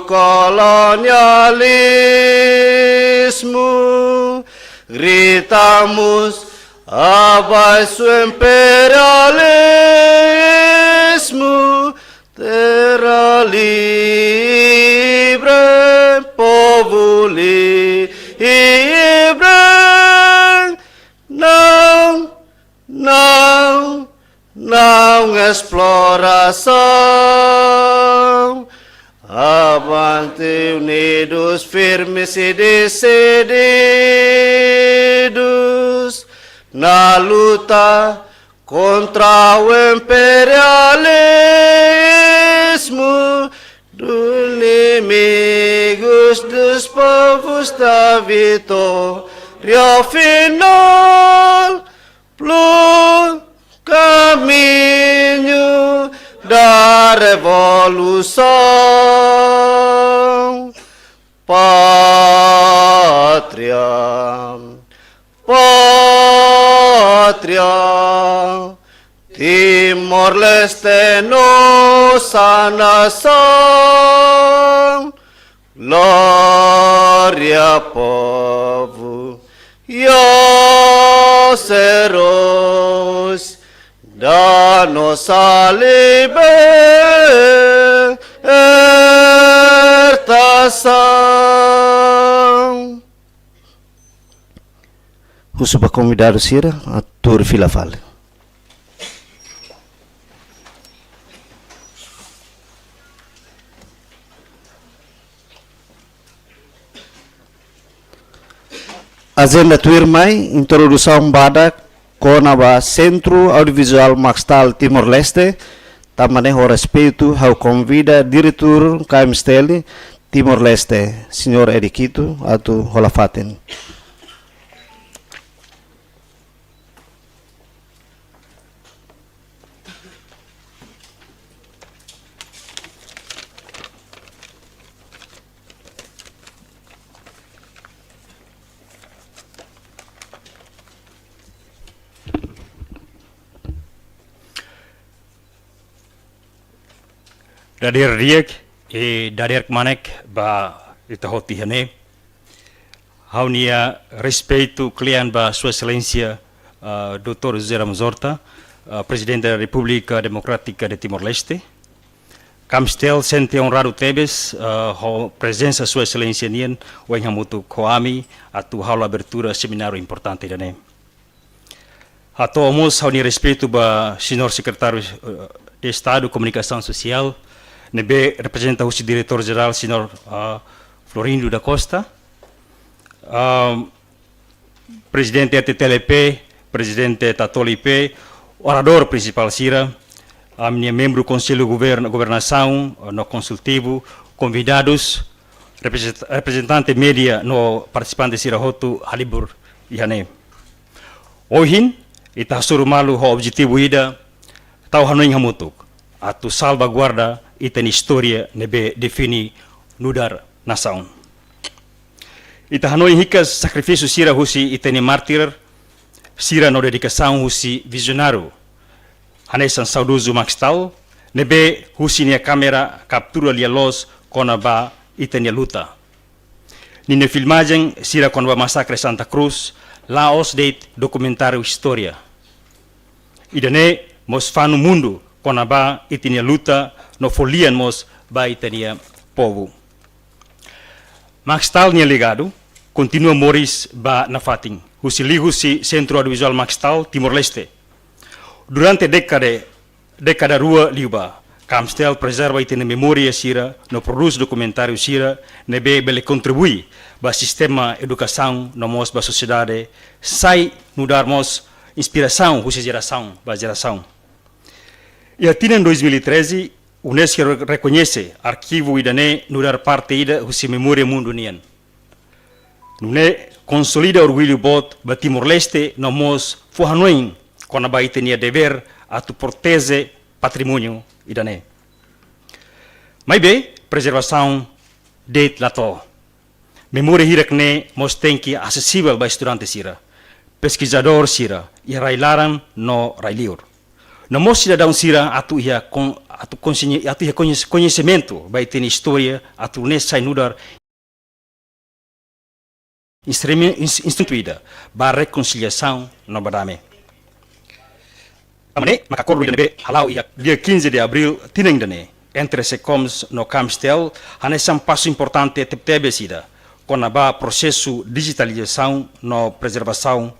colonialismo, gritamos abaixo o imperialismo, terra livre, povo livre, não, não, não exploração. Avante unidos, firmes e decididos na luta contra o imperialismo dos inimigos dos povos da vitória final, pelo caminho da revolução. Pátria, pátria, Timor-Leste, nossa nação. Glória, povo, e os heróis da nossa libertação. O subconvidado Sira, a Tur Filafal. Agenda Tuir Mai, introdução bada Conaba Centro Audiovisual Maxtal Timor-Leste, também o respeito ao convida diretor KMSTL Timor-Leste, Sr. Eriquito, atu holafaten. Dadir riek e dadir manek ba itahoti hane haunia respeito klian ba Sua Excelência Dr. José Ramos Horta, Presidente da República Democrática de Timor-Leste. Kamstel sente honrado tebes a presença Sua Excelência nien o enhamutu koami atu haula abertura seminário importante dane. Atuamos haunia respeito ba Senhor Secretário de Estado de Comunicação Social, nebe representa o diretor-geral, Sr. Florindo da Costa, presidente da TTLP, presidente da TOLIP, orador principal Sira, a minha membro do Conselho de Governação, no consultivo, convidados, representante média no participante Sira Hotu, Halibur Ihane. Hoje, ita surumalu o objetivo ida, tau hanoing hamutuk, atu salvaguarda ita história nebe defini nudar nação. Ita hanoi hikas sacrifício Sira husi ita ni martir, Sira no dedicação husi visionário. Hanesan saudoso Maxtal, nebe husi ni câmera captura lia los konaba ita ni luta. Nine filmagem Sira konaba massacre Santa Cruz, Laos date documentário história. Idane mos fanu mundo konaba ita ni luta no folian mos ba itania povo. Maxtal nia ligado, continua Moris ba na fating. Husi Centro Audiovisual Maxtal Timor-Leste. Durante década rua liuba, Kamstel preserva itania memória Sira, no produz documentário Sira, nebe bele contribui ba sistema educação no mos ba sociedade, sai mudar mos inspiração husi geração ba geração. E atina em 2013, UNESCO reconhece arquivo idane nudar parte ida husi memória mundo nian. Nune consolida orgulho bot ba Timor-Leste no mos fuhanoin kona ba itenia dever atu protege patrimônio idane. Mai be preservação de lato. Memória hirakne mos tenki acessível ba estudante Sira, pesquisador Sira, e railaran no railiur. No mos cidadão Sira atu ia atu conhecimento vai ter história atu nessa inudar instituída para reconciliação no Badame. Amane, maka acordo de halau dia 15 de abril tineng dane entre secoms no Camstel hanesam passo importante tebe sida com a processo digitalização no preservação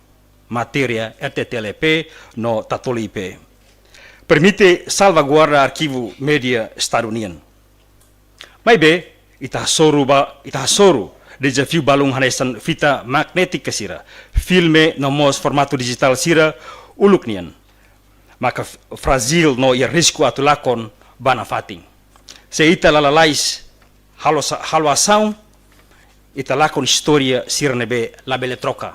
matéria RTTLP no Tatoli-IP. Permite salvaguarda arquivo média estadunidense. Mas bem, itahasoru desafio balung hanesan fita magnética sira, filme no mos formato digital sira uluknian. Maka fragil no ia risco atulakon bana fating. Se ita lalalais haloação, ita lakon história sira nebe labele troca.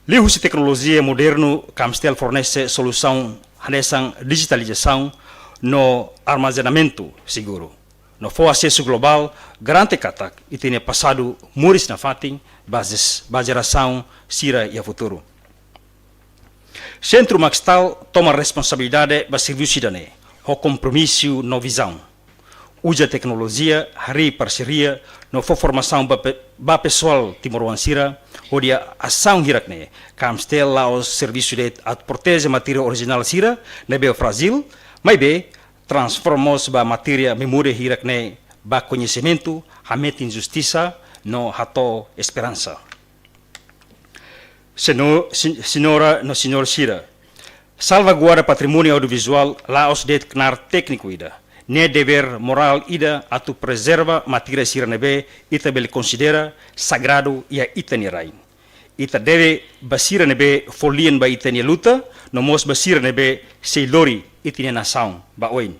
Lihu se tecnologia moderno Camstel fornece solução hanesan digitalização no armazenamento seguro. No for acesso global, garante katak e tenha passado muris na fating, geração sira e a futuro. Centro Maxtal toma responsabilidade para serviço cidadão, o compromisso no visão. Usa tecnologia, hari parceria, no for formação para pessoal timoruansira, onde a ação hirakne, Camstel lá os serviços de protege matéria original sira, nebe o Brasil, mas bem, transformamos a matéria memória hirakne, ba conhecimento, hamet injustiça, no hato esperança. Senhora, no senhor Sira, salvaguarda patrimônio audiovisual lá os det knar técnico ida, ne dever moral ida atu preserva matéria sira nebe ita bele considera sagrado ia ita nirai. Ita deve basira nebe folien ba ita luta, no mos basira nebe seilori ita nação ba oin.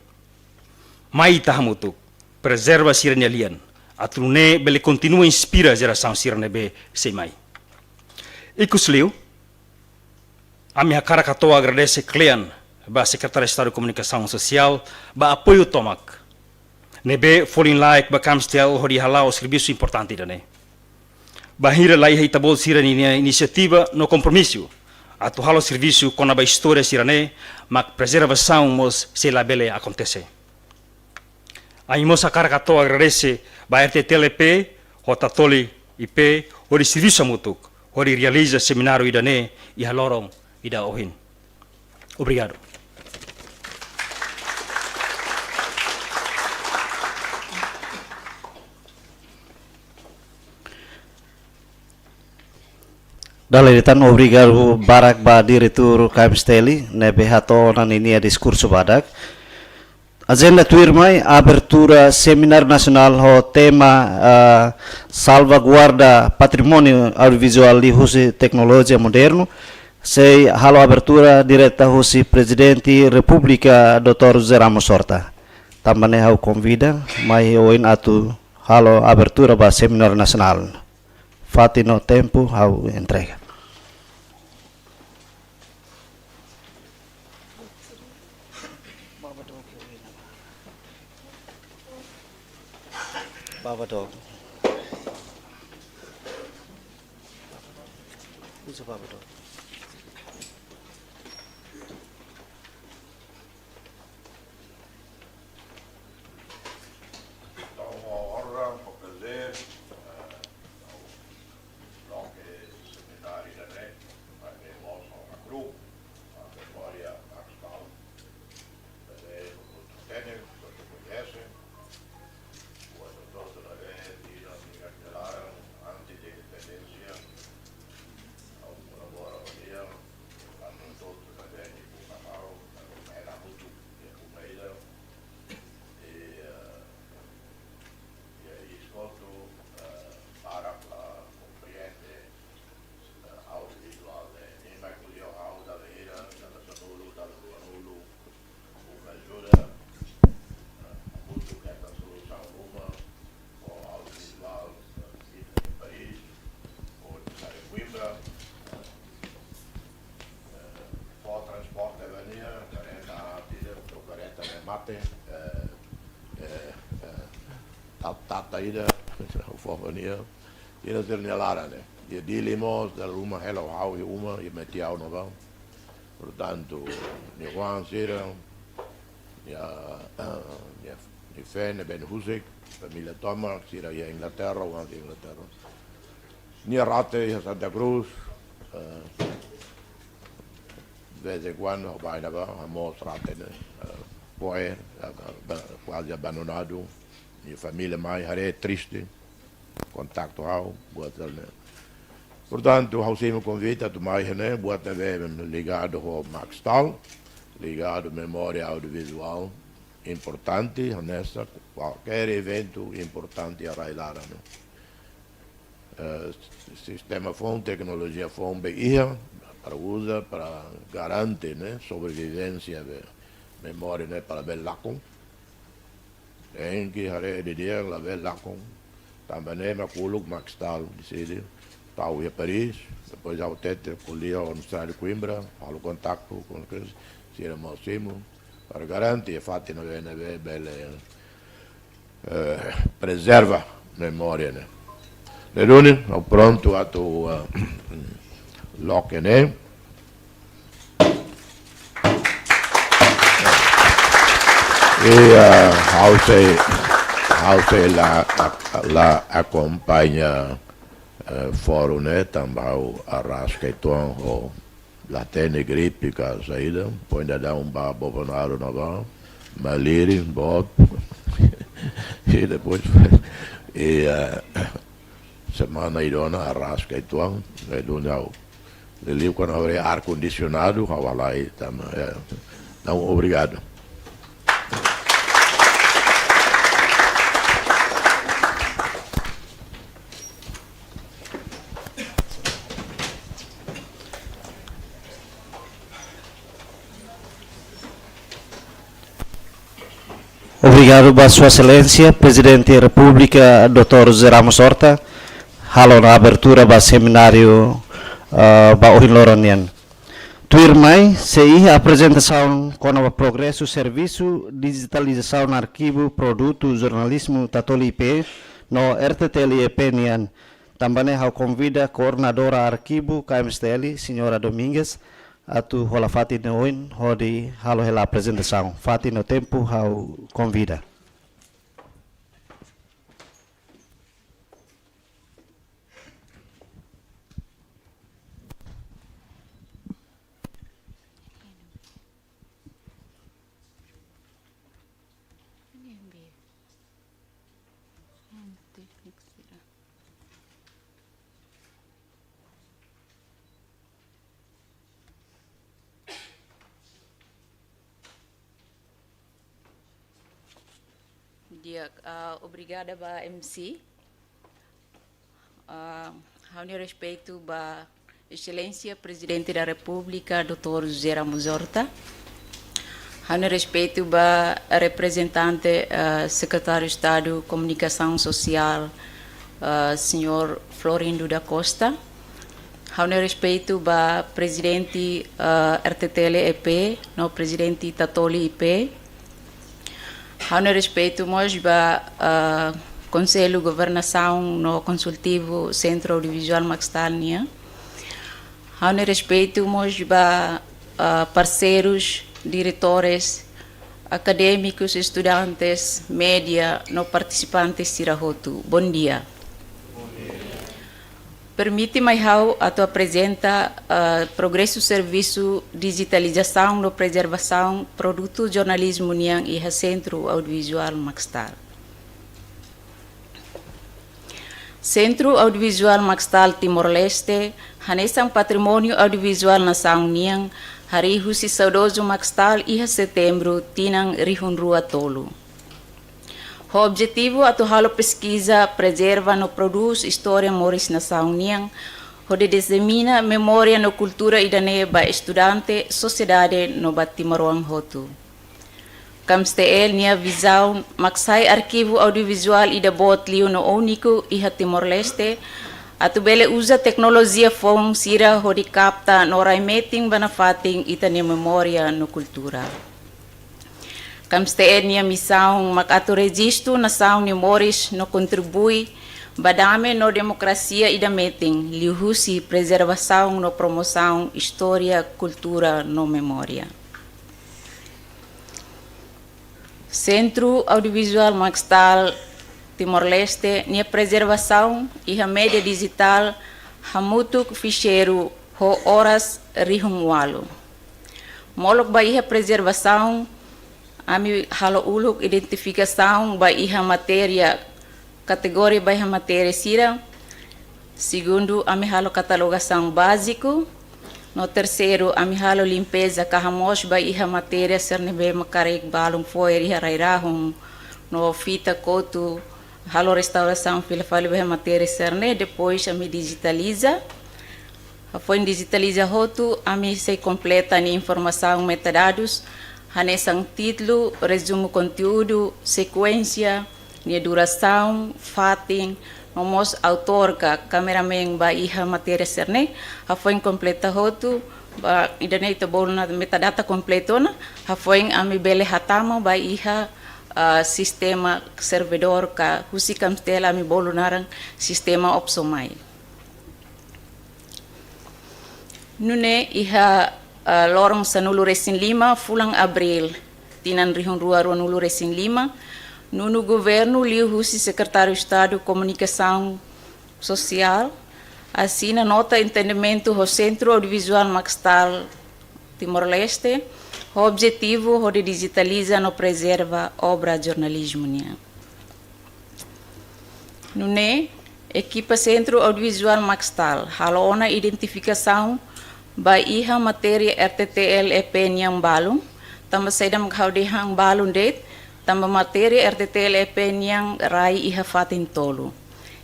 Mai ita hamutuk preserva sira lian, atu ne bele continua inspira geração sira nebe semai. Ikusliu, a minha cara katoa agradece Clean, ba Secretário de Estado de Comunicação Social, ba apoio tomak. Nebe folin like ba Camstel hori halau serviço importante dane. Ba hira lai heitabol sira ni iniciativa no compromisso. Atu halo serviço com a história sirane, mak preservação mos se labele acontece. A imosa cara katoa agradece ba RTTLP, o Tatoli IP, hori serviço mutuk. Hori realiza seminário idane e halorong ida ohin. Obrigado. Daliritan obrigado barak ba diretor Camsteli nebe hato naninia discurso badak. Agenda tuirmai abertura seminar nacional ho tema salvaguarda patrimônio audiovisual di husi tecnologia moderno. Sei halo abertura direta husi presidente República Dr. José Ramos Horta. Tambane hau convida mai oin atu halo abertura ba seminar nacional. Fatino tempo hau entrega. Baba dog. Who's a Baba dog? Tata ida, ufovania, ida ternelara né. E dilimos da uma hello how e uma e metiau no vão. Portanto, Niguan sira, minha fé, Ben Husik, família Thomas, que irá à Inglaterra, ou anti-Inglaterra. Minha rata em Santa Cruz, de vez em quando, vai lá, a mostra, poer, quase abandonado. Minha família mais é triste, contato ao, boa né. Portanto, ao ser um convite a tomar, né, boa TV ligado ao Max Tal, ligado à memória audiovisual, importante, nessa, qualquer evento importante a realizar. Né. Sistema FON, tecnologia FON, para usa, para garantir, né, sobrevivência de memória, né, para bel lacon. Tem que hare de dia, la bel lacon. Também me culuk Max Tal, decide. Tau a Paris, depois ao Tete, colhia a Universidade de Coimbra, falo contato com eles, se era máximo, para garantir, fatti na VNV, belle, preserva memória, né? Lerune, ao pronto, a tu loque, né? E ao sei lá acompanha fórum, né, também arrasca então o latene gripe que a saída, põe dar babo bonaro na vão, maliri, bob, e depois, semana irona arrasca então, é do não, ali quando houver ar-condicionado, ao lá e também, não, obrigado. Obrigado, Sua Excelência, Presidente da República, Dr. José Ramos Horta, halo na abertura do seminário Baohin Loronian. Tuirmai, sei a apresentação com o progresso, serviço, digitalização, arquivo, produto, jornalismo, tatoli IP, no RTTL EP Nian. Também eu convido a coordenadora arquivo KMSTL, Senhora Domingues, a tu rola fati no oin, hodi halo hela apresentação. Fati no tempo, hau convida. Obrigada, MC. Ao respeito da Excelência Presidente da República, Dr. José Ramos Horta. Ao respeito da representante, Secretário de Estado de Comunicação Social, Sr. Florindo da Costa. Ao respeito da Presidente RTTL EP, no Presidente Tatoli IP. Ao respeito, nós ba Conselho de Governação no Consultivo Centro Audiovisual Maxtalnia. Ao respeito, nós ba parceiros, diretores, acadêmicos, estudantes, média, no participantes Sirahotu. Bom dia. Permite-me a tu apresenta progresso serviço digitalização no preservação produto jornalismo niang e Centro Audiovisual Maxtal. Centro Audiovisual Maxtal Timor-Leste hanesang patrimônio audiovisual nação niang hari husi saudoso Maxtal e setembro tinang rihunrua tolo. O objetivo é a pesquisa preserva no produz história moris nação niang, o de dissemina memória no cultura idane ba estudante sociedade no Batimaruang hotu. Kamstel nia visão maksai arquivo audiovisual ida bot liu no único e Timor-Leste, atu bele usa tecnologia fong sira ho de capta no raimeting banafating itane memória no cultura. Kamsteen niya missão makato registro nação ni Moris no contribui badame no democracia e da meeting liuhusi preservação no promoção história cultura no memória. Centro Audiovisual Maxtal Timor-Leste, nia preservação e a mídia digital, hamutuk ficheiro ho horas rihumwalo. Molok ba iha preservação, ami halo uluk identificação ba iha matéria, categoria ba iha matéria sira. Segundo, ami halo catalogação básico. No terceiro, ami halo limpeza kahamos ba iha matéria sernebe makarek balong foi iha rairahum. No fita kotu halo restauração filafali ba iha matéria serne. Depois ami digitaliza. Foi digitaliza hotu, ami se completa ni informação metadados. Hanesang título, resumo conteúdo, sequência, ni duração, fatin. Nomos autor ka cameraman ba iha matéria serne, foi completa hotu, ba idane ito bolna metadata completo na, foi ami bele hatama ba iha sistema servidor ka husikam stela ami bolunarang sistema opsomai. Nune iha lorong sanulu resin 5 fulang Abril, tinan rihun rua nulu resin 5, no governo liu Russi secretário de Estado de Comunicação Social assina nota entendimento do Centro Audiovisual Maxtal Timor-Leste, o objetivo de digitalizar e preserva obra de jornalismo. Nune equipa Centro Audiovisual Maxtal halona identificação ba iha matéria RTTL-EP niang balong, tamba saidam kaudehang balong date, tamba matéria RTTL-EP niang rai iha fatin tolu.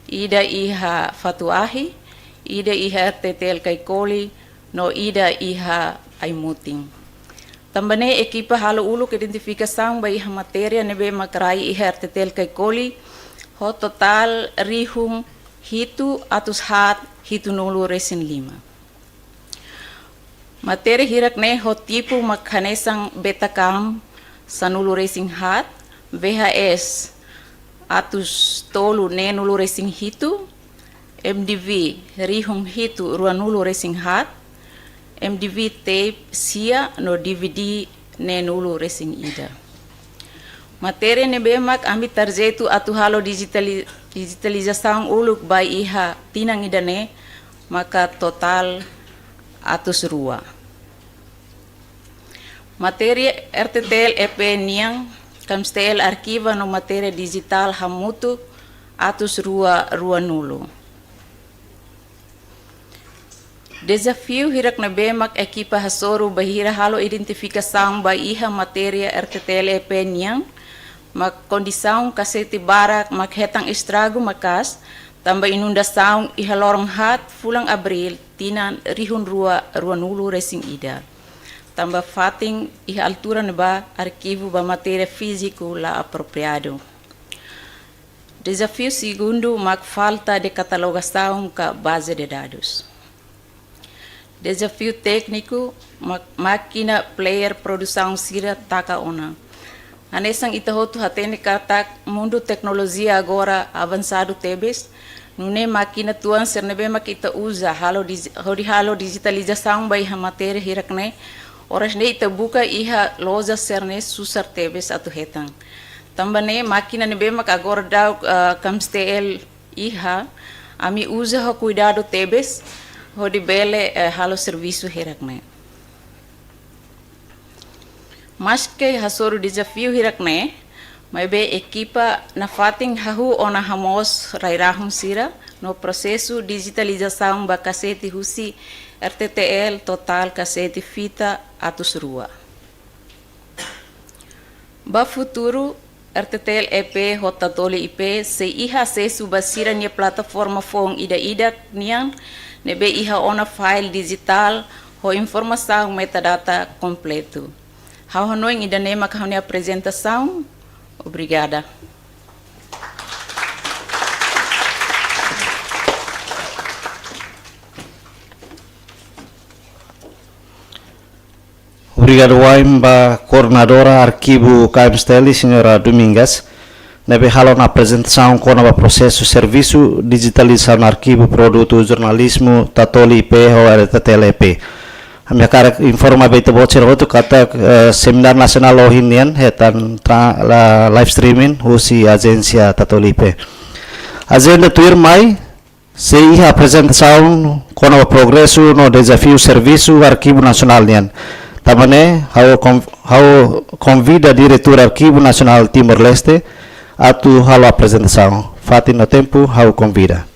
Ida iha fatuahi, ida iha RTTL kaikoli, no ida iha aimuting. Tamba ne ekipa halo uluk identifikação ba iha matéria nebe makrai iha RTTL kaikoli, ho total rihum hitu atus hat hitu nulu resin 5. Matéria hirak ne ho tipo makanesang betacam sanulu racing hat, VHS atus tolu nenulu racing hitu, MDV rihum hitu ruanulu racing hat, MDV tape sia no DVD nenulu racing ida. Matéria nebemak ambi tarjetu atu halo digitalização uluk by iha tinang ida ne, maka total atus rua. Matéria RTTL-EP niang kamstel arquiva no matéria digital hamutu atus rua nulo. Desafio hirak na bemak ekipa hasoru bahira halo identifikação ba iha matéria RTTL-EP niang mak kondisaung kaseti barak mak hetang estrago makas tamba inundasaung iha lorong hat fulang Abril tinan rihun rua nulo racing ida. Tamba fating iha altura ba arquivo ba matéria físico lá apropriado. Desafio segundo, mak falta de catalogação ka base de dados. Desafio técnico, máquina player produção sira taka ona. Anesang itahotu hatene katak mundo tecnologia agora avançado tebes, nune máquina tuan sernebe makita usa halo digitalização ba iha matéria hirakne. Oras ne ita buka iha loja serne susar tebes atu hetang. Tamba ne máquina nebe mak agora dau kamstel iha ami usa ho cuidado tebes ho di bele halo serviço hirakne. Mas que hasoro desafio hirakne, mai be equipa na fating hahu ona hamos rairahum sira no processo digitalização ba kaseti husi RTTL total kaseti fita atus rua. Ba futuro RTTL EP hotatoli IP se iha acesso basira nia plataforma fong ida niang nebe iha ona file digital ho informação metadata completo. Hau hanoing ida nema kahune apresentação. Obrigada. Obrigado, Waimba, coordenadora arquivo KMSTL, senhora Domingas. Nebe halo na apresentação com o processo serviço digitalização arquivo produto jornalismo tatoli IP ou RTTL-EP. Kami akan informa beta bocor hotu kata seminar nasional ohinian hetan live streaming husi agência Tatolipe. Agenda tuir mai se a apresentação com o progresso no desafio serviço arquivo nacional nian. Tamane how convida diretor arquivo nacional Timor Leste a tu halo apresentação. Fati no tempo how convida.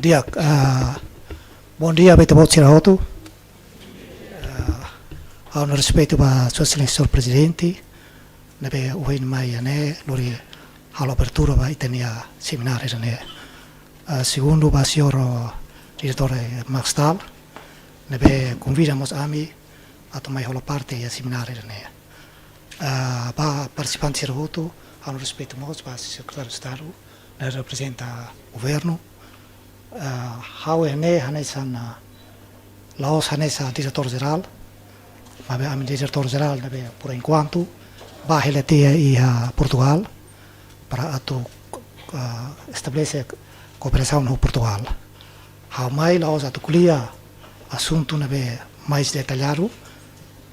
Dia, bom dia, beta bot sirahoto. Ao no respeito para Sua Excelência o Presidente, nebe uhin mai ane lori halo apertura ba itenia seminário ane. Segundo ba senhor diretor Maxtal, nebe convidamos a mim a tomar halo parte e seminário ane. Ba participantes sirahoto, ao no respeito mos ba secretário de Estado, ne representa o governo. How ene hanesan Laos hanesa diretor geral. Mas a diretor-geral por enquanto vai relatar a Portugal para estabelecer cooperação no Portugal. Há mais lá os atuculia assunto mais detalhado,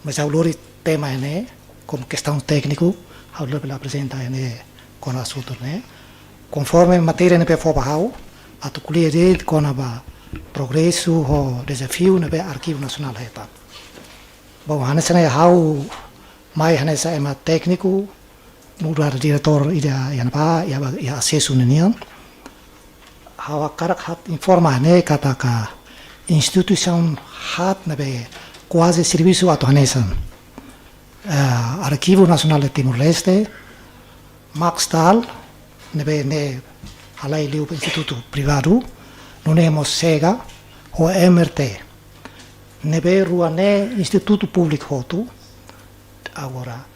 mas ao lori tema é como questão técnico, ao lori apresenta com o assunto conforme matéria for bahau, atuculia de com a progresso ou desafio arquivo nacional heta. Bom, hanesana how mai hanesa ema técnico mudar diretor ida yanpa ya acesso nenian how karak hat informa ne kata ka instituição hat nabe quase serviço ato hanesan Arquivo Nacional de Timor-Leste Maxtal nabe ne halai liu instituto privado non hemos SEGA ou MRT nebe ruane Instituto Público Hotu, agora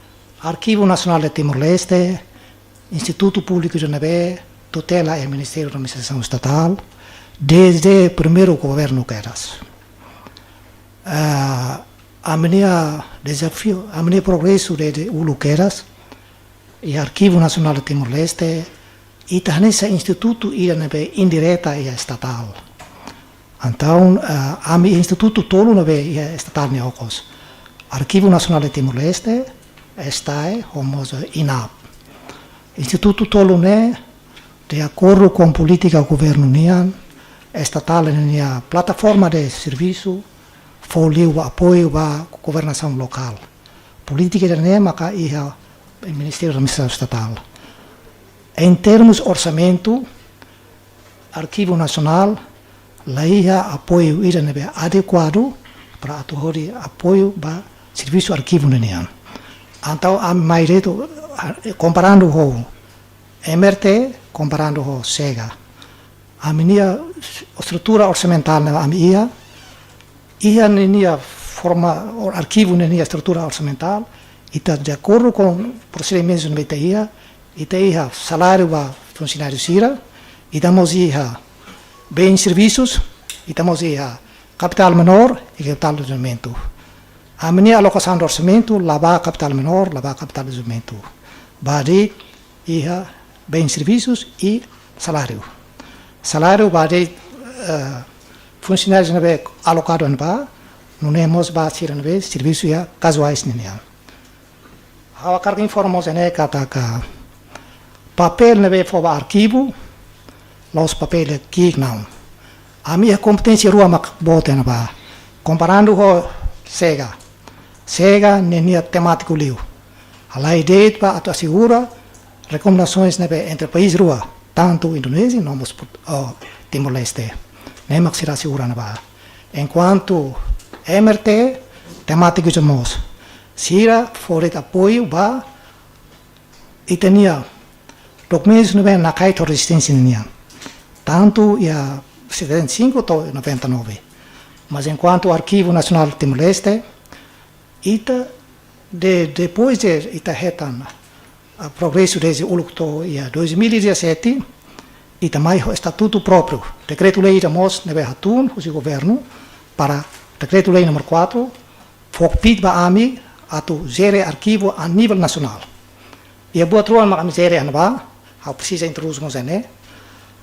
Arquivo Nacional de Timor-Leste, Instituto Público de Nebe, tutela e Ministério da Administração Estatal, desde o primeiro governo Queiras. A minha desafio, a minha progresso de Ulu Queiras, e Arquivo Nacional de Timor-Leste, e também esse instituto Nebe indireta e estatal. Então, a mi instituto tolo na estatal neocos. Arquivo Nacional de Timor-Leste está como INAP. Instituto tolo de acordo com política do governo estatal na plataforma de serviço foi o apoio à governação local. Política de maka ia o Ministério da Administração Estatal. Em termos de orçamento, Arquivo Nacional laia apoio iranebe adequado para atuar apoio para serviço arquivo nenian. Então a maioria comparando com MRT, comparando com SEGA, a minha estrutura orçamental na minha nenia forma arquivo nenia estrutura orçamental e está de acordo com procedimentos no BTIA e tem salário para funcionários SIRA e damos bem serviços e estamos capital menor e capital de desenvolvimento. A minha alocação do orçamento, lavar capital menor, lavar capital de desenvolvimento. Bade, bens, serviços e salário. Salário, bade, funcionários alocado em ba, não temos base em serviços casuais. A carga informação é que papel for arquivo, os papéis aqui não. A minha competência rua bota na ba, comparando com Sega nem temático liu. A ideia para assegurar recomendações entre países rua, tanto Indonésia como Timor-Leste, nem mais será segura na ba. Enquanto MRT temático de nós, Sira for de apoio ba e tinha documentos na caixa de resistência tanto ia 75 até 99. Mas enquanto o Arquivo Nacional de Timor-Leste, depois de retan o progresso desde o 2017, e também o estatuto próprio, decreto-lei de Mos neve hatun, o governo, para decreto-lei número 4, fokpit ba ami atu gere arquivo a nível nacional. E a boa troa ma gere anba, a precisa introduzir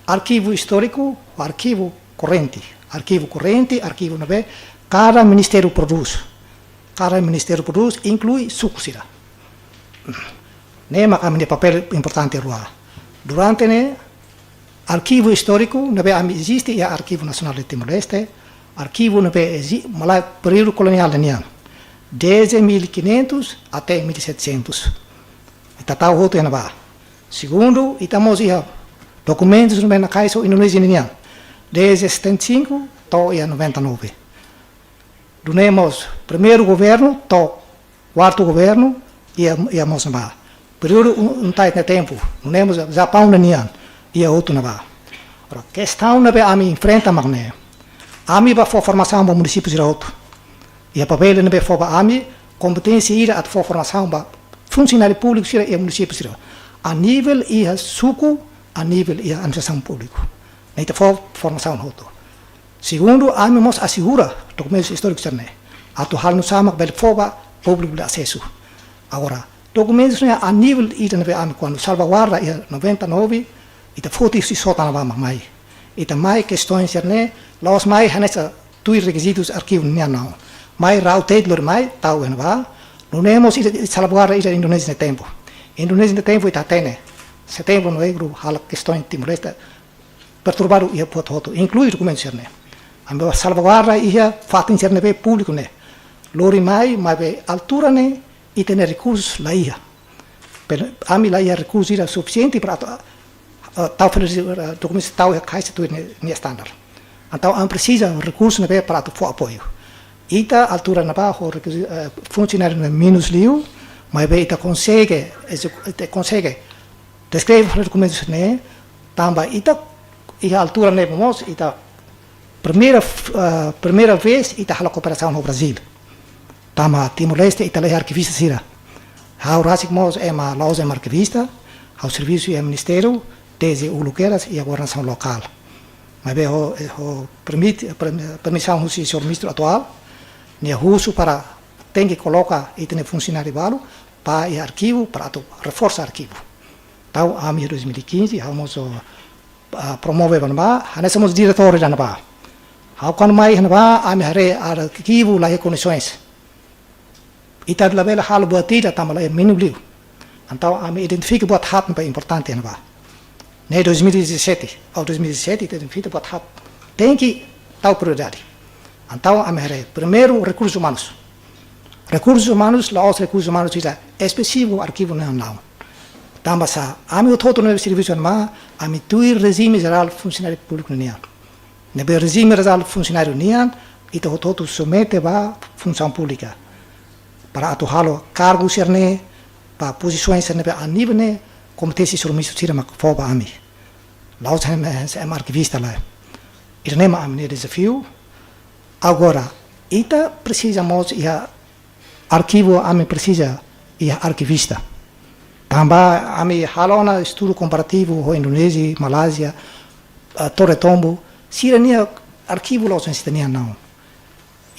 arquivo histórico, o arquivo corrente. Arquivo neve, cada ministério produz. Cada ministério produz, inclui sucusira. Nema a papel importante rua. Durante arquivo histórico, neve existe o Arquivo Nacional de Timor-Leste, arquivo neve malai período colonial desde 1500 até 1700. Está o outro na segundo, estamos documentos na caixa indonésia desde 75 até 99. Temos primeiro governo, quarto governo e a Moçambique. Período tempo, não temos Japão e a outro na a questão na a mim enfrenta magné. A mim vai formação para municípios de outro. E a papel na for a mim competência ir a formação para funcionário público e municípios a nível e a suco a nível e a administração pública. Nesta formação outro. Segundo, a mim mos assegura documentos históricos a tu hal no sama bel foba público de acesso. Agora, documentos a nível e a quando salvaguarda e 99 e da foto se solta na mais. E também questões los mais nessa dois requisitos arquivo não. Mais rauteidlor mais tau en va. Não temos salvaguarda e Indonésia no tempo. Indonésia no tempo está tene. Setembro no egro hal questões Timor-Leste perturbar o foto inclui documentos a salvaguarda e a fato interne público lori mai altura e ter recursos lá ia. A mim lá ia recursos era suficiente para tal documentos tal caixa tu nem standard. Então a precisa recursos para tu apoio. Ita altura na baixo funcionário menos liu, mas ita consegue descrever documentos também ita e a altura vamos ita primeira vez ita a cooperação no Brasil. Tama Timor-Leste ita é arquivista sira. Há rasik mos ma laos arquivista, há serviço e ministério desde o lugares e a governação local. Mas o permissão do senhor ministro atual, ne russo para tem que colocar e tem funcionário valo para o arquivo para reforçar arquivo. Então, a 2015, vamos promover banba, nós somos diretores da naba. Quando mais naba, a minha arquivo lá condições. E tá lá bela hal batida tá lá minuto. Então, a me identifica boa hat para importante naba. Ne 2017, ou 2017, identifica boa hat. Tem que tal prioridade. Então, a minha primeiro recursos humanos. Recursos humanos, lá os recursos humanos é específico arquivo não. Tambasa, a mim o todo no serviço normal, a mim tu regime geral funcionário público nian. Nebe regime geral funcionário nian, e o todo submete a função pública. Para atuá-lo cargos cerne, para posições cerne a nível competência serviço tira ma foba a mim. Lá os é arquivista lá. E nem a mim desafio. Agora, ita precisamos e arquivo a mim precisa e arquivista. Também a mim halona estudo comparativo com Indonésia, Malásia, Torre Tombo, se não arquivo lá não se não.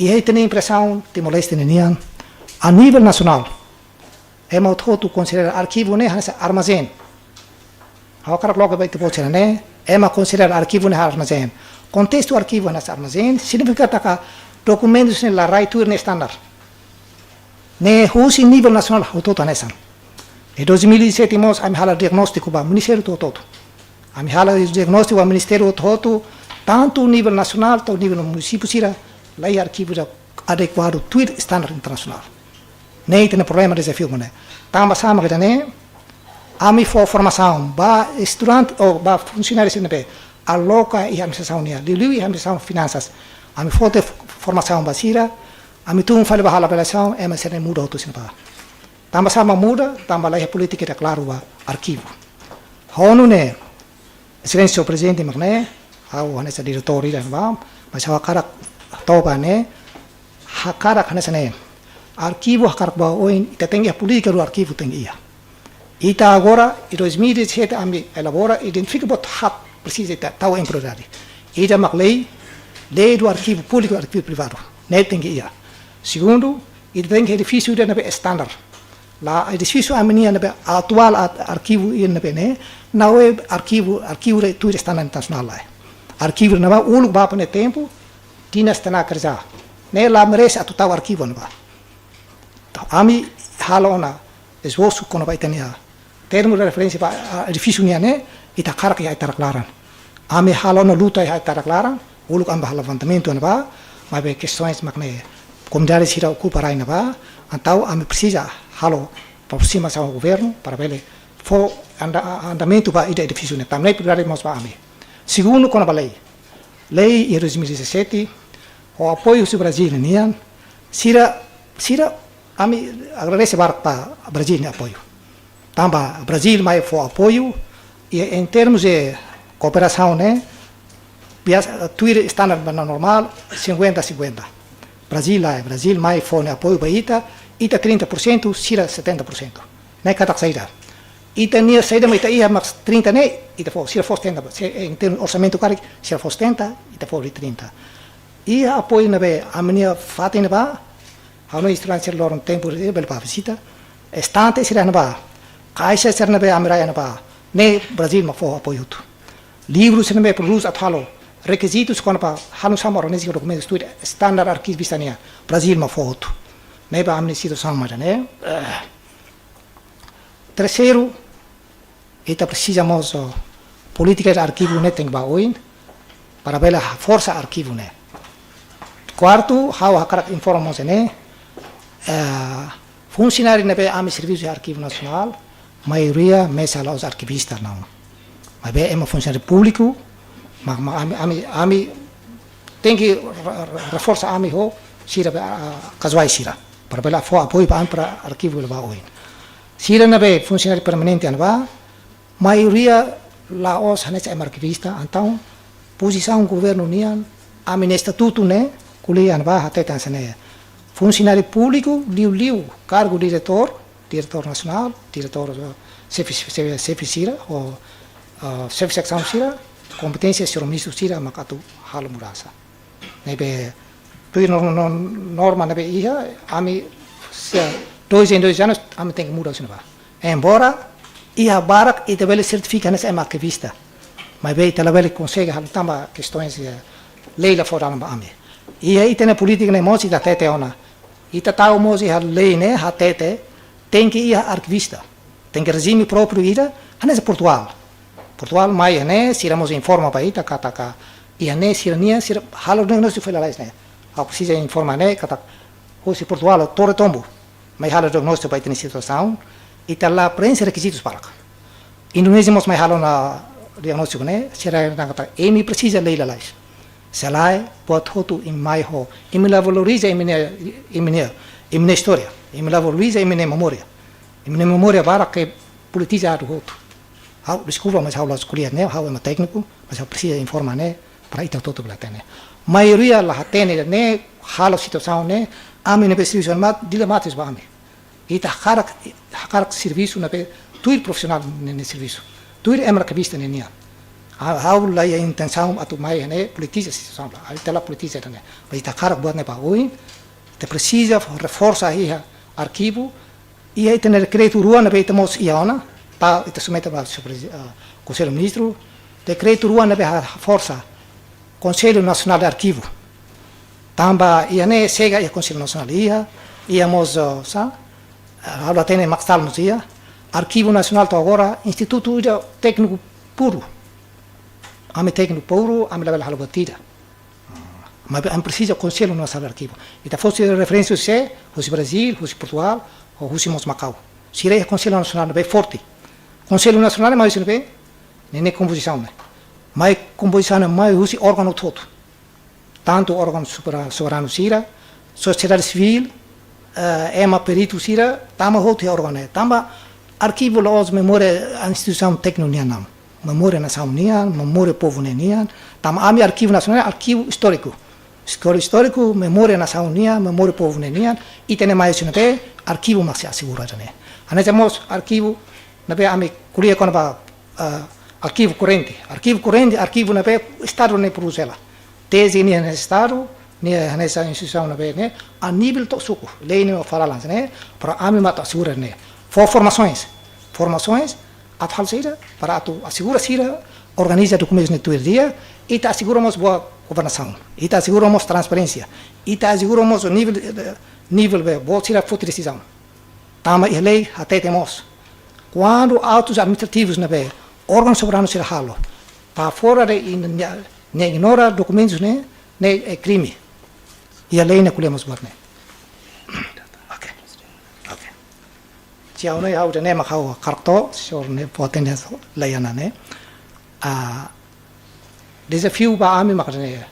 E aí tem a impressão, Timor-Leste Nian, a nível nacional, é muito considerar arquivo, né, armazém. A cara logo vai te pôr, né, é uma considerar arquivo, né, armazém. Contexto arquivo nesse armazém significa que documentos na raitur ne standard. Ne husi nível nacional auto nessa. Em 2017 nós am hala diagnóstico ba Ministério todo. Am hala diagnóstico ba Ministério todo tanto nível nacional quanto nível município sira lá arquivo adequado tudo standard internacional. Nem tem problema desafio né. Tamba sama que né. Ami formação ba estudante ou ba funcionário sira be aloca e administração nia, liu e administração finanças. Ami forte formação basira, ami tu fale ba hala operação é mas não muda outro sira ba. Tamba sama muda, tamba lá a política é claro ba arquivo. Honu ne excelência presidente magne, ao nessa diretoria ba, mas a cara toba ne, a cara nessa ne. Arquivo a cara ba oin, ita tem a política do arquivo tem ia. Ita agora em 2017 ami elabora identifica bot hat precisa estar tal empresário. Ita maglei lei do arquivo público e arquivo privado. Ne tem ia. Segundo, ita tem edifício de nabe standard. Lá edifício a menina nabe atual arquivo e nabe ne, não é arquivo de tudo standard internacional lá. Arquivo na ba ulu ba pane tempo, tinha stana kerja. Ne lá merece a total arquivo na ba. Ami halona esboço quando vai ter termo de referência para edifício ne, ita cara que ita claran. Ami halona luta ita claran, ulu amba levantamento na ba, mas bem questões magne comunidade se ocupa aí na ba, então ami precisa halo aproximação ao governo para ver for andamento para ida edifício ne, também prioridade mas ba ami. Segundo quando a lei em 2017 o apoio do Brasil nian sira ami agradece para Brasil ne apoio. Tamba Brasil mais for apoio e em termos de cooperação né, tudo standard normal 50-50. Brasil mais for apoio para ita 30%, sira 70%. Né cada saída. Ita nia saída mas ita ia mas 30 né, ita for sira for 70. Em termos orçamento cara sira for 70, ita for 30. E apoio na be a minha fatem ba a nós estrangeiro lor tempo de bel para visita. Estante sira na ba. Caixa sira na be amiraia na ba. Ne Brasil ma for apoio tu. Livros sira be produz athalo. Requisitos quando para hanu samar nesse documento tudo standard arquivista nia. Brasil ma for tu. Ne ba amne situação mas né. Terceiro, ita precisamos política de arquivo né tem ba oin para ver a força arquivo né. Quarto, how a cara informamos né. Funcionário né ami serviço de arquivo nacional, maioria mesa lá os arquivistas não. Mas bem é um funcionário público, mas ami tem que reforçar ami ho sira casuai sira para ver a apoio para arquivo lá oin. Sira na be funcionário permanente anba, maioria lá os hanes é arquivista, então posição governo nian, ami estatuto né, kuliah anba até tanzania. Funcionário público, liu, cargo diretor nacional, diretor chefe sira ou chefe secção sira, competência serviço sira makatu hal murasa. Nebe tu norma nebe ia, ami 2 em 2 anos ami tem que mudar isso não vai. Embora ia barak e deve certificar nessa arquivista, mas bem ela vai consegue hal tamba questões lei lá fora amba ami. E aí tem a política né moci da tete ona. E tá o moci hal lei né ha tete tem que ir arquivista, tem que regime próprio ida, hanes Portugal mai né se iramos informa para ita kataka e né se nia se halo não se foi lá né. A precisa informar né kataka o se Portugal torre tombo. Mas halo diagnóstico para ter situação e tá lá preenche requisitos para cá. Indonésia mas mais halo na diagnóstico né será na kata emi precisa lei lá. Selai pode hotu em mai ho e me la valoriza em minha história e me la valoriza em minha memória para que politiza do hotu. How desculpa mas how las kuliah né how é técnico mas how precisa informar né para ita todo lá né. Maioria lá tem né halo situação né ami ne serviço mat dilematis ba ami. Ita harak serviço na tudo profissional ne serviço. Tudo é marcavista ne nia. Há a intenção a tomar né politiza a situação lá, até lá politiza né, mas está cara buat né para hoje, te precisa reforça aí arquivo e aí tem decreto rua né temos iana, tá te submete para o Conselho Ministro, decreto rua né força Conselho Nacional de Arquivo, tamba ia né chega o Conselho Nacional íamos sa, agora tem mais tal dia, Arquivo Nacional to agora Instituto Técnico Puro. Ame técnico puro, ame la bela batida. Mas precisa Conselho Nacional de Arquivo. E da fosse referência se, fosse Brasil, fosse Portugal, ou fosse Macau. Se é Conselho Nacional bem forte. Conselho Nacional é mais bem, nem composição, né? Mas composição é mais fosse órgão todo. Tanto órgão soberano sira, sociedade civil, ema perito sira, tama outro órgão, né? Tama arquivo los memória a instituição técnica não. Memória nacional nian, memória povo nian, tam ami arquivo nacional, arquivo histórico. Histórico, memória nacional nian, memória povo nian, e tem mais uma vez arquivo mas assegura né. Nós temos arquivo, na vez ami curia quando va arquivo corrente, arquivo na vez estado ne Bruxelas. Tese ni nesse estado, ni nessa instituição na vez né, a nível to suco, lei não fala lá né, para ami mata assegura né. Formações a falseira para tu assegura sira organiza documentos no teu dia e te asseguramos boa governação e te asseguramos transparência e te asseguramos o nível boa sira for decisão tama e lei até temos quando autos administrativos na be órgãos soberanos sira halo para fora de ignora documentos né é crime e a lei não colhemos boa né. Siapa ni awak ni makau karakter, siapa ni potensi layanan ni. Desafio ba kami makanya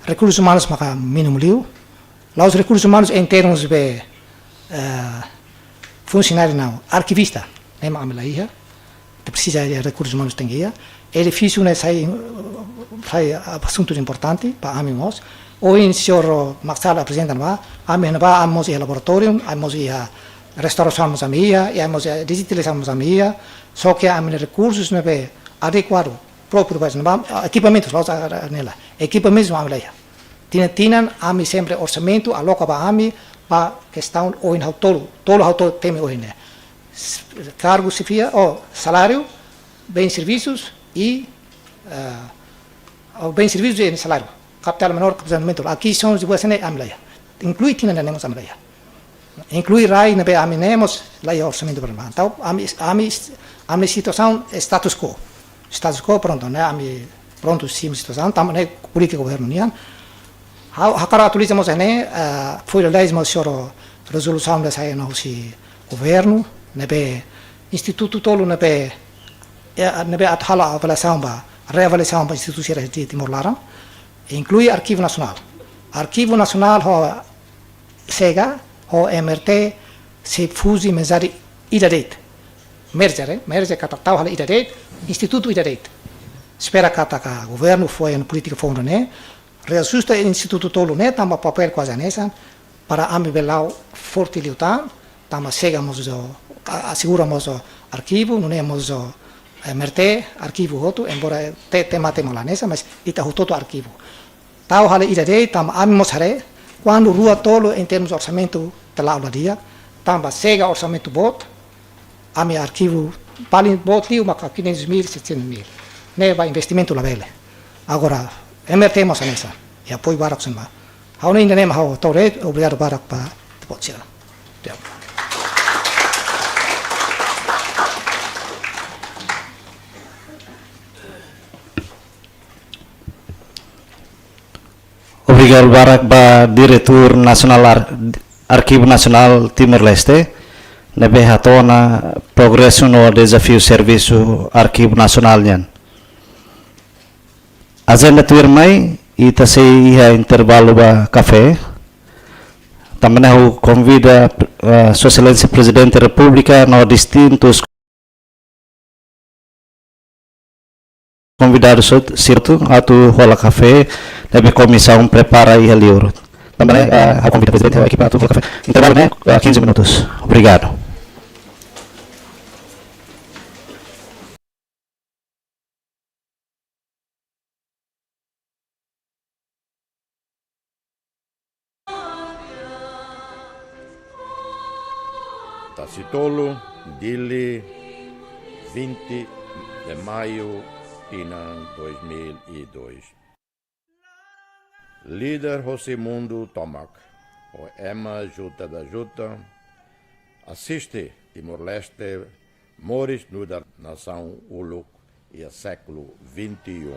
recursos humanos maka minimum liu. Los recursos humanos em termos de funcionário não, arquivista, nem mais lá ia. Precisa de recursos humanos tem ia. É difícil né sai assuntos importantes para amigos. Hoje o senhor Maxala apresenta lá, amigos em laboratório, amigos restauramos a minha, e digitalizamos a minha, só que há recursos não é adequado próprio para equipamentos nela, equipamentos não há tinha sempre orçamento aloca para questão hoje não todo tem hoje né cargo se fia salário bem serviços e bem serviços e salário capital menor capital aqui são os boas né inclui tinha não amleia inclui rai nabe aminemos lá o orçamento para nós. Então, a situação status quo pronto, né? Pronto sim situação, também política governo nian. Hakara utilizamos né, foi lei mas senhor resolução da saia no si governo, nabe instituto tolo nabe athala avaliação ba reavaliação ba instituição de Timor-Leste, inclui arquivo nacional. Arquivo nacional ho sega o MRT se fusi mezari idadet merger kata tau hala idadet instituto idadet espera kata ka governo foi no política fundo né reajusta o instituto tolo né tamba papel quase nessa para amibelau forte lutar tamba chegamos asseguramos o arquivo não temos o MRT arquivo outro embora tema lá nessa mas ita todo arquivo tau hala idadet tamba amimos hare quando rua tolo em termos de orçamento pela aula dia, tamba chega orçamento bot, a minha arquivo paling bot liu maka 500.000, 700.000, né vai investimento lá vele. Agora MRT mas nessa, e apoio barak sema. Hau ainda nem hau tore obrigado barak para pode ser. Obrigado barak ba Diretor Nacional Arquivo Nacional Timor-Leste, nebe hatona progresso no desafio serviço Arquivo Nacional nian. Agenda tuirmai ita se iha intervalo ba café. Também eu convida Sua Excelência Presidente da República no distintos convidados certo atu rola café nebe comissão prepara iha livro. Também a convida o presidente da equipe atu rola café. Intervalo né 15 minutos. Obrigado. Tacitolo, Dili, 20 de maio, Tinang 2002. Líder Josimundo Tomac, o Emma Juta da Juta, assiste Timor-Leste, Moris da nação Uluk e a século XXI.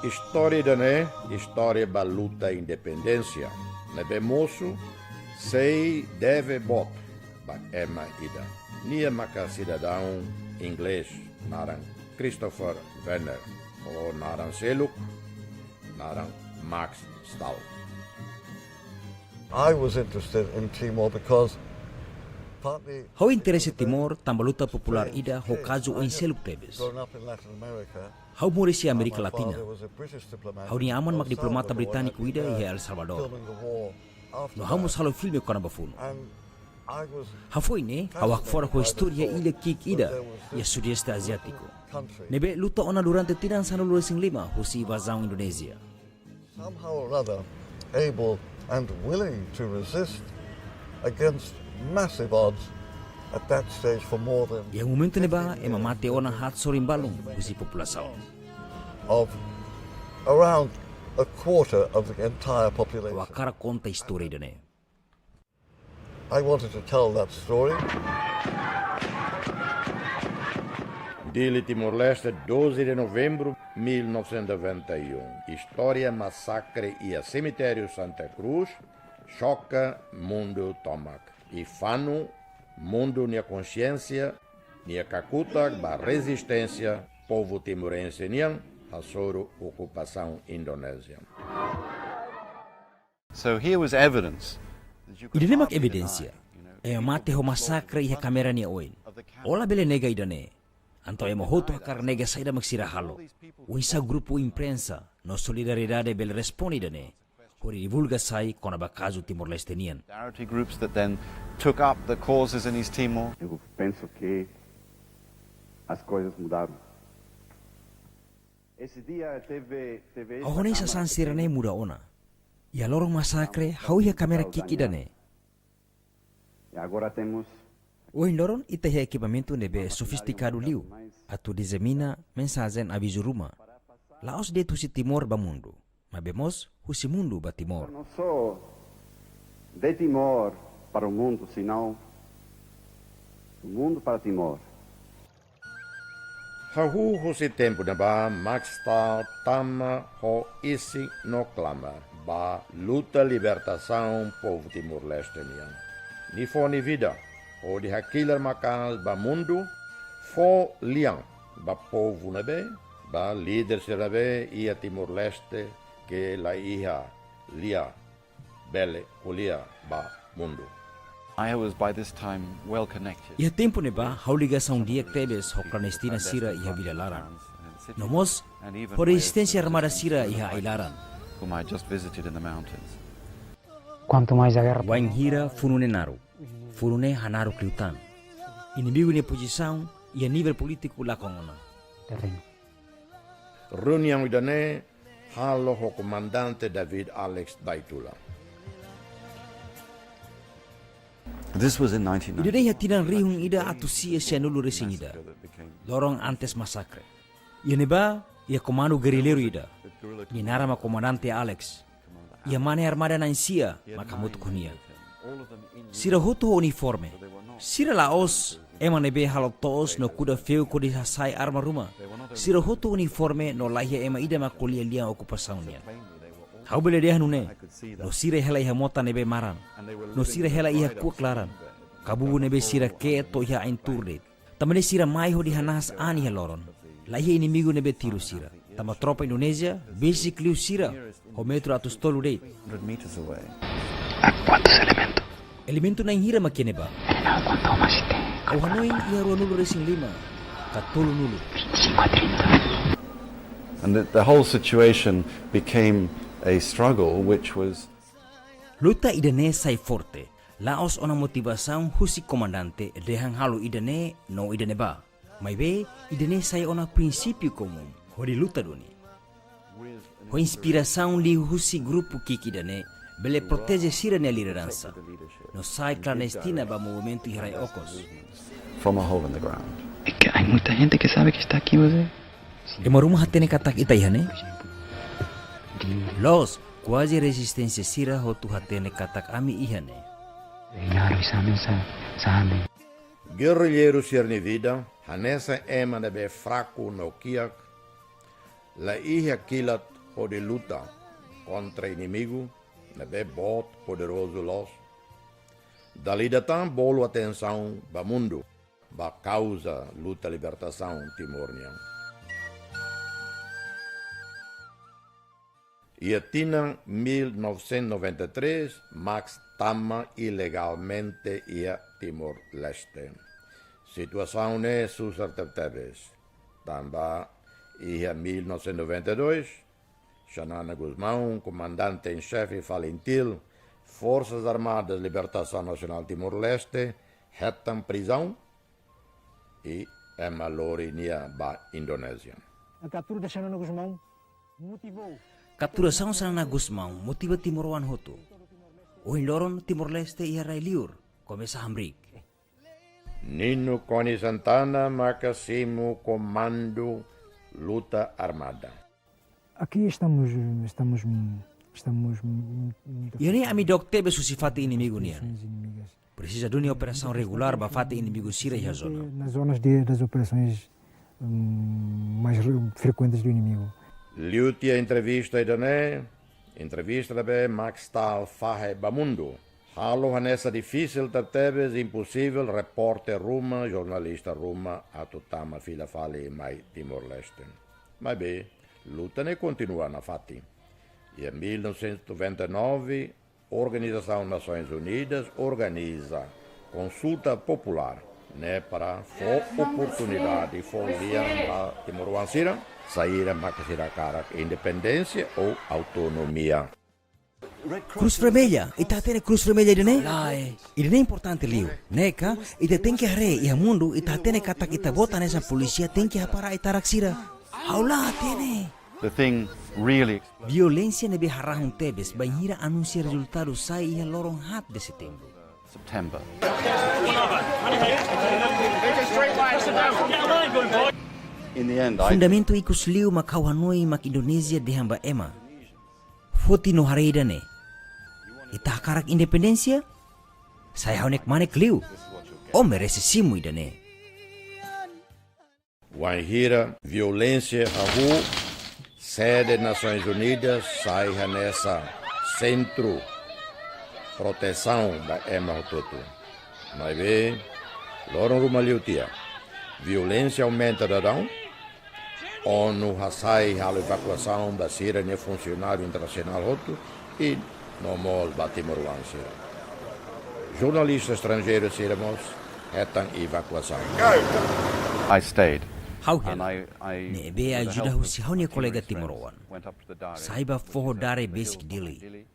História da história da luta independência. Nebe moço, sei deve bot, ba Emma ida. Nia maka cidadão inglês, naran Christopher Werner, o naran Seluk, naran Max Stahl. I was interested in Timor because partly Hau interesse Timor tamba luta popular ida ho caso em Seluk Tebes. growing up in Latin America, Hau morisi Amerika my Latina. father was a British diplomat. Hau ni aman in mak diplomata El Salvador, Britânico and ida actually e El Salvador. filming the war after No hau that. mos halo filme kona bafuno. And I was Ha foi ne hau fora ko historia ilha kik ida e sudeste asiático. country Nebe luta ona durante tiran sanulu resing lima husi vazão Indonesia. somehow or other able and willing to resist against massive odds at that stage for more than E ang momento neba e mamate ona hat sorin balong husi população. of around a quarter of the entire population. Wakara conta história ida ne. I wanted to tell that story. Dili Timor-Leste, 12 de novembro 1991. História, massacre e a cemitério Santa Cruz choca mundo Tomac. E fano mundo nia consciência, nia kakuta ba resistência, povo timorense nian, hasoro ocupação indonésia. So here was evidence that you could Ida ne mak hardly evidência. deny, E mate ho massacre e kamera ni oin. Ola bele nega ida ne. Anto e mohoto hakar nega saida magsira halo. O isa grupo imprensa no solidariedade bel responde ida ne. Hori divulga sai kona ba caso Timor-Leste nian. solidarity groups that then took up the causes in East Timor. Eu penso que as coisas mudaram. Esse dia teve Ahone sa san sirane muda ona. E a lorong massacre hau ia kamera kiki ida ne. E agora temos Oin loron ita ia equipamento nebe sofisticado liu. Atu dizemina mensazen aviso ruma. Laos de tusi Timor ba mundo. Mabemos husi mundo ba Timor. não só de Timor para o mundo, senão do mundo para Timor. Hahu hosi tempo na ba maxta tama ho isi no clama ba luta libertação povo Timor-Leste nian. Ni fo ni vida o di hakilar makas ba mundo fo liang ba povo na be ba líder serabe ia Timor-Leste que la iha lia bele olia ba mundo. I was by this time well connected. Ia tempo neba hau ligação dia Tebes ho clandestina sira ia vila laran. Nomos ho resistência armada sira ia ailaran. Whom I just visited in the mountains. Quanto mais a guerra Wain hira funune naru. Funune hanaru kliutan. Inimigo ni posição e a nível político lá com ona. terreno. Reunião idane halo ho comandante David Alex Daitula. This was in 1990. Ida ia tinan rihung ida atu sia sianulu resing ida. Lorong antes masakre. Ia neba ia komando guerrilero ida. Ni narama comandante Alex. Ia mane armada nan sia makamut kunia. Sira hutu uniforme. Sira laos ema nebe halo toos no kuda feu kodi hasai arma rumah. Sira hutu uniforme no lahia ema ida makulia lia okupasaun nian. Hau bele dia nune. No sira hela iha mota nebe maran. No sira hela iha kuak laran. Kabubu nebe sira ke to iha ain turdet. Tamane sira mai ho di hanas ani ha loron. Lahia inimigo nebe tiru sira. Tama tropa Indonesia basically sira ho metro atus tolu date. 100 meters away. Elemento na hira makine ba? Au Hanoi iha rua nulu resing lima. Katulu nulu. And the whole situation became a struggle which was Luta idane sai forte. Laos ona motivação husi comandante dehang halu idane no idane ba. Mai be idane sai ona princípio comum. Hori luta doni. Ho inspiração li husi grupo kiki idane bele protege sira na liderança. No sai clandestina ba movimento Hirai Okos. from a hole in the ground. Es que hay mucha gente que sabe que está aquí, José. De marumah hatene katak itayhane. Los quasi resistência sira hotu hatene katak ami ihane. Claro, y saben, saben. Guerrilheiro Cernivida, Hanessa Ema de be fraco no Kiak, la Ihia Kilat pode luta contra inimigo, de be bot poderoso los. Dali datan bolo atenção ba mundo, ba causa luta libertação Timor-Nian. E atina 1993, Max tama ilegalmente ia Timor-Leste. Situação é suscertebes. Tamba ia 1992, Xanana Guzmão, comandante em chefe Falentil, Forças Armadas Libertação Nacional Timor-Leste, retam prisão e emalori nia ba Indonésia. A captura de Xanana Guzmão motivou. Capturação Xanana Guzmão motiva Timor-Wan hotu. O loron Timor-Leste ia railiur, começa Hamrik. Nino Coni Santana, Macasimo, Comando, Luta Armada. Aqui estamos Ini ami dokter besusifati inimigo nian. inimigas. Precisa de uma operação regular para fati inimigo sira e a zona. Nas zonas das operações mais frequentes do inimigo. Liutia entrevista idane, entrevista da Max Tal Fahe Bamundo. Halo hanessa difícil tatebes impossível repórter Ruma, jornalista Ruma, a tutama fila fali mai Timor-Leste. Mas bem, luta ne continua na fati. E em 1999, Organização Nações Unidas organiza consulta popular, né, para oportunidade folia a Timor-Wansira sair a Macasiracara independência ou autonomia. Cruz Vermelha, ita tene Cruz Vermelha idane? Lai, idane importante liu. Neka, ita tem que hare e mundo ita tene kata kita bota nessa polícia tem que para ita raksira. Aula tene. The thing really Violência nebe harahun tebes banhira anuncia resultado sai ia lorong hat de setembro. September. In the end, I Fundamento ikus liu makawanoi mak Indonesia de hamba ema. Foti no hare idane. Ita hakarak independencia? Saya honek manek liu. O merece simu idane. Wanhira, violência, rua, sede Nações Unidas, sai nessa centro proteção da Ema Rototo. Mas bem, loron rumaliutia, violência aumenta da dão, ONU sai a evacuação da Síria de funcionário internacional Roto e normal da Timor-Leste. Jornalistas estrangeiros siramos etam evacuação. I stayed. How And hela? I Nebe with the ajuda help of husi haunia a few kolega friends, Timor-Wan. went up to the diary. Saiba forro dare basic dili.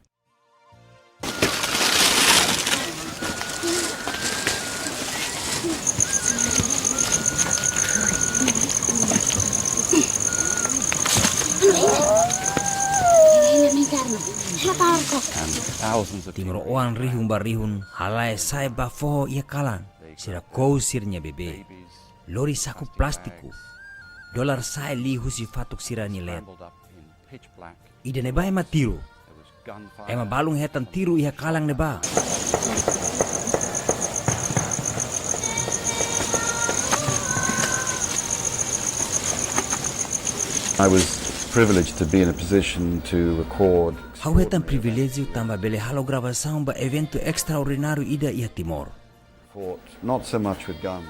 And thousands of Timor-Wan rihun barihun halai saiba forro ia kalan. Sira kou sirnya bebe. Lori saku plastiku. Dolar sai li husi fatuk sira nilet. scrambled up in pitch black. Ida neba ema tiru. There was gunfire. Ema balung hetan tiru ia kalang neba. I was privileged to be in a position to record Hau hetan privilégio tamba bele halo gravação ba evento extraordinário ida ia Timor. fought not so much with guns.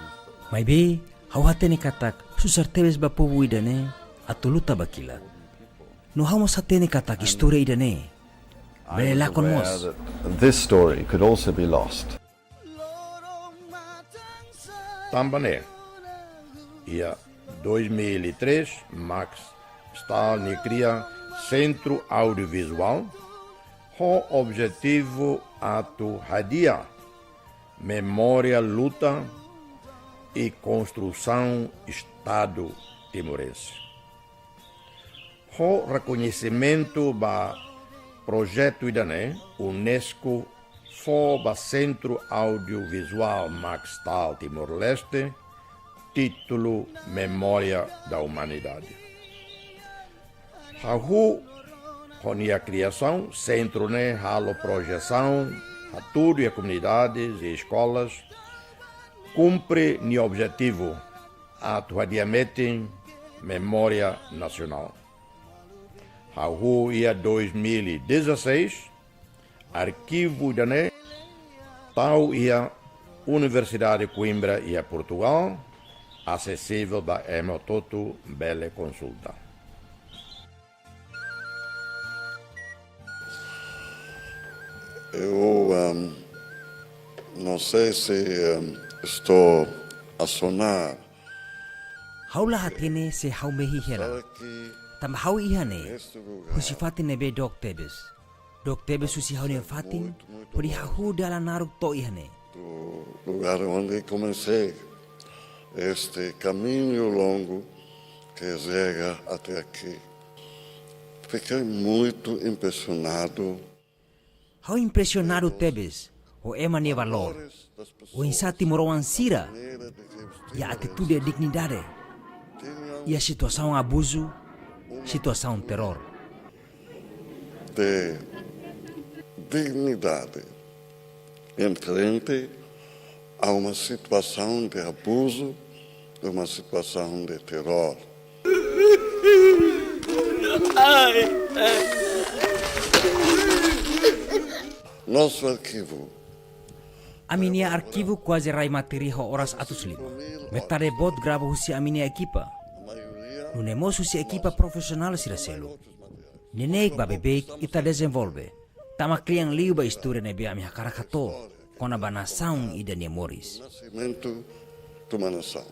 Mai be, hau hatene katak susar tebes ba povu ida ne atuluta bakila. No hau mas hatene katak historia ida ne. I Bele was lakon aware mos. that this story could also be lost. Tambané. E 2003, Max está ni cria Centro Audiovisual, com objetivo atu hadia, memória, luta e construção Estado timorense. Com reconhecimento ba projeto idane UNESCO foba Centro Audiovisual Maxtal Timor-Leste, título Memória da Humanidade. Hahu a criação, centro né, halo projeção, a tudo e a comunidades e escolas, cumpre o objetivo, atualmente memória nacional. Hahu ia 2016, arquivo da né, tal ia Universidade de Coimbra e Portugal, acessível para emototo bela consulta. Eu não sei se estou a sonar. Haula hatene se haumehi hela. Para que Tam hau ihane. este lugar Husi fatin nebe Dok Tebes. Dok Tebes susi haune fatin. Hori hahu dala naruk to ihane. do lugar onde comecei este caminho longo que chega até aqui. Fiquei muito impressionado. Hau impressionado Tebes. O emane valor. Das pessoas, O insati moroan sira. maneira de que E a atitude e dignidade. tinham E a situação abuso. Situação terror. de dignidade em frente a uma situação de abuso, uma situação de terror. Nosso arquivo Aminia arquivo quase rai materi ho oras atuslim. Metade bot gravo husi aminia equipa. Nunemos husi equipa profesional sira selo. Nenek ba bebek ita desenvolve. Tama kriang liu ba istura nebe ami hakarakato. Kona bana saung ida Moris. nascimento de uma nação.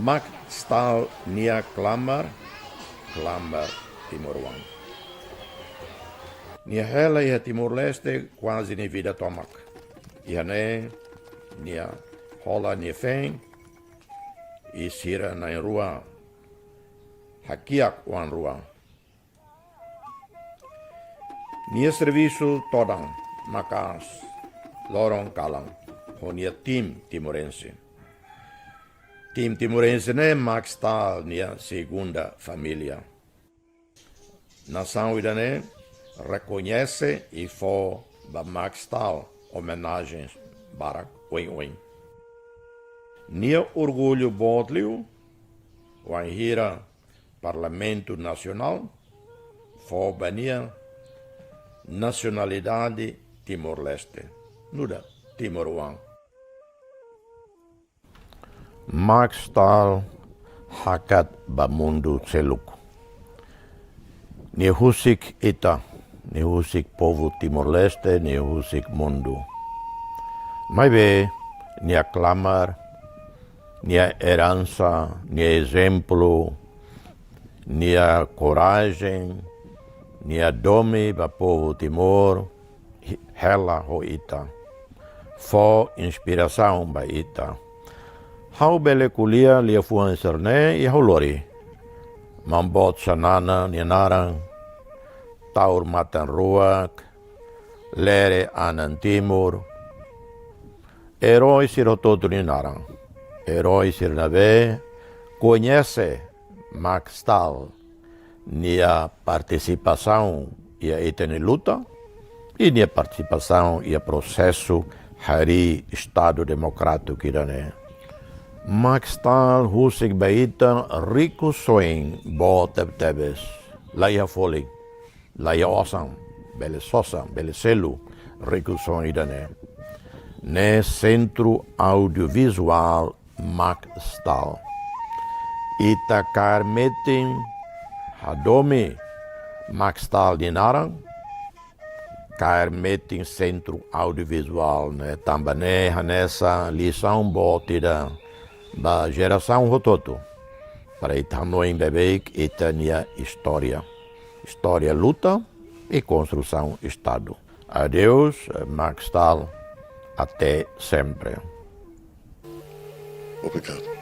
Maxtal nia clamar Timor-Wan. Nia hela ia Timor-Leste quase ni vida tomak. Ia ne, nia hola nia feng, e sira na rua, hakiak wan rua. Nia serviço todang, makas, lorong kalang, ho nia tim timorense. Tim timorense ne Maxtal nia segunda família. Nação idane reconhece e for ba Maxtal homenagens para Wing. Nia orgulho bodliu, wan hira Parlamento Nacional, for bania nacionalidade Timor-Leste, nuda Timor-Wan. Maxtal hakat ba mundo celuk. Ni husik ita, ni husik povo Timor-Leste, ni husik mundo. Mas be, ni aclamar, ni a herança, ni a exemplo, ni a coragem, ni a dome ba povo Timor, hela ho ita. Fo inspiração ba ita. Hau bele kulia lia fuan serne i hau lori. Mambot sanana ni narang, taur matan ruak, lere anan timur. Eroi sirototo ni narang. Eroi sirnabe, conhece Maxtal, nia participação e a itene luta, e nia participação e a processo hari Estado Democrático irane. Maxtal husik baitan rico soing bo tebes, laia foling, laia osang, bele sosang, bele selu, rico soing irane. Ne Centro Audiovisual Maxtal. Ita karmetin hadomi Maxtal dinarang, karmetin Centro Audiovisual ne tambane hanessa lição botida ba geração rototo para itano em bebek itania história luta e construção Estado. Adeus Maxtal, até sempre. Obrigado.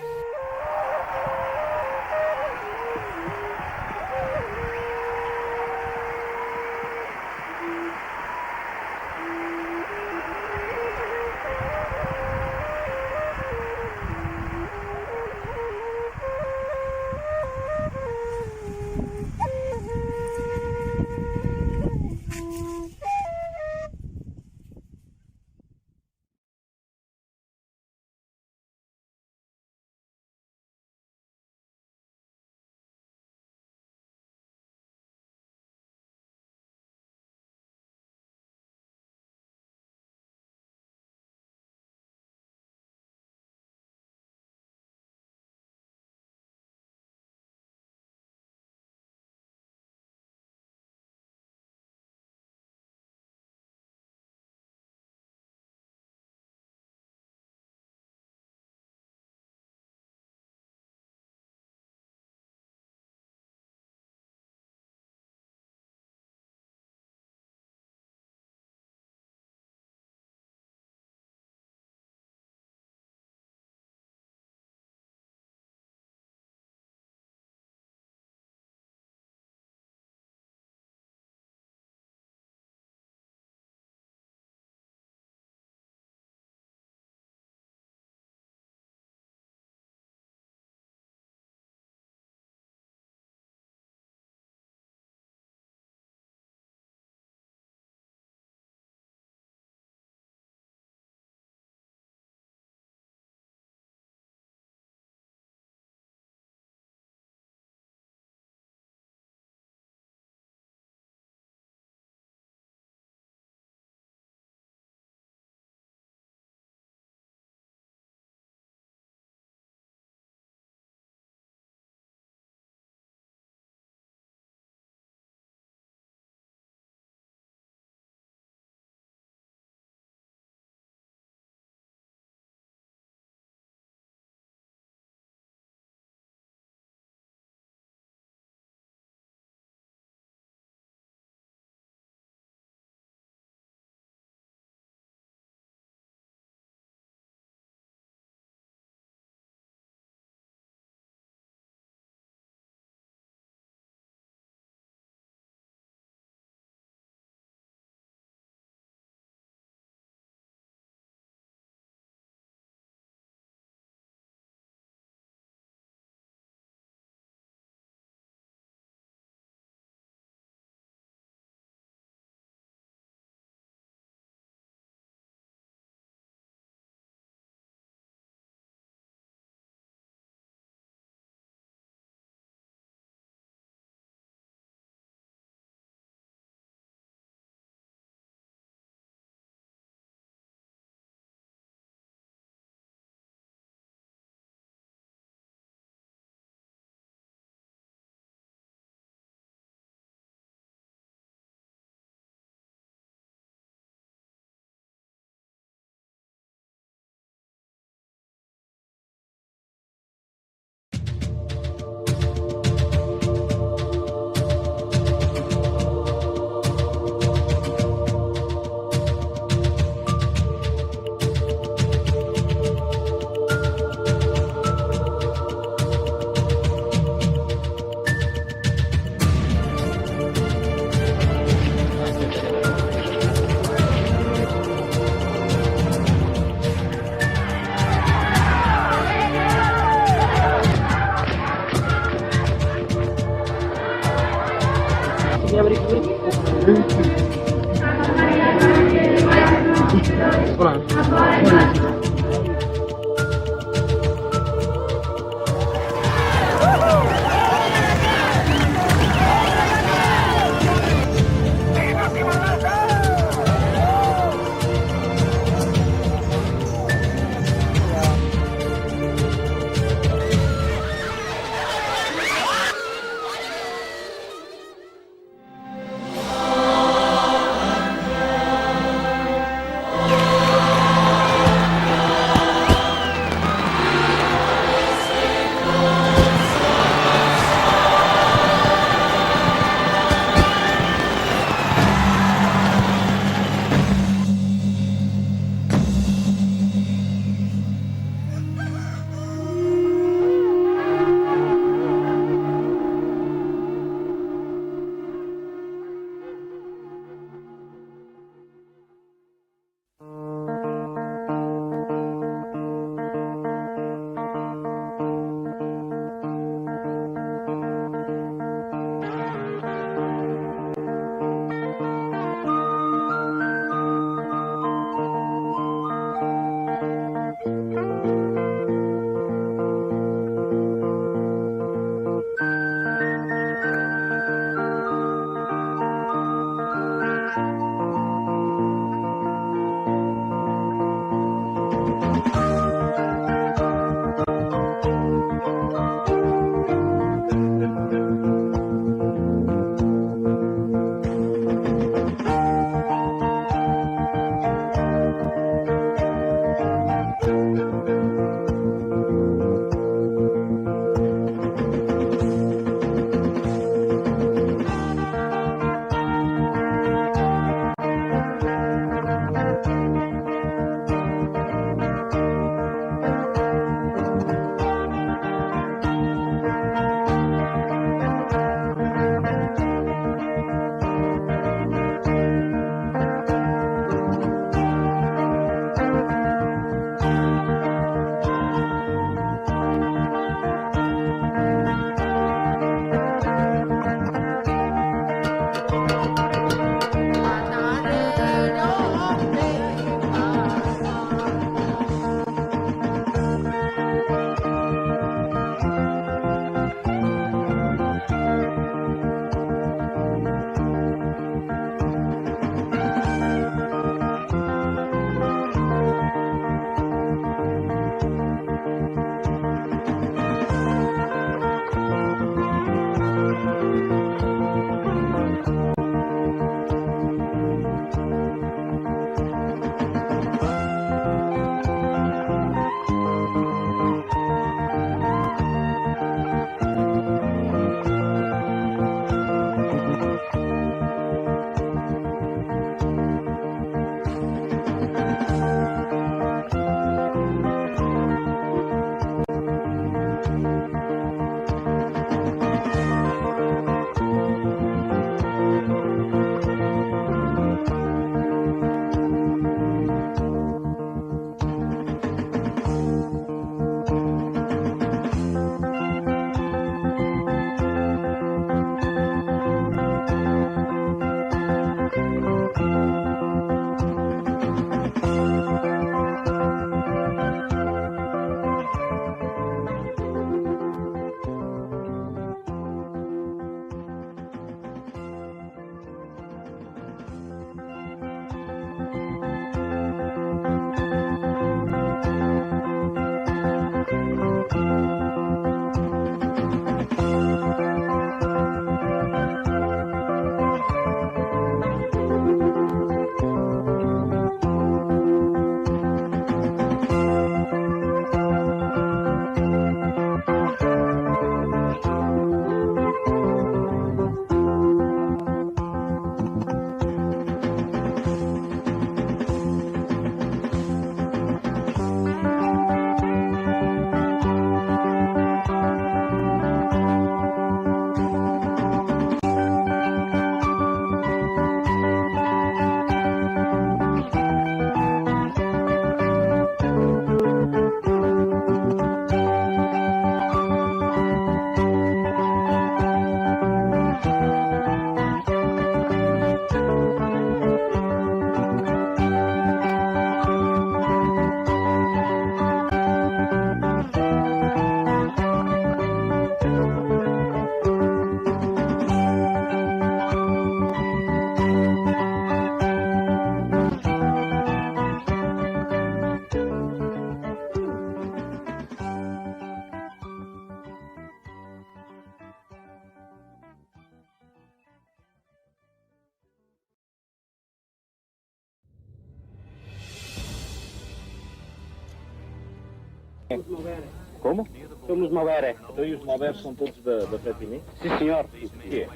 Como? Somos Mauere. Então e os Maueres são todos da Fratini? Sim, senhor. Porquê?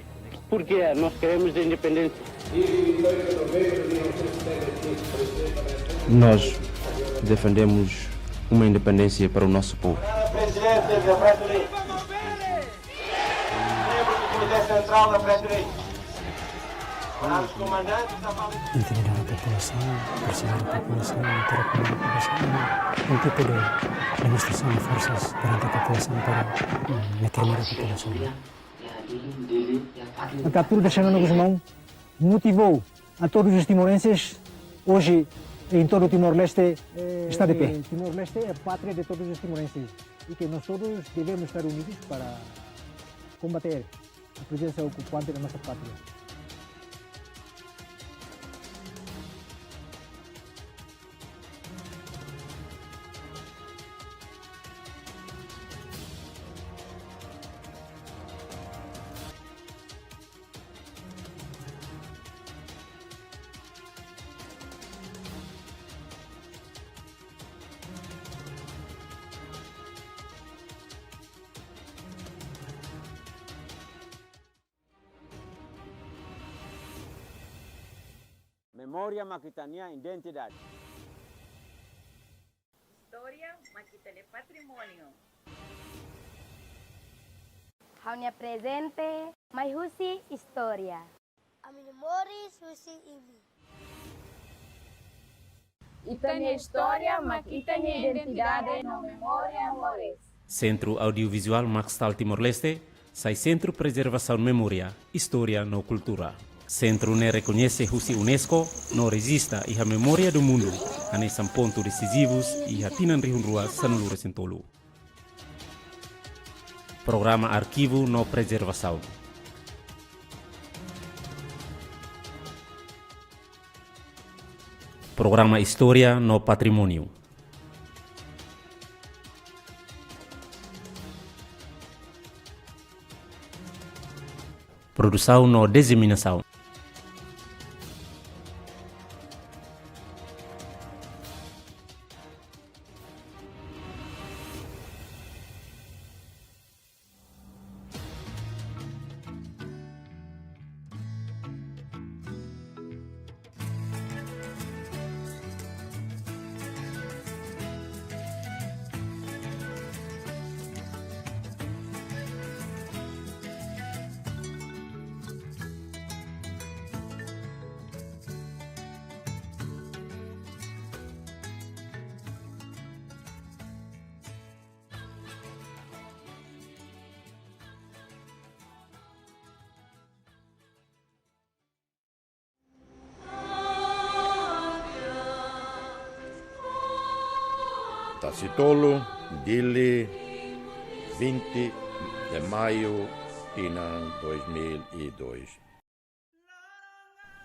Porque nós queremos a independência. Nós defendemos uma independência para o nosso povo. Presidente da Fratini. Membro do Comitê Central da Fratini. Os comandantes da Intimidar a população, pressionar a população, interactuar com a população, um tipo de demonstração de forças perante a população para determinar a população. A captura de Xanana Guzmão motivou a todos os timorenses, hoje em todo o Timor-Leste está de pé. Timor-Leste é a pátria de todos os timorenses e que nós todos devemos estar unidos para combater a presença ocupante da nossa pátria. Memória Maquitania Identidade. História Maquitania Patrimônio. Haunia presente, mas husi história. A memoris husi imi. Itania história, Maquitania identidade, no memória mores. Centro Audiovisual Maxtal Timor-Leste, sai Centro Preservação Memória, História no Cultura. Centro ne reconhece Husi Unesco, não resista e a memória do mundo, a são pontos decisivos e a tinan rihun ruas sanulu resentolo. Programa Arquivo no Preservação. Programa História no Patrimônio. Produção no Disseminação. Tacitolo, Dili, 20 de maio de 2002.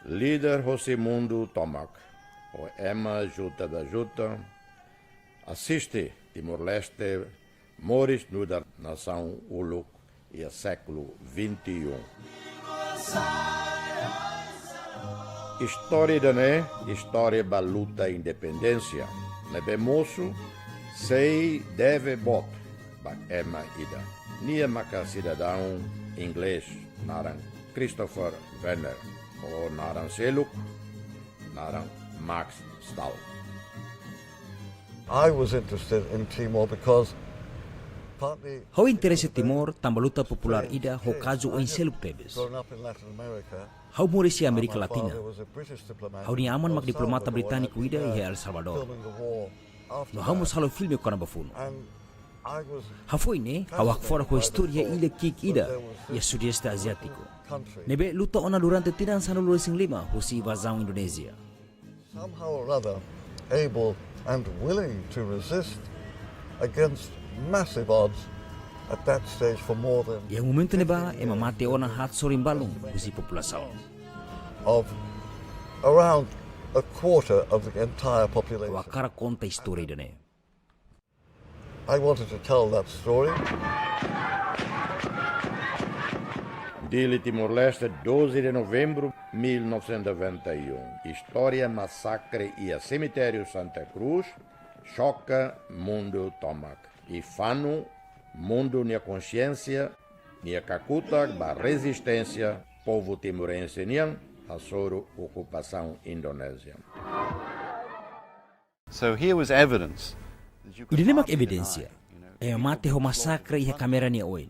Líder Josimundo Tomac, o Emma Juta da Juta, assiste Timor-Leste, Mores da Nação Uluk e a século XXI. História da história da luta e independência. Nebemoso, sei deve bot, ba Emma ida. Nia maka cidadão inglês, naran Christopher Werner, ou naran Seluk, naran Max Stahl. I was interested in Timor because partly Hau interesse Timor tamba luta popular ida ho caso em Seluk Tebes. growing up in Latin America, Hau morisi Amerika my Latina. father was a British diplomat Hau ni aman in mak diplomata El Salvador britânico when I ida was e there El Salvador. filming the war after No hamos that. halo filme kona bafuno. And I was Hafoi ne, hawak fora ko historia ile kik ida ya sudeste asiático. Nebe luta ona durante tiran sanulu resing lima husi vazão Indonesia. somehow or other able and willing to resist against massive odds at that stage for more than Yang momento neba e mamate ona hat sorin balung husi população. of around a quarter of the entire population. Wakara conta história ida ne. I wanted to tell that story. Dili Timor-Leste, 12 de novembro de 1991. História, massacre e a cemitério Santa Cruz, choca mundo tomak. E fano mundo nia consciência, nia kakuta ba resistência povo timorense niang a soro ocupação indonésia. So here was evidence. Idane mak evidência. Mate ho masakre iha kamera ni oin.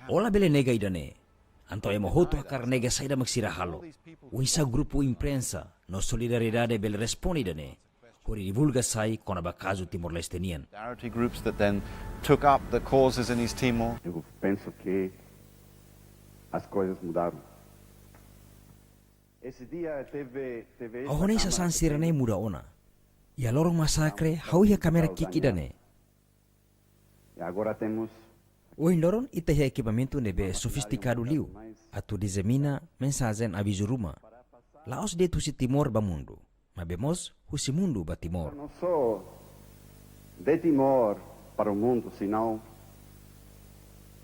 Ola bele nega idane. Anto mohoto akar nega saida maksira halo. Uisa grupo imprensa no solidariedade bel responde idane. Hori divulga sai kona bakazo Timor-Leste nian. Solidarity groups that then took up the causes in East Timor. Eu penso que as coisas mudaram. Esse dia teve Ahone sa sansirane muda ona. Ya lorong masakre hau iha kamera kiki dane. E agora temos O loron ita iha equipamento nebe sofisticado liu. Atu dizemina mensazen aviso ruma. Laos de tusi Timor ba mundo. Mabemos husi mundo ba Timor. não só de Timor para o mundo, senão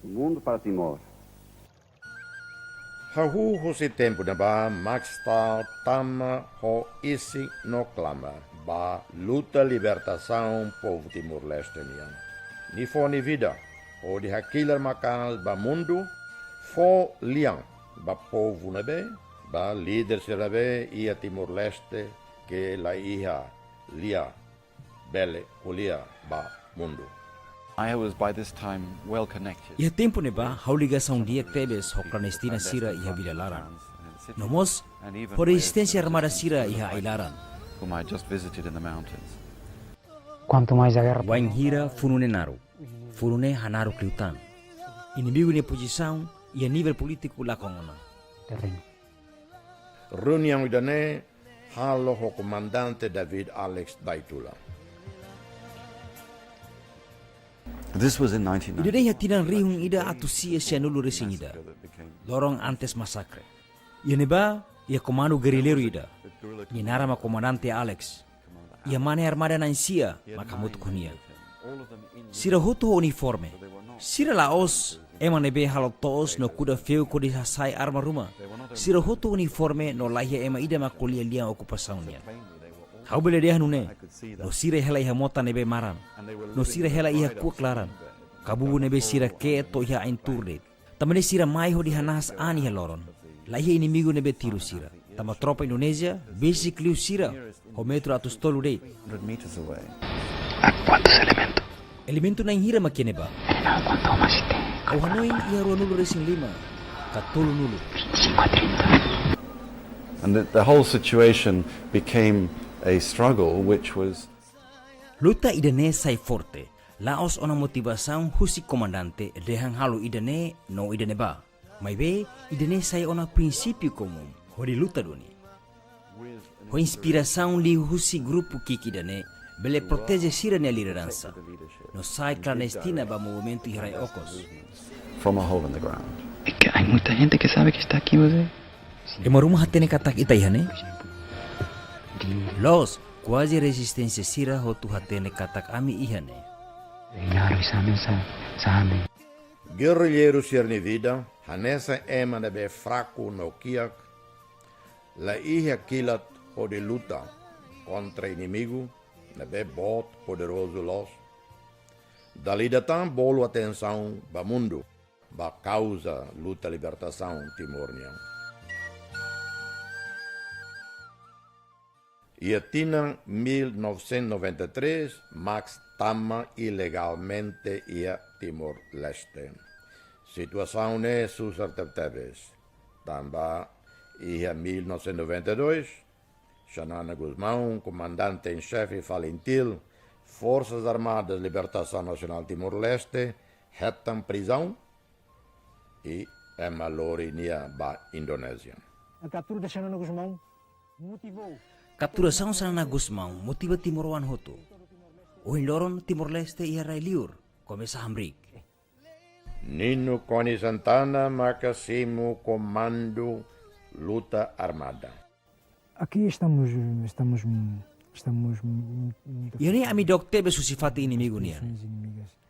do mundo para Timor. Hahu husi tempo na ba maxta tama ho isi no clama ba luta libertação povo Timor-Leste nian. Ni fo ni vida o di hakilar makal ba mundo fo liang ba povo na be ba líder serabe ia Timor-Leste que la hija lia bele kulia ba mundo. I was by this time well connected. Iha tempo neba hau ligação dia tebes ho clandestina sira iha vidalaran. Nomos ho resistência armada sira iha ailaran. Whom I just visited in the mountains. Quanto mais a guerra, Wain hira funune naru. Funune hanaru kliutan. Inimigo ni posição e a nível político lá com ona. terreno. Reunião idane halo ho comandante David Alex Daitula. This was in 1990. Ida iha tinan rihung ida atu sia sianulu resing ida. Lorong antes masakre. Ia neba ia komando guerrilero ida. Ia narama comandante Alex. Ia mane armada na sia makamut kunia. Sira hutu uniforme. Sira laos ema nebe halo toos no kuda feu kodi hasai arma ruma. Sira hutu uniforme no lahia ema ida makulia liang okupasaunnya. Hau bele dia nune. No sira hela iha mota nebe maran. No sira hela iha kuaklaran. Kabubu nebe sira ke to iha ainturde. Tamane sira mai ho di hanas ani haloron. Lahia inimigo nebe tiru sira. Tama tropa Indonesia basically sira ho metro atus tolu dei. 100 meters away. ¿Cuántos elementos? Elemento na hira makine ba? ¿Cuánto más este? Au hanoi iha rua nulu resing 5. Katulu nulu. 5:30. And the whole situation became a struggle which was Luta idane sai forte. Laos ona motivação husi comandante dehang halu idane no idane ba. Maibe idane sai ona princípio comum. Hori luta doni. Ho inspiração li husi grupo kiki idane bele protege sira ne liderança. No sai clandestina ba movimento irai ocos. from a hole in the ground. Es que hay mucha gente que sabe que está aquí, ¿verdad? Emaruma hatene katak itayhane. Los quasi resistência sira hotu hatene katak ami ihane. Guerrilheiro Cernivida, Hanessa ema nebe fraco no kiak, la ihia kilat o de luta contra inimigo, nebe bot poderoso los. Dali datan bolo atenção ba mundo, ba causa luta libertação Timor-Nian. E tinha 1993, Max tama ilegalmente ia Timor-Leste. Situação é suscertebes. Tamba ia 1992, Xanana Guzmão, comandante em chefe Valentil, Forças Armadas de Libertação Nacional Timor-Leste, retam prisão e emalori nia ba Indonésia. A captura de Xanana Guzmão motivou Capturação Xanana Guzmão motiva Timor-Wan hoto. O loron Timor-Leste ia railiur, começa Hamrik. Nino Coni Santana Macasimo Comando Luta Armada. aqui estamos Ini ami dokter besusifati inimigo nian.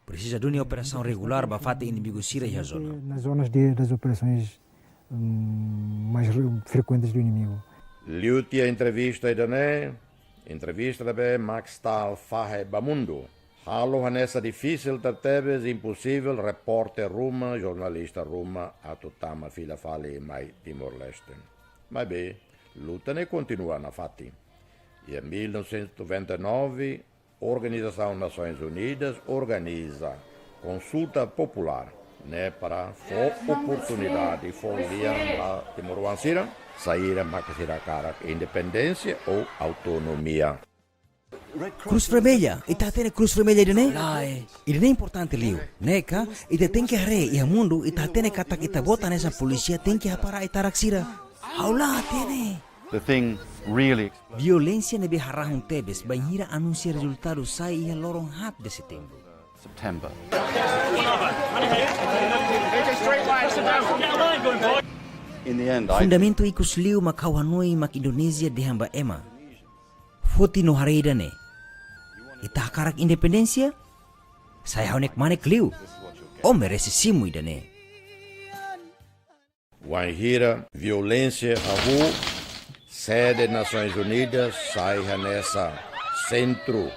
Precisa de uma operação regular para fazer inimigo sira e a zona. nas zonas das operações mais frequentes do inimigo. Liutia entrevista idane, Entrevista de Max Tal Fahe Bamundo. Halo nessa difícil tertebes impossível repórter Roma, jornalista Roma, a tutama fila fale mai Timor-Leste. Mas bem, luta ne continua na fati. E em 1999, a Organização Nações Unidas organiza consulta popular, né, para a oportunidade de folia a Timor-Leste sair a cara independência ou autonomia. Cruz Vermelha, ita tene Cruz Vermelha idane? Idane importante liu. Neka, ita tem que re e mundo ita tene kata kita bota nessa polícia tem que para ita raksira. Aula tene. The thing really Violência nebe harahun tebes banhira anuncia resultado sai ia lorong hat de setembro. September. In the end, Fundamento ikus liu makau Hanoi mak Indonesia de hamba ema. Foti no hareida ne. Ita hakarak independensia? Saya honek manek liu. O merece simu idane. Wanhira, violência, rua, sede Nações Unidas, sai nessa centro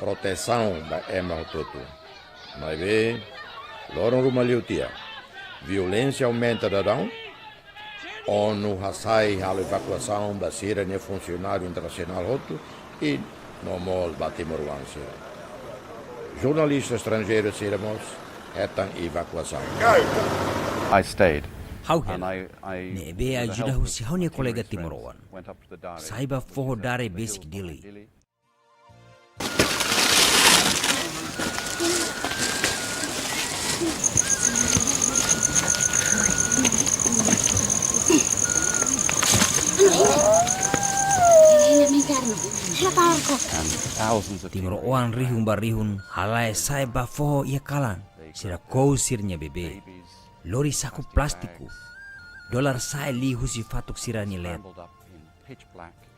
proteção da Ema Toto. Mas bem, loron rumaliutia. Violência aumenta da dão. ONU sai a evacuação da Síria de funcionário internacional Hoto e normal da Timor-Leste. Jornalistas estrangeiros siramos etam evacuação. I stayed. Hau nebe ajuda husi hau ne kolega Timoroan. Saiba forro dare basic dili. Timoroan rihun barihun halai saiba forro ia kalan. Sira kousirnya bebe. Lori saku plastiku. Dolar sai li husi fatuk sirani let.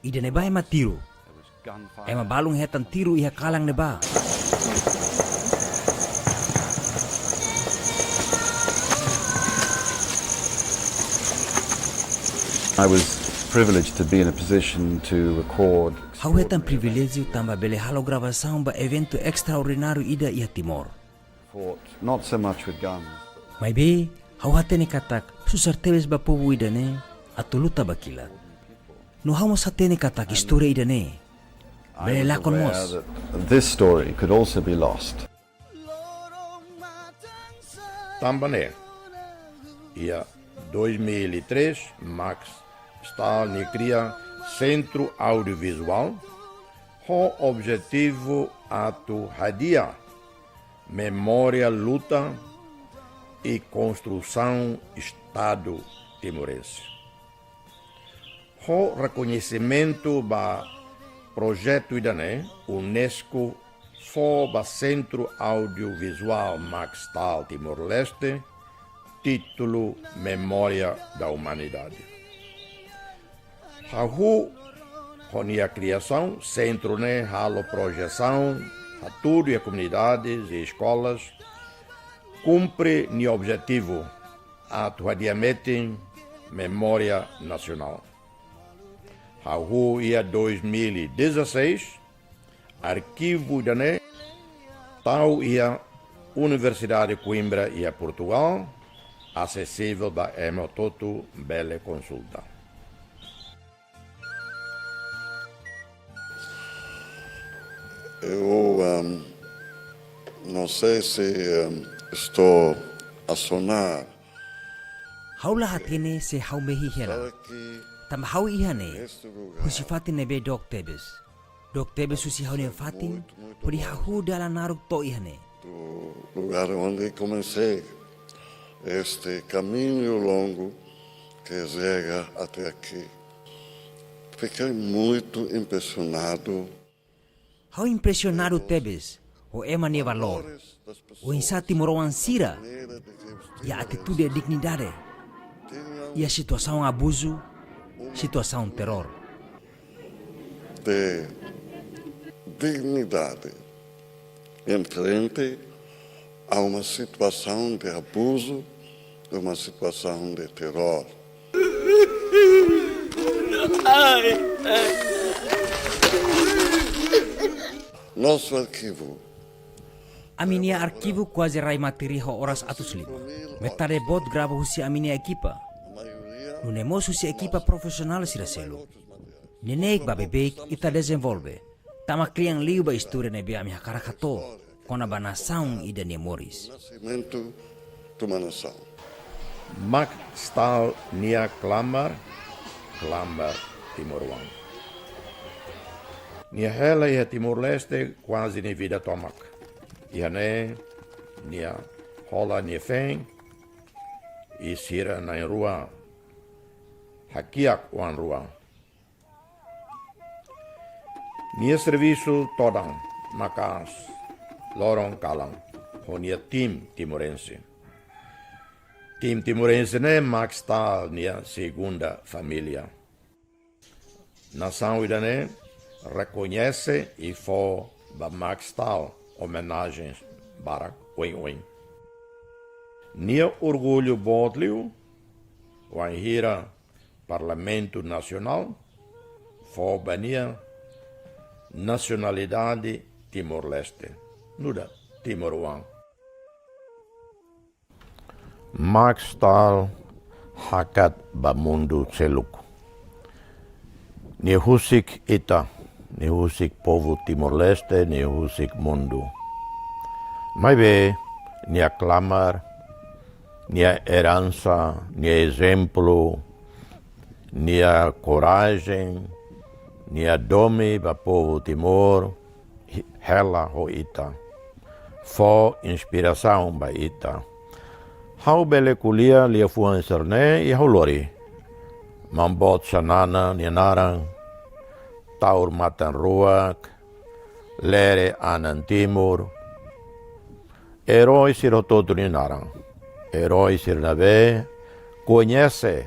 Ida neba ema tiru. Ema balung hetan tiru iha kalang neba. I was privileged to be in a position to record. Hau hetan privilégio tamba bele halo gravação ba evento extraordinário ida iha Timor. Fought not so much with guns. Mai be, hau hatene katak susar tebes ba povu idane atuluta bakila. No hau mas hatene katak história idane. Bele lakon mos. This story could also be lost. Também, ia 2003, Max está na cria Centro Audiovisual, com objetivo atu hadia, memória, luta e construção Estado timorense. O reconhecimento do projeto IDANE, UNESCO, foi o Centro Audiovisual Max Tal Timor-Leste, título Memória da Humanidade. A a criação, centro né, a projeção, a tudo e a comunidades e escolas, cumpre o objetivo atualmente memória nacional. A ia 2016, arquivo da né, tal ia Universidade de Coimbra e a Portugal, acessível da Emototo Bele Consulta. Eu não sei se estou a sonar. Haula hatene se hau mehi hena. Tam hau ihane. Husi fatin nebe dok tebes. Dok tebes husi hau ne fatin. Puri hahu dala naruk to ihane. Do lugar onde comecei este caminho longo que chega até aqui. Fiquei muito impressionado. Hau impressionado tebes. O ema ne valor. O insa Timoroan sira. E a atitude e dignidade. E a situação abuso, situação terror. De dignidade em frente a uma situação de abuso, de uma situação de terror. Ai, ai. Nosso arquivo. Aminia arquivo quase rai materi ho oras atus lima. Metade bot grava husi aminia equipa. Nunemos husi equipa profesional siraselo. Nenek ba bebek ita desenvolve. Tama kliang liu ba istura nebe ami hakarakato. Kona bana saung ida Nemoris. Nascimento de uma nação. Mac stal nia klamar Timor-Wan. Nia hela ia Timor-Leste quasi ni vida tomak. Ihane nia hola nia feng i sira na rua hakiak wan rua. Nia serviço todang makas lorong kalang ho nia tim timorense. Tim timorense ne max tal nia segunda família. Nação idane reconhece e fo ba max tal homenagens para Oin. Nia orgulho bodliu wan hira Parlamento Nacional fo bania nacionalidade Timor-Leste, nuda Timor-Wan. Max tal hakat bamundu celuk. Ni husik ita, ni husik povo Timor-Leste, ni husik mundo. Mai be, ni aclamar, ni herança, ni exemplo, ni coragem, ni dome ba povo Timor, hela ho ita. Fo inspiração ba ita. Hau bele kulia lia fuan serne i haulori. Mambot sanana ni narang, taur matan ruak, lere anan timur. Herói sirototo ni narang. Herói sirnabe, conhece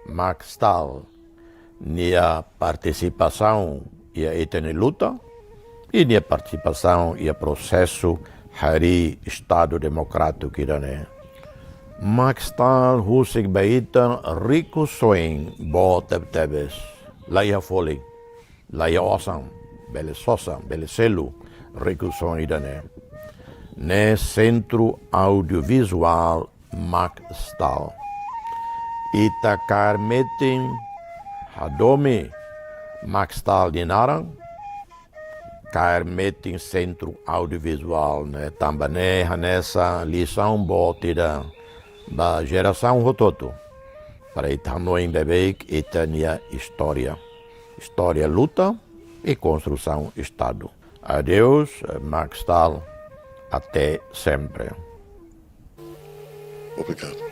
Max Tal, nia participação ia itene luta, e nia participação ia processo hari Estado Democrático irane. Max Tal husik baita rico soing bo tebes, laia foling, laia osam, bele sosa, bele selu, rico soing irane. Ne Centro Audiovisual Max Tal. Ita karmeting hadomi Max Tal di narang, karmeting Centro Audiovisual ne tambane hanessa lição botida ba geração rototo para itanoim bebeik itania história luta e construção Estado. Adeus Max Tal, até sempre. Obrigado.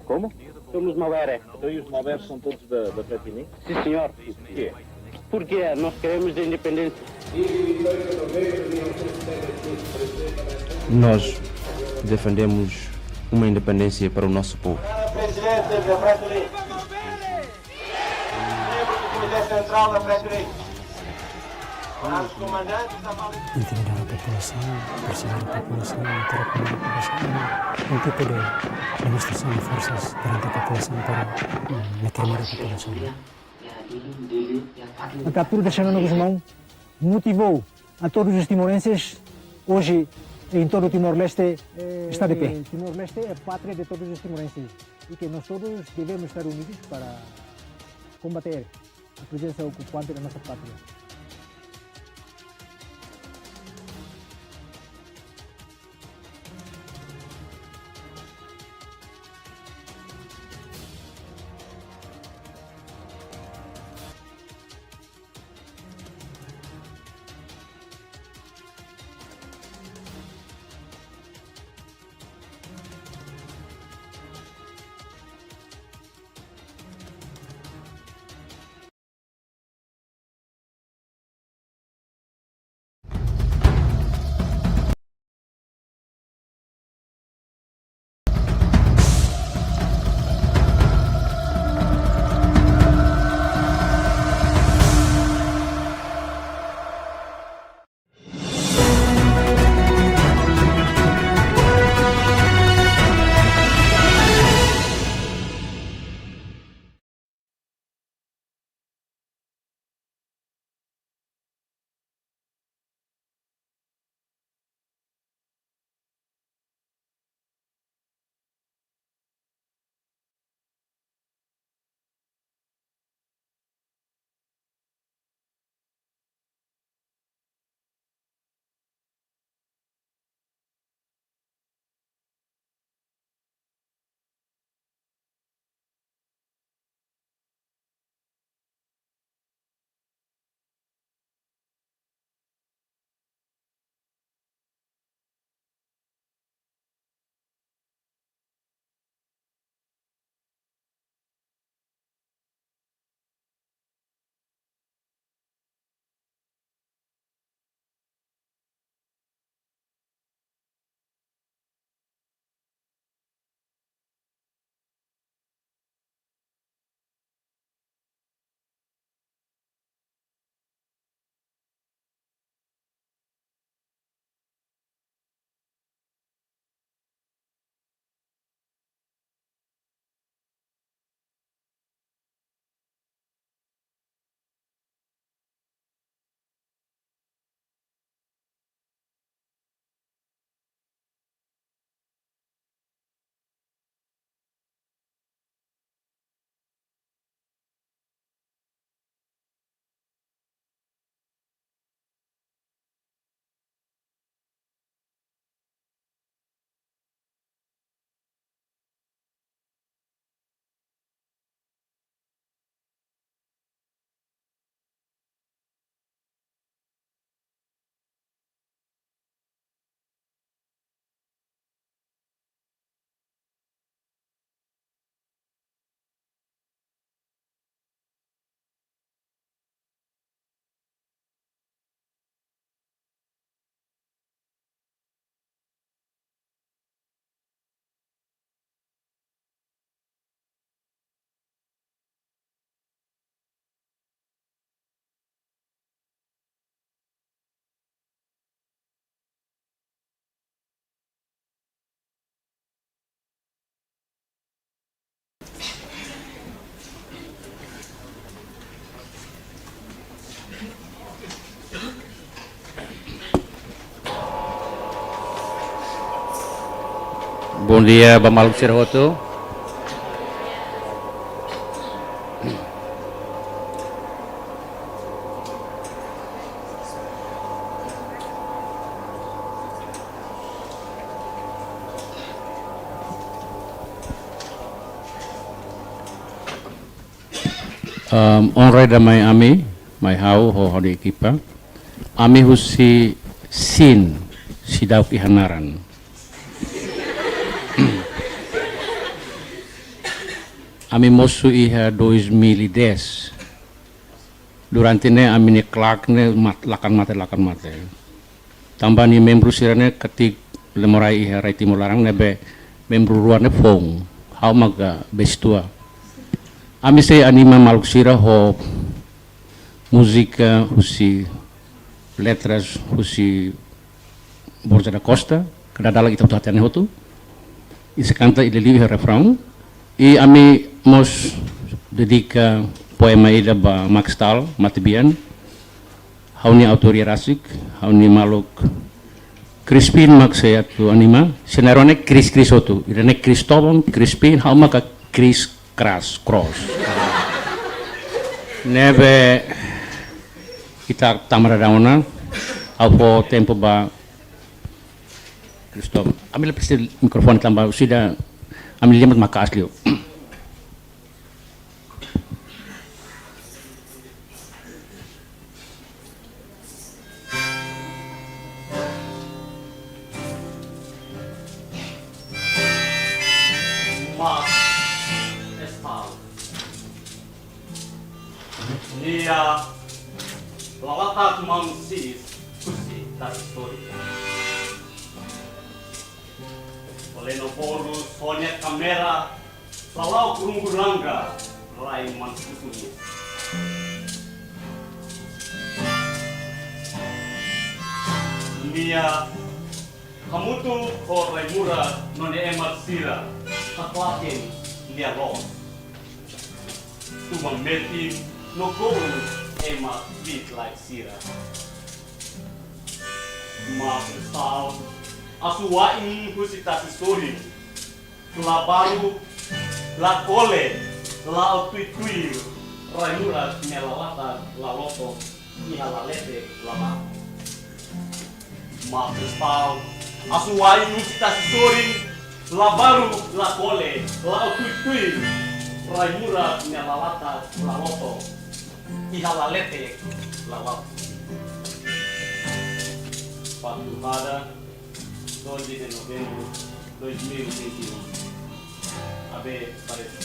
Como? Somos Mauere. Então e os Maueres são todos da Fratini? Sim, senhor. Porquê? Porque nós queremos a independência. Nós defendemos uma independência para o nosso povo. Presidente da Fratini. Membro do Comitê Central da Fratini. Os comandantes da Intimidar a população, pressionar a população, interromper a população, um tipo de demonstração de forças perante a população para determinar a população. A captura de Xanana Guzmão motivou a todos os timorenses, hoje em todo o Timor-Leste, está de pé. Timor-Leste é a pátria de todos os timorenses e que nós todos devemos estar unidos para combater a presença ocupante da nossa pátria. Bom dia, Bamaluk Sirhoto. Onrai damai ami, mai hau ho hodi kipa. Ami husi sin sidauk ihanaran. ami mosu iha 2010. Durante ne amine Clark ne lakan mate. Tambah ni membru sirane ketik lemorai iha rai timur larang nebe membru ruar ne fong. Hau maga bestua. Ami se anima maluk sira ho música husi letras husi Borja da Costa kada dala kita hatian hotu. Isi canta ile livi refrão e ami mos dedica poema ida ba Max Tal Matibian hauni autoria rasik hauni maluk Crispin Maxea tu anima senarone Chris otu irene Cristobal Crispin hau maka Chris Cross nebe kita tamara dauna au tempo ba Cristobal ambil pasti mikrofon tambah sudah ambil limat maka asli. Nia lalatat mamsis kusi ta historia. Oleno porus honya kamera lalau kurunguranga rai mansusunya. Nia kamu tuh horai murah none emat sira taklakin nia los. Tumang metim no gold emat beat like sira. Mas sal asuwain husitasi story. La baru la kole la tui raimura melalata la loto ihala lete la ma. Mas sal asuwain husitasi story. La baru la kole la tui raimura melalata la loto ihala lete la ma. Pada 12 de novembro de 2021. Abe parece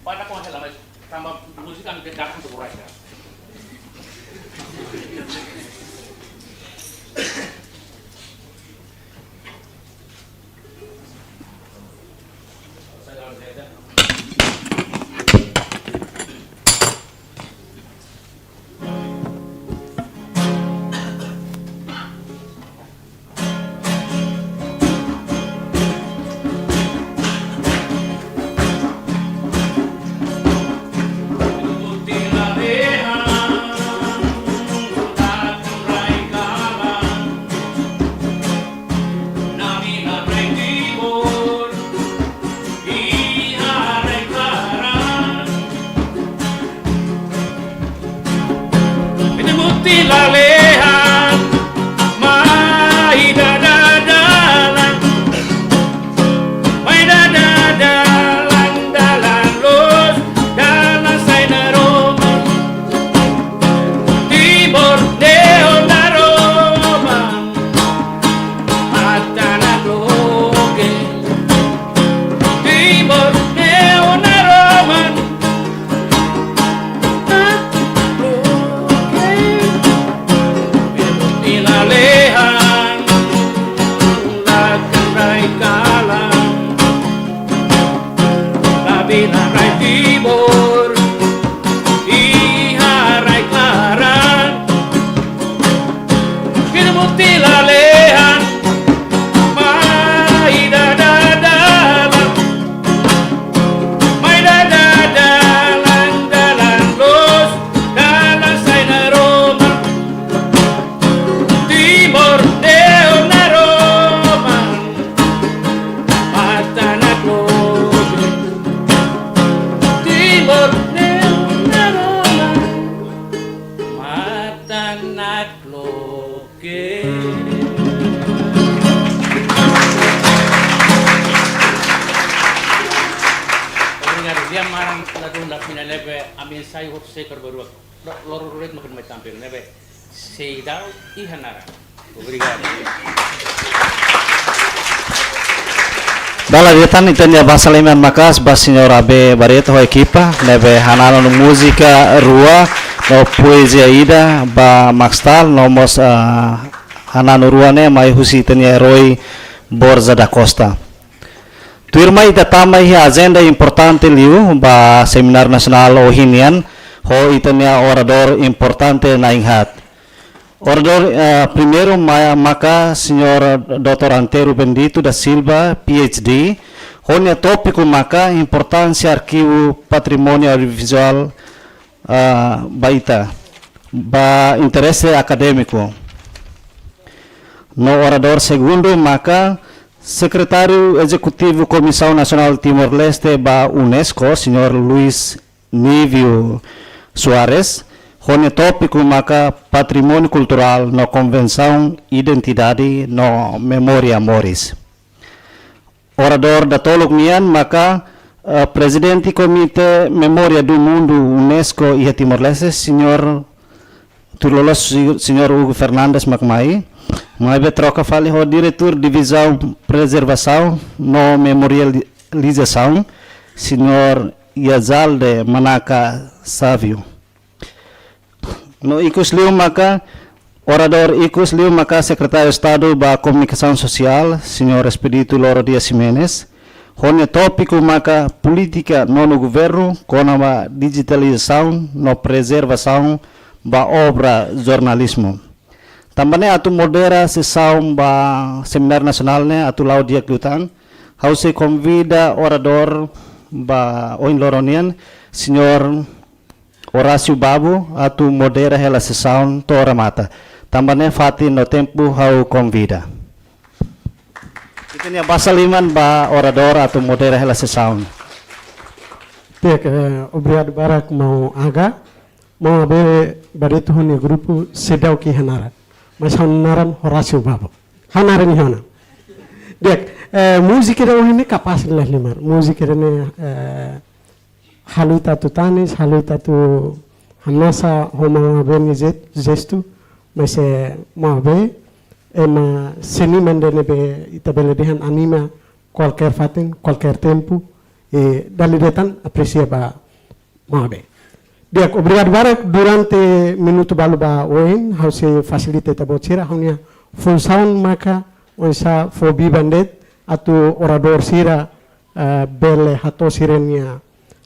Pada kau salah mas, tambah musik kan datang ke Boracay. Baladitan itanya basaliman makas bas senhora B Barreto equipa nebe hanano no música rua no poesia ida ba Maxtal nomos hanano rua ne mai husi itanya Roy Borza da Costa. Tuirma ita tama hi agenda importante liu ba seminar nasional ohinian ho itanya orador importante na inghat. Orador primeiro maka senhor Dr. Antero Bendito da Silva, PhD, onde tópico maka importância arquivo patrimônio audiovisual baita, ba interesse acadêmico. No orador segundo maka secretário executivo Comissão Nacional Timor-Leste ba UNESCO, senhor Luiz Nívio Soares, onde tópico maka patrimônio cultural no convenção identidade no memória moris. Orador da Tolognian maka presidente Comitê Memória do Mundo UNESCO e Timor-Leste, senhor Tulolos, senhor Hugo Fernandes Macmai, mai troca fale o diretor divisão preservação no memorialização, senhor Yazalde Manaka Savio. No ikus liu maka orador ikus liu maka secretário de Estado ba Comunicação Social, senhor Expedito Loro Dias Jimenez, onde tópico maka política no governo com a digitalização no preservação ba obra jornalismo. Também atu modera sessão ba seminar nasional ne atu lau dia klutan, hau se convida orador ba oin loronian, senhor Horácio Babo atu modera ela sessão tora mata. Também fati no tempo hau convida. Itanya basaliman ba orador atu modera ela sessão. Tek, obrigado Barak mau aga, mau abe barito hone grupo sedau ki hanara. Mas hanaran Horácio Babo. Hanaran hana. Dek, música ini kapal lah limar. Música ini haluta tu tanis, haluta tu hamnasa homa abe ni gesto, mas mau abe ema seni mendene be itabele dehan anima qualquer fatin, qualquer tempo e dali detan aprecia ba mau abe. Dek, obrigado Barak durante minuto balu ba oin, how se facilite tabocira, haunya full sound maka onsa fobi bandet atau orador sira bele hato sirenia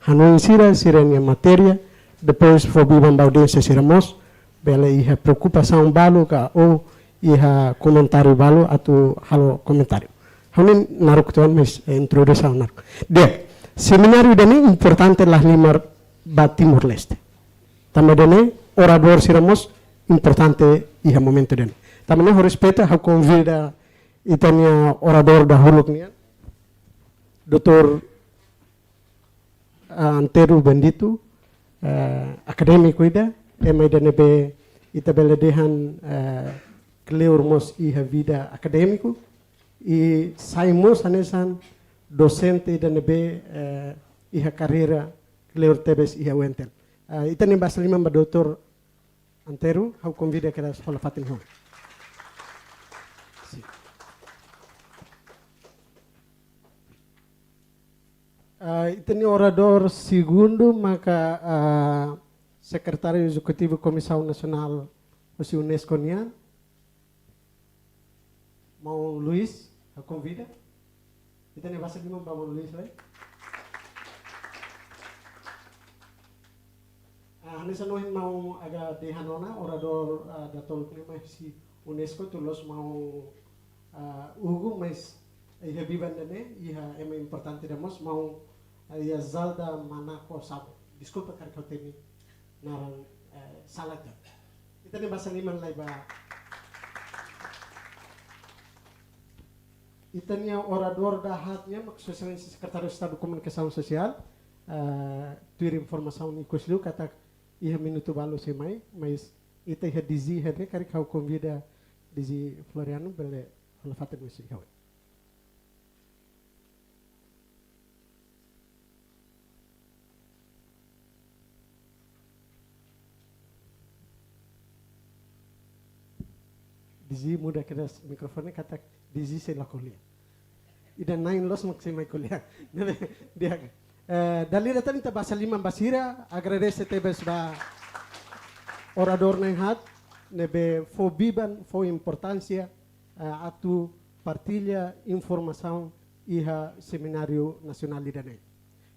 hanun sira sirenia materia depois fobi bamba audiência siramos bele iha preocupação balu ka o iha comentário balu atau halo comentário hanin naruk tuan mes introdução naruk de seminário dani importante lah limar ba Timor Leste também dani orador siramos importante iha momento dani também ho respeita ha convida itanya orador dahulu nian Dr. Antero Bendito akademiko ida emai danebe itabele dehan kleurmos iha vida akademiko e saimos anesan docente danebe iha carreira kleur tebes iha wentel itanya basalima ba Dr. Antero hau convida que das hola fatin hon. Itani orador segundo maka secretário executivo Comissão Nacional do UNESCO nian mau Luis a convida itani bahasa lima ba Luis lai hanisa nohin mau aga de Hanona orador datol prima si UNESCO tulos mau ugu mais iha bibandane iha ema importante damos mau ia Zalda Manako Sabo. Desculpa cara que eu tenho naran salada. Kita ni bahasa liman lai ba. Itanya orador dahatnya maksudnya sekretaris Estado Komunikasi Sosial tuir informação ikoslu kata iha minuto balu semai mas ita iha dizi hede kari kau convida dizi Floriano bele halafaten musik kau. Dizi muda keras mikrofonnya kata dizi saya lakukan. Ida nain los maksimal kuliah. Dia dalil datang kita bahasa lima basira agradece tebes ba orador nang hat nebe fo biban fo importância atu partilha informação iha seminário nasional lidane.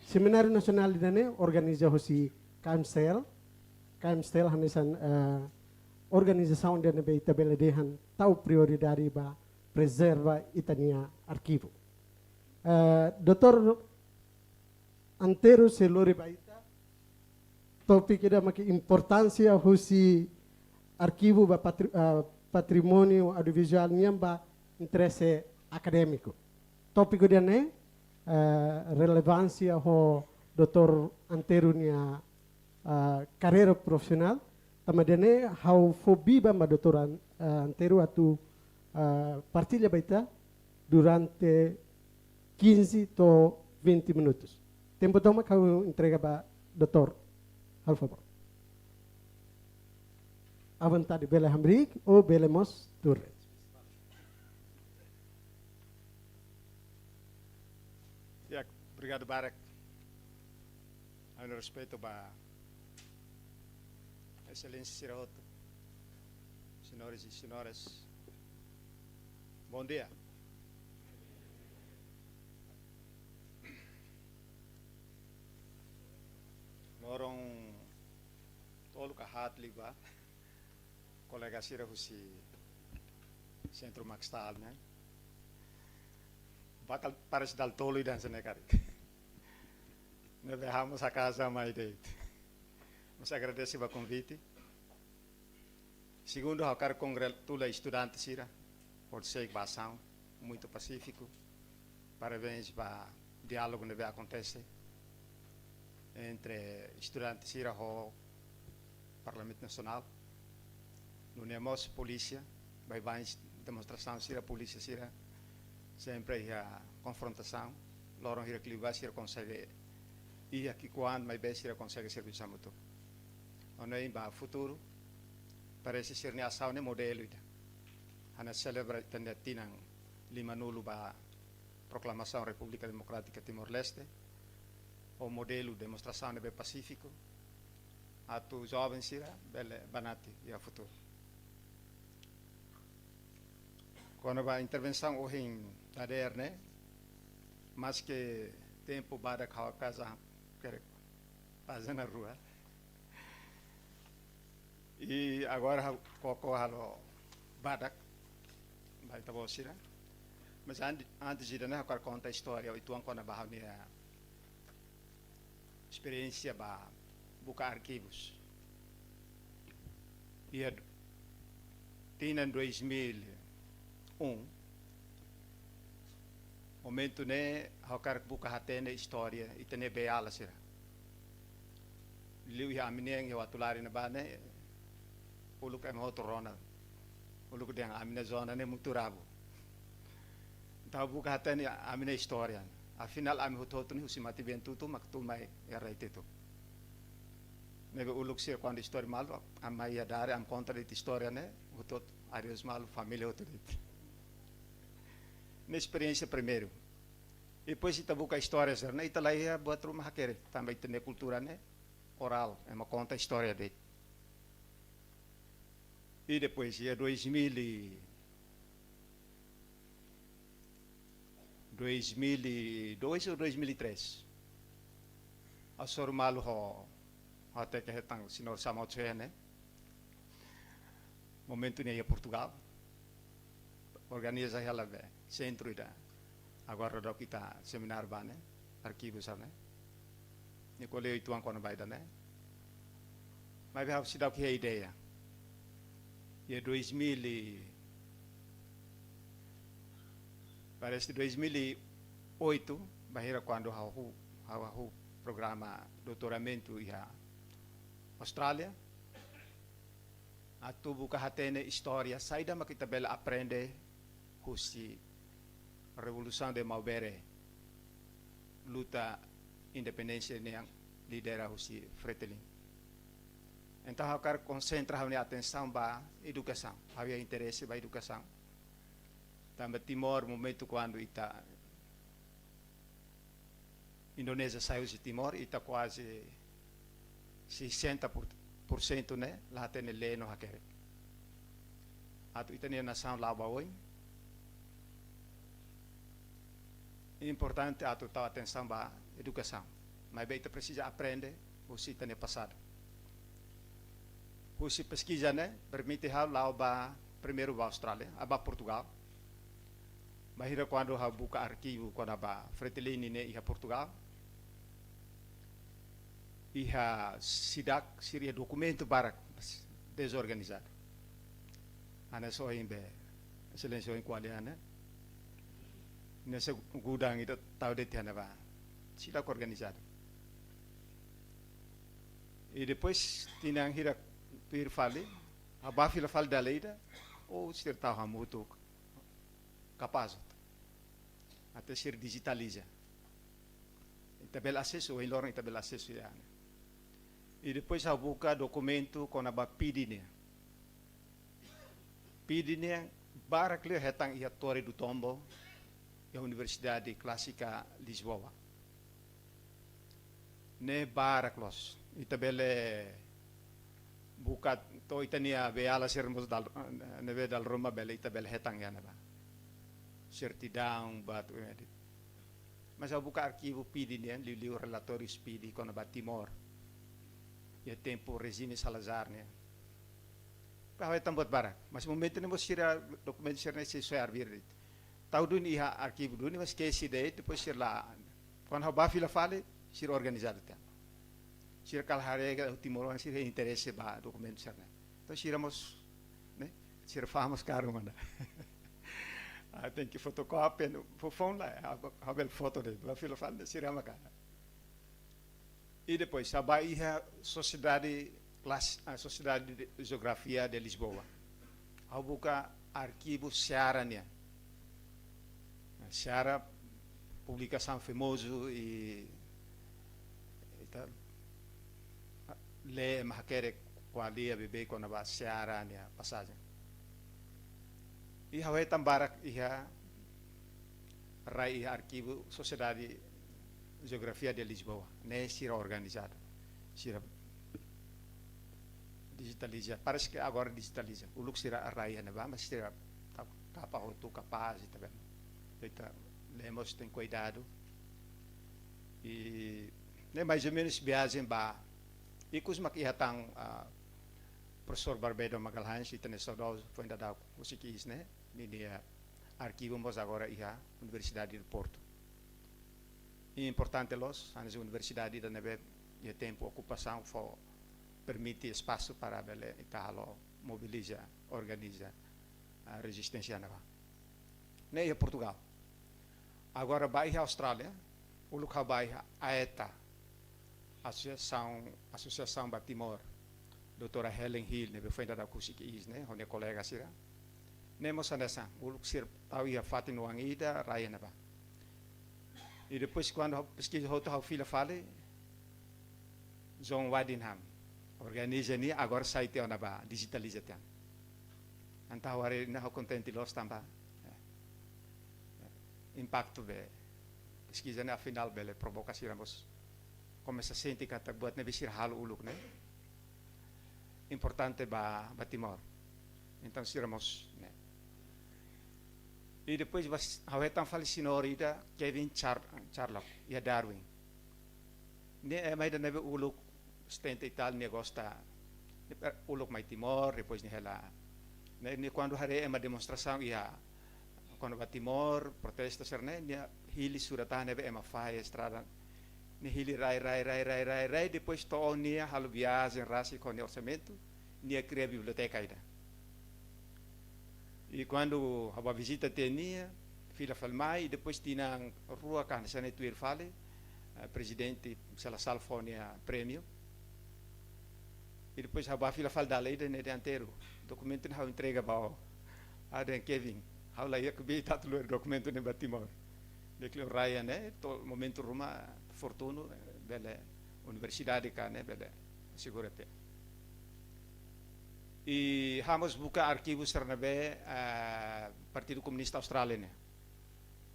Seminário nasional lidane organiza hosi KMSTEL hanisan organização de nebe tabela dehan tau prioridade ba preserva itania arquivo. Dr. Antero Selori baita topik ida maki importância hosi arquivo ba patrimônio audiovisual niamba interesse acadêmico. Topik ida ne relevância ho Dr. Antero nia carreira profissional tamadene how fobi ba Dr. Antero atu partilha baita durante 15 to 20 minutos. Tempo toma kau entrega ba Dr. Al favor. À vontade, bela Hamrik ou belemos Torres. Ja, obrigado Barak. Ao respeito ba Excelência Sirahoto. Senhores e senhoras, bom dia. Norong tolu kahat liba kolega Sira husi Centro Maxtal né bakal pares dal tolu dan senekari nebe hamos a casa mai deit Nos agradece o convite. Segundo, eu quero congratular estudantes por ser ação muito pacífico. Parabéns para o diálogo que vai acontecer entre estudantes e o Parlamento Nacional. Não temos polícia, vai demonstração se a polícia sempre a confrontação. Loram hira que vai ser consegue e aqui quando mais bem se consegue serviço muito. Ono em ba futuro parece ser ne ação ne modelo ida. Ana celebra tinang 5 ba proclamação República Democrática Timor-Leste. O modelo demonstração de Pacífico. A tu jovens bele banati e a futuro. Quando a intervenção hoje em Tader, né? Mas que tempo para a casa fazer na rua. E agora colocou o Badak, vai estar você, mas antes de né, eu contar a história, eu estou quando a minha experiência para buscar arquivos. E tinha em 2001, momento né, eu quero buscar até a história e ter bem a sira. Liu ya amineng eu atulari na ba né, uluk em outro rona, uluk deng amina zona né muito rabo. Então buscar até a minha história. Afinal ami hutoto ni husimati bentutu maktumai era itu. Nebe uluk sir quando história malo amai ya dare am contra de história né, hutot arios malo família hutot. Na experiência primeiro. E depois ita buka história ser né, ita lá ia buat rumah hakere, também tem cultura né, oral, é uma conta história dele. E depois ia 2002 ou 2003. A sormalo ho até que retang senhor Samoche né. Momento nem ia Portugal. Organiza ela centro da agora do kita seminar ba né, arquivo sa né. Ni colei tuan quando vai da né. Mas vai se dar que a ideia. E 2000 parece 2008 bahira quando o programa doutoramento ia Austrália a tubo kahatene história saída makita bela aprende husi revolução de Maubere luta independência yang lidera husi Fretilin. Então eu quero concentrar a atenção para educação, havia interesse para educação. Também Timor, momento quando Indonésia saiu de Timor, está quase 60% né, lá tem lei no hacker. Ato itania nação lá baoi. Importante ato tal atenção para educação, mas bem precisa aprender o que tem passado. O que pesquisa né, permite lá para primeiro para Austrália, para Portugal. Mas quando eu busco arquivo quando a Fretilin né, ia Portugal, ia sidak seria documento para desorganizado. Ana só em be, excelência em qualidade né. Nesse gudang itu tahu de tiana ba, sidak organizado. E depois tinang hira pir fale, a bafila fale da leida, ou ser tahu muito capaz. Até ser digitaliza. Tabel acesso, o ilorong tabel acesso yan. E depois a busca documento com a PIDINE. PIDINE, barakle hetang ia Torre do Tombo, e a Universidade Clássica Lisboa. Ne baraklos, e tabel buka to itania beala sermos dal neve dal Roma bele tabel hetang yan ba. Certidão, batu edit. Mas eu buscar arquivo PIDI né, liu relatórios PIDI quando a Timor. E tempo regime Salazar né. Para também barak. Mas momento nem você tira documento ser necessário vir. Tahu dun iha arquivo dun mas que esse daí depois ser lá. Quando a bafila fale ser organizado tá. sira kalharega Timor sira interesse ba documento serna. Então siramos, né? Sira famos caro manda. Tem que fotocópia no phone lá, a foto dele, vai fila fala sira maca. E depois sabai a sociedade a Sociedade de Geografia de Lisboa. Ao buscar arquivo Seara né. Seara publicação famoso e tá lê mahakere qualia bebê quando vai Seara né passagem. E hawe tambarak iha rai arquivo Sociedade de Geografia de Lisboa, né sira organizado. Sira digitaliza, parece que agora digitaliza. O look será a raia, né? Mas será capa ou tu capaz, tá vendo? Então, lemos tem cuidado e né mais ou menos viagem ba. E kus makihatang professor Barbedo Magalhães e tene saudoso foi dado o sikis, né? Dia arquivo mas agora ia Universidade do Porto. E importante los, a universidade da neve e tempo ocupação for permite espaço para a Italo mobiliza, organiza a resistência nova. Nem é Portugal. Agora vai à Austrália, o local vai a ETA, Associação Batimor, doutora Helen Hill, né, foi da Kusik Is, né, onde colega sira. Nemos nessa, o local sir tau ia fatin no angida, raya nava. E depois quando pesquisa o filha fale, John Wadingham organiza ni agora site ona ba digitalização. Então agora na contente los tamba. Impacto be pesquisa na final bele provocação ramos. Começa a sentir que tá buat na bisir halo uluk né. Importante ba Timor. Então siramos né. E depois vas hawetan falisinorida Kevin Charlock e Darwin. Ne é mais da neve uluk stente tal negócio tá uluk mai Timor depois nela né quando hare uma demonstração ia quando va Timor protesta serne ne hili surata neve ema fai estrada ne hili rai depois to nia halu viagem rasi com orçamento nia cria biblioteca ida e quando a visita tenia fila falmai depois tinha rua kan sane tuir fale presidente sala salfonia prêmio e depois a fila fal da lei de inteiro documento não entrega para a den Kevin how lá ia que be tatulo documento ne Batimor de que Ryan né to momento ruma fortuno bela universidade cá né bela segurança e vamos buscar arquivos ternabe Partido Comunista Australiano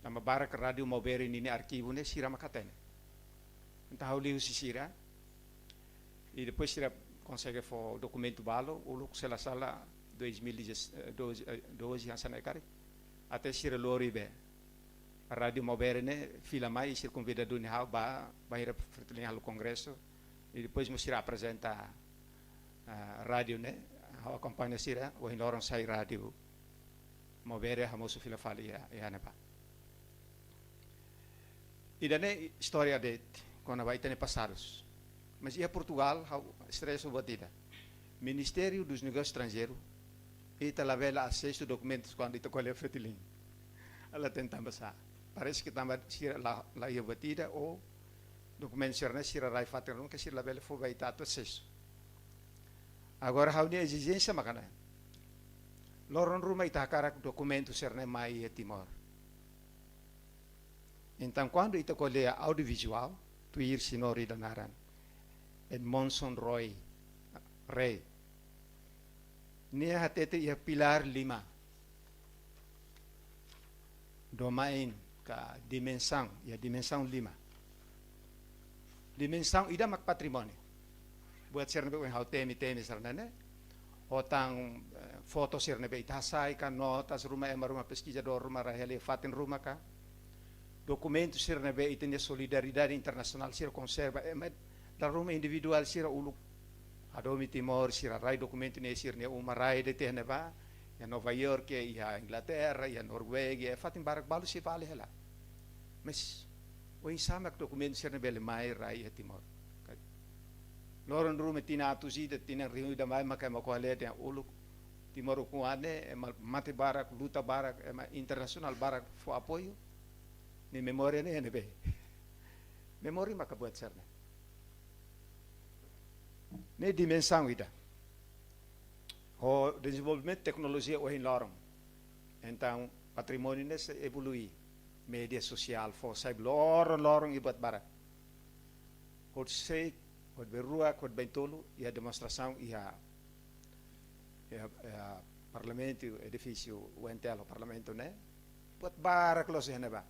nama barak radio mover ini arquivo ne sira makatene então liu si sira e depois sira consegue for documento balo o look se la sala 2012 yang sana kari até sira lori be radio mover ne fila mai sira convidado ne ba ir fertilizar o congresso e depois mo sira apresenta radio ne acompanha sira o inoron sai radio mover hamo su fila falia e anapa e dane história de quando vai ter passados mas ia Portugal estresse batida Ministério dos Negócios Estrangeiros e talavela acesso a documentos quando ita colhe fetilin ela tenta passar parece que tamba sira la ia batida ou documentos serna sira rai faterun que sira lavela foi tato acesso agora há uma exigência macana loron ruma ita karak documento serna mai e Timor então quando ita colhe audiovisual tuir sinori danaran Edmondson Roy Rey nia hatete ia pilar 5 domain ka dimensão ia dimensão 5 dimensão ida mak patrimônio buat serne be hau temi sarna ne otang foto serne be itasai kan notas rumah ema rumah pesquisador rumah raheli fatin rumah ka documentos serne be itene solidariedade internacional sir conserva da rumah individual sira uluk adomi Timor sira rai documento ne sir ne uma rai de teneva ya Nova York ya Inglaterra ya Norvegia fatin barak balu si vale hela mas o insamak documento sir ne bele mai rai e Timor Loron ruma tina atusida tina riuda mai makai makualete yang uluk timor kuane mate barak luta barak internasional barak fo apoio ni memória ne NB. Memória maka buat serna. Ne dimensão ida. O desenvolvimento de tecnologia hoje lorong. Então patrimônio nesse evolui. Media social fo sai lorong ibat barak. Hot sei hot berua hot bentolo ia demonstração ia parlamento edifício o parlamento né buat barak los heneba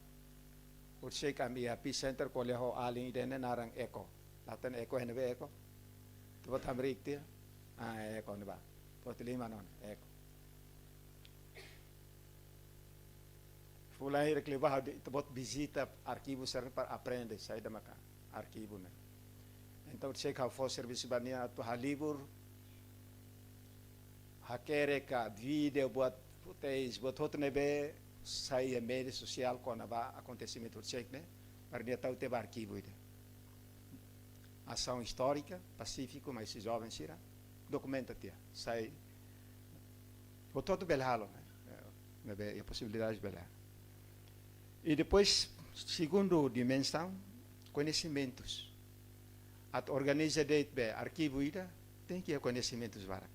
hot sei kami ia peace center ko leho aling idene narang eko latan eko heneba eko buat amrik dia eko neba buat lima non eko fulai rekleba buat visita arquivo ser para aprender sai da maka arquivo né. Então, sei que o serviço bania tu halibur, hakereka vídeo buat footage buat outro nebe sai mídia social quando há acontecimento check né, para dia tahu te arquivo ide. Ação histórica, pacífico, mas se jovem sira, documenta tia, sai o todo belhalo né, nebe a possibilidade belhalo. E depois, segundo dimensão, conhecimentos. At organiza date be arquivo ida tem que conhecimentos barak.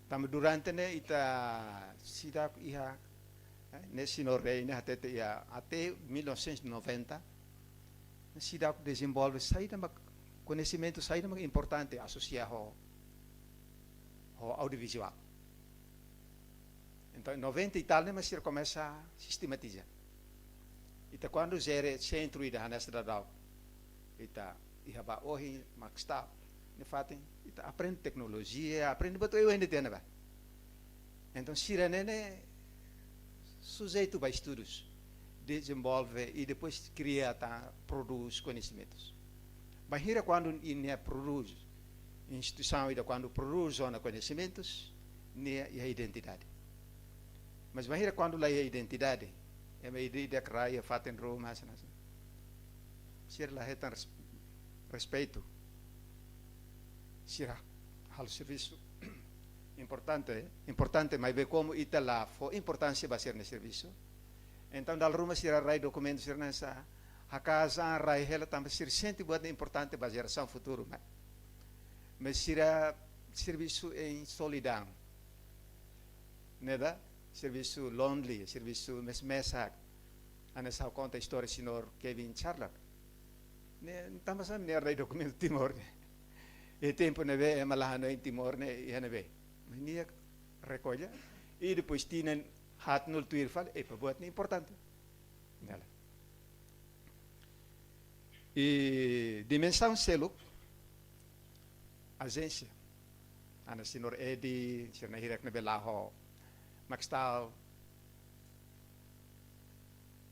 Tam durante ne ita sidak iha nesse norte ne até 1990 sidak desenvolve saída conhecimento saída importante associado ao audiovisual. Então 90 e tal ne mas começa a sistematizar. Ita quando gere centro ida nessa dadau ita ihaba ohi makstab ne fatin ita aprende tecnologia aprende betul eu ainda tem ba então siranene sujeito para estudos desenvolve e depois cria produz conhecimentos mas hira quando inia produz instituição ida quando produz zona conhecimentos ne a identidade mas hira quando lá a identidade é uma ideia que raia fatin Roma sirlah hetan respeito sirah hal serviço importante mas ver como ita lá for importância vai ser no serviço então dal rumah sirah rai documentos sirah nessa a casa rai hela também sir sente buat importante para geração futuro mas sirah serviço em solidão neda serviço lonely serviço mesmesak anessa conta história senhor Kevin Charlotte tambah sa rai dokumento Timor e tempo neve é malahano em Timor ne ia neve nia recolha e depois tinen hat nul tuir fal e pabuat ni importante nela e dimensão seluk agência ana senhor Edi sirna hirak neve laho makstal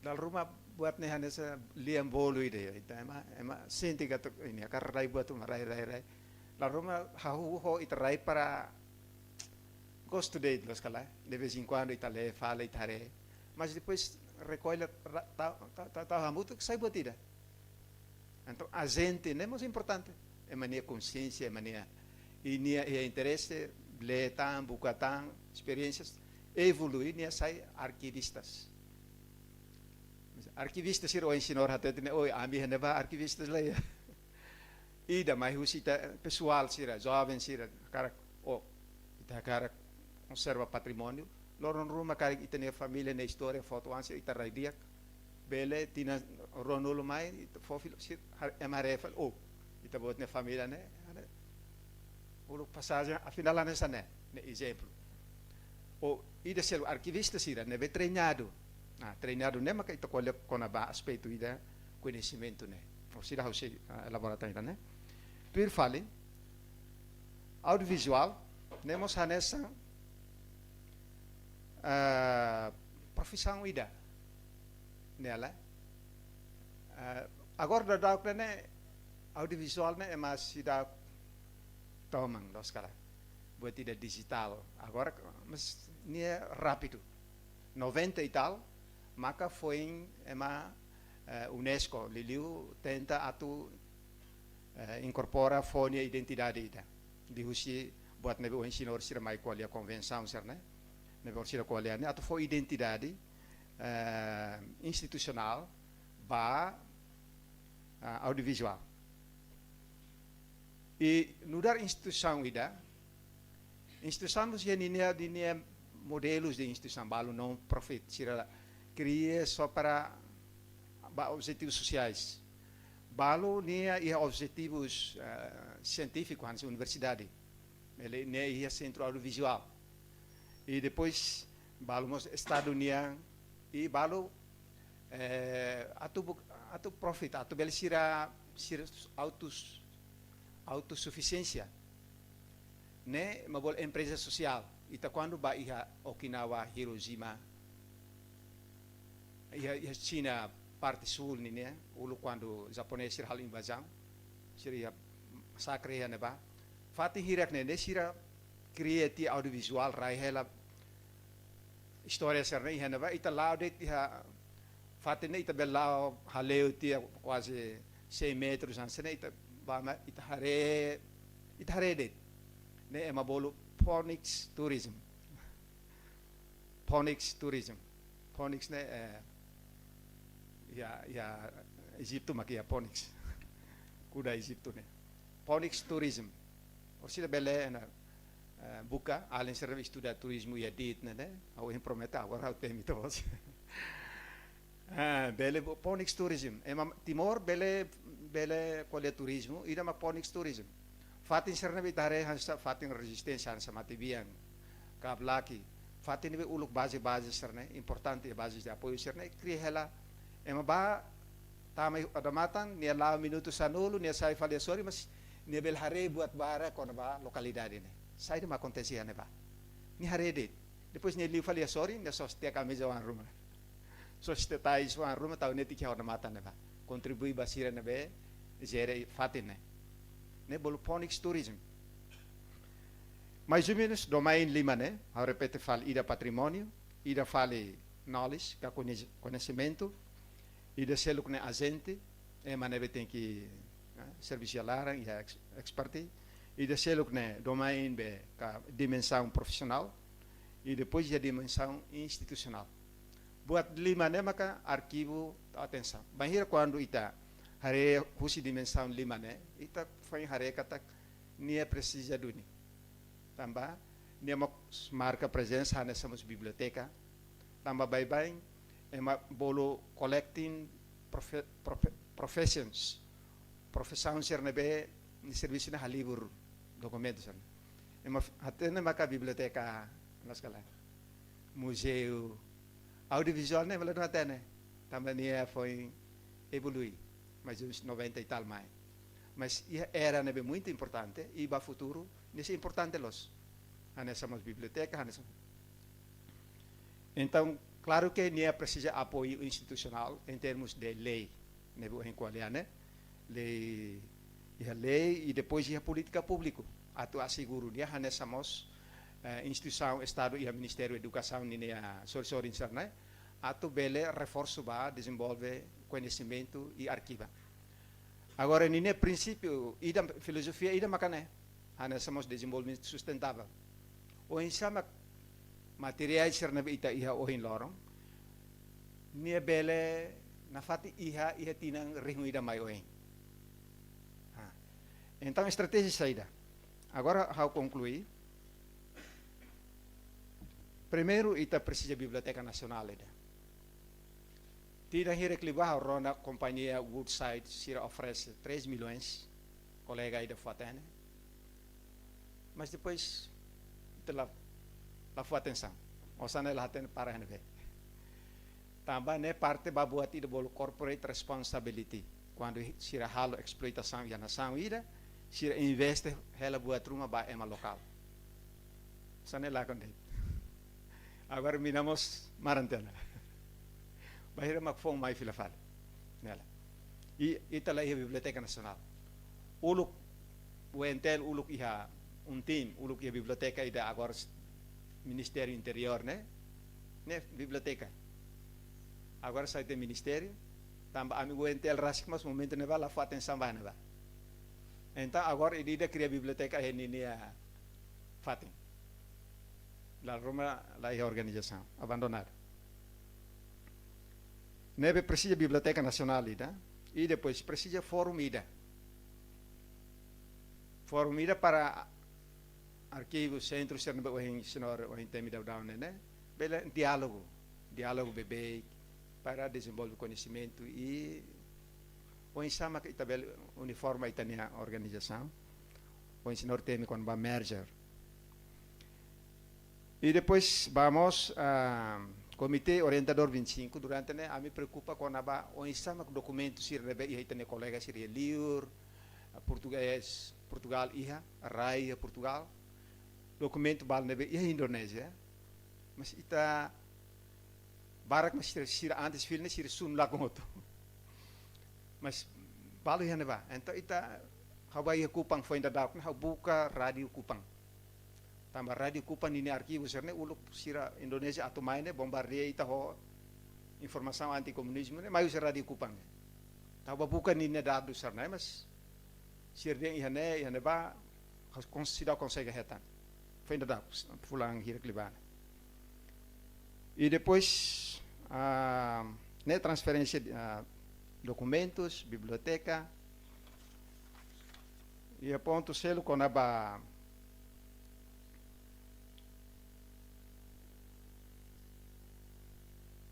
dal rumah buat nih hanya se liam bolu ide itu emang senti kata ini akar rai buat tu rai lalu rumah hahu ho iterai para gosto de los kala de vez em quando itale fala itare mas depois recolhe tá hamuto que sai buat ida então a gente é mais importante é mania consciência é mania ini é interesse letan bucatan experiências evoluir nia sai arquivistas arquivista sir o ensinor hatet ne oi ami haneba arquivistas lá ida mais usita pessoal sira jovem sira cara ita cara conserva patrimônio loron ruma cara ita ne família ne história foto ansia ita raidiak bele tina ronulo mai fofil sir emarefa ita bot ne família ne ulu passagem afinal nessa ne exemplo ida ser arquivista sira ne treinado treinado nem maka ito kona ba aspecto ida conhecimento né ou sira how se laboratório né per fale audiovisual nemos hanessa profissão ida nela agora da né audiovisual né mas sida tomang dos cara buat tidak digital agora mas ni rápido 90 e tal maka foi uma UNESCO liliu tenta atu incorpora fone a identidade ida. Di husi buat nebe o ensino sira mai qualia convenção ser né? Nebe sira qualia né? Atu foi identidade institucional ba audiovisual. E no dar instituição ida, instituição nos dinia modelos de instituição balu não profit sira cria só para objetivos sociais. Balu nia ia objetivos científicos na universidade. Ele nia ia centro audiovisual. E depois balu mos estado nia e balu atu profit atu bel sira autossuficiência. Ne mabol empresa social. Ita quando ba iha Okinawa, Hiroshima, iha China parte sul né, ulu quando japonês sira hal invasão, sira massacre ya neba. Fati hirak ne sira criati audiovisual rai hela história ser ne neba ita laude iha fati ne ita bella haleu tia quase 6 metros ansene ita bama ita hare det ne emabolo phonics tourism. Phonics tourism. Phonics ne ya Egipto makia phonics. Kuda Egipto ne. Phonics tourism. Orsi bele na buka além serve estudar turismo e dit né? Ao prometa agora o temi todos. Bele phonics tourism. Timor bele qual é turismo? Ida ma phonics tourism. Fatin serna bitare hansa fatin resistência hansa matibian kablaki fatin be uluk base serna importante base de apoio serna cria ela ema ba tamai adamatan nia la minuto sanulu nia sai falia sori mas nia bel hare buat bara kona ba localidade ne sai de ma acontecia ne ba ni hare de depois nia li falia sori nia sostia camisa wan rumah sostia tais wan rumah tau neti kia adamatan ne ba contribui basira ne be gere fatin ne né, phonics tourism. Mais ou menos, domain 5, né? Ao repete fala, ida patrimônio, ida fale knowledge, que conhecimento, ida selo com agente, maneve tem que serviço lara e expertise, ida selo com domain be dimensão profissional e depois a dimensão institucional. Buat 5 né, maka arquivo atenção. Bahir quando ita hare husi dimensão 5 né, ita foi hare kata nia precisa duni. Tamba nia marca presença nessa biblioteca. Tamba bye ema bolo collecting professions. Profissão ser nebe ni serviço na halibur documentos. Ema hatene maka biblioteca na escola. Museu audiovisual né, vale não atene. Tamba nia foi evoluir. Mas uns 90 e tal mais. Mas era muito importante e para o futuro nesse importante los. Nessa biblioteca, então claro que nem precisa apoio institucional em termos de lei, em qual né? Lei e depois a política pública. Atu asseguro dia nessa instituição Estado e a Ministério da Educação nem a solução né? Atu bele reforço ba desenvolve conhecimento e arquiva. Agora, nesse princípio, ida filosofia, ida macane, nós somos desenvolvimento sustentável. O insama materiais ser na ita iha o in lorong, nie bele na fati iha tinang ringu ida mai oin. Então, estratégia saída. Agora, how concluir? Primeiro, ita precisa Biblioteca Nacional ida. Tira reclibar a companhia Woodside se oferece 3 milhões, colega aí da Fatene, mas depois lá foi atenção, ou seja, ela tem para ver. Também né parte babuati do bolo corporate responsibility, quando se halo exploitação e a nação ida, se investe ela buat rumah ba ema local. Sana lá com ele. Agora minamos marantena. Bahira magfong mai filafal nela e ita lá a Biblioteca Nacional uluk o entel uluk iha team uluk iha biblioteca ida agora Ministério Interior né biblioteca agora sai do Ministério tamba amigo entel rasik mas momento neva lá fa atenção vai neva Então agora ele cria a biblioteca aí ninia Fatim. La Roma lá é a organização abandonada. Neve precisa biblioteca nacional ida e depois precisa fórum ida. Fórum ida para arquivos, centros, senhor o tema da down, né? Bela diálogo bebê para desenvolver conhecimento e o ensama que itabel uniforme itania organização. O senhor tema com ba merger. E depois vamos a Comitê Orientador 25, durante a me preocupa com o ensama documentos se rebe e itania colega se liur português Portugal iha RAI Portugal documento bal nebe iha Indonésia mas ita barak mas sira antes filne sira sun la komoto mas balu iha neba então ita Hawaii Kupang foi ainda dar na buka radio Kupang tambah radio Kupang ini arquivo serne uluk sira Indonesia atau mainnya bombardier ita ho informasi anti komunisme ne mayu sira radio Kupang tambah bukan ini dadu serne mas sirden ihane ba considera consegue retar foi ainda dar fulang hira klibana e depois né transferência documentos biblioteca e a ponto selo com aba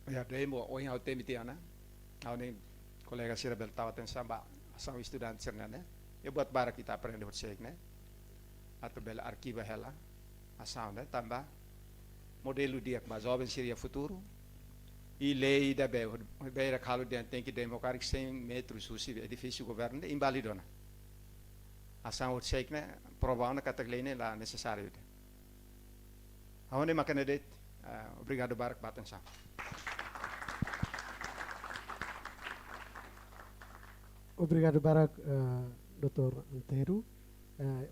ya demo o yang tem tiana ao nem colega sira beltawa ten samba ação estudante serna né e buat barak kita aprende hotsek né atau bela arquiva hela ação né tambah modelo dia mas jovem seria futuro e lei da beira calo de tem que democrático 100 metros o edifício governo invalidona ação hotsek né provar na categoria lá necessário aonde makanedit obrigado barak batan sa Obrigado, Barak, Dr. Antero.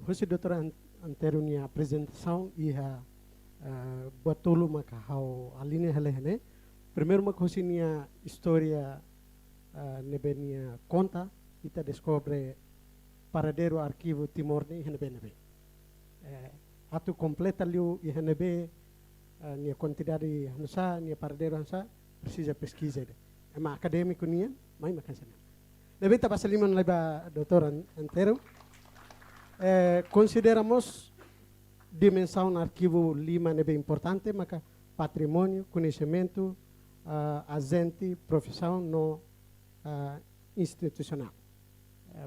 Hoje, Dr. Antero, minha apresentação e a botolo macau a linha helene. Primeiro, uma coisa minha história nebe minha conta, ita descobre paradeiro arquivo Timor-ne nebe. Atu completa liu e nebe minha quantidade hansa, minha paradeiro hansa, precisa pesquisa. É uma acadêmico minha, mas makan sana. Nebe tá passando leva Dr. Antero. Consideramos dimensão no arquivo Lima nebe importante, maka patrimônio, conhecimento, agente, profissão no institucional.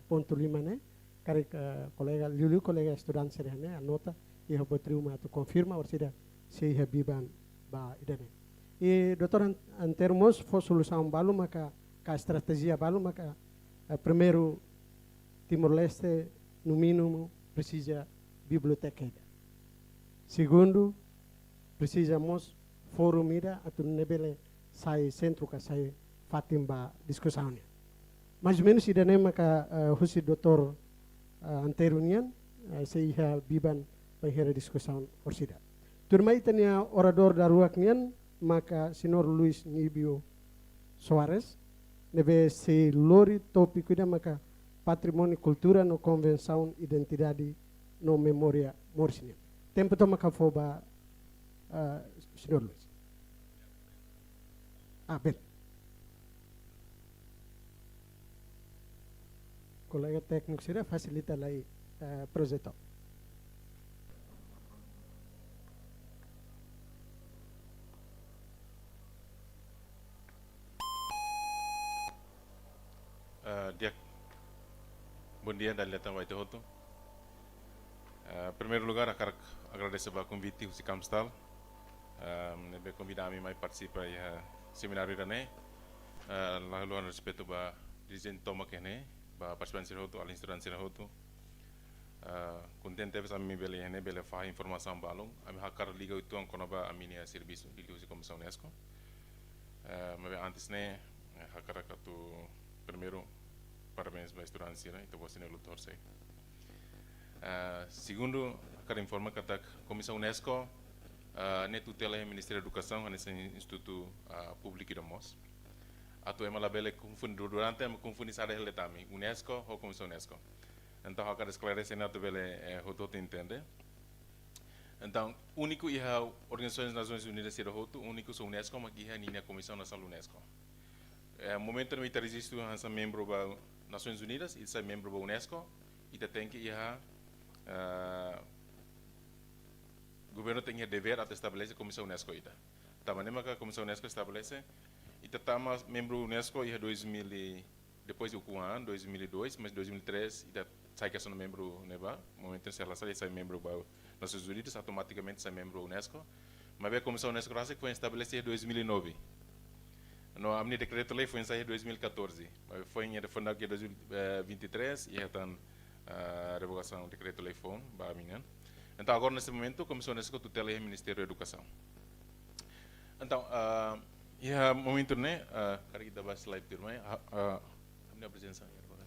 Ponto Lima, né? Kare colega Lulu, colega estudante seria, né? Anota e o botriu mas tu confirma, ou seja, se ia biban ba idane. E Dr. Antero mos foi solução balu maka ka estratégia balu maka primeiro, Timor-Leste, no mínimo, precisa biblioteca. Segundo, precisamos fórum ida atau nebele sai centro ka sai Fatim ba discussão. Mais ou menos ida nema ka husi Dr. Antero nian sei ha biban bahira discussão orsida. Turmai tania orador daruak nian maka Senhor Luis Nibio Soares nebe se lori tópico da maka patrimônio cultura no convenção identidade no memória morsinha. Tempo to maka foba Senhor Luis. Bem. Colega técnico será facilita lá projeto. Bom dia dan datang wa itohoto. Primeiro lugar, agradeço ao convite do Camstal. Nebe convidar-me a participar do seminário irane. Lalu a respeito ba dirigente toma kene, ba participan sirhoto, alin student sirhoto. Contente vez ami bele hene bele fa informação balong. Ami hakar liga itu ang konoba aminia serviço biliu si Comissão UNESCO. Mas antes ne hakar katu primeiro parabéns para a estudância, né? Então você não lutou sei. Segundo, quero informar que a Comissão UNESCO ne tutela o Ministério da Educação nesse Instituto Público de Mos. Atu ema labele confundir durante ema confundir sada hele tami UNESCO ou Comissão UNESCO. Então, eu quero esclarecer na tua roto entender. Então, único é a Organização das Nações Unidas ser roto, único é a UNESCO, mas que é a Comissão Nacional UNESCO. No momento que eu registro a membro das Nações Unidas, e é membro da UNESCO, e tem que o governo tem o dever de estabelecer a Comissão UNESCO. Também a Comissão UNESCO estabelece, e está membro da UNESCO em 2000, depois do ano, 2002, mas 2003, e sai que é membro neva, no momento em que ele sai membro das Nações Unidas, automaticamente sai membro da UNESCO. Mas a Comissão UNESCO foi estabelecida em 2009. No amni decreto lei foi em 2014, mas foi em fundado em 2023 e então a revogação do decreto lei foi para mim. Então agora nesse momento a Comissão UNESCO tutela o Ministério da Educação. Então e momento né, cara kita bahas slide turma, a minha presença agora.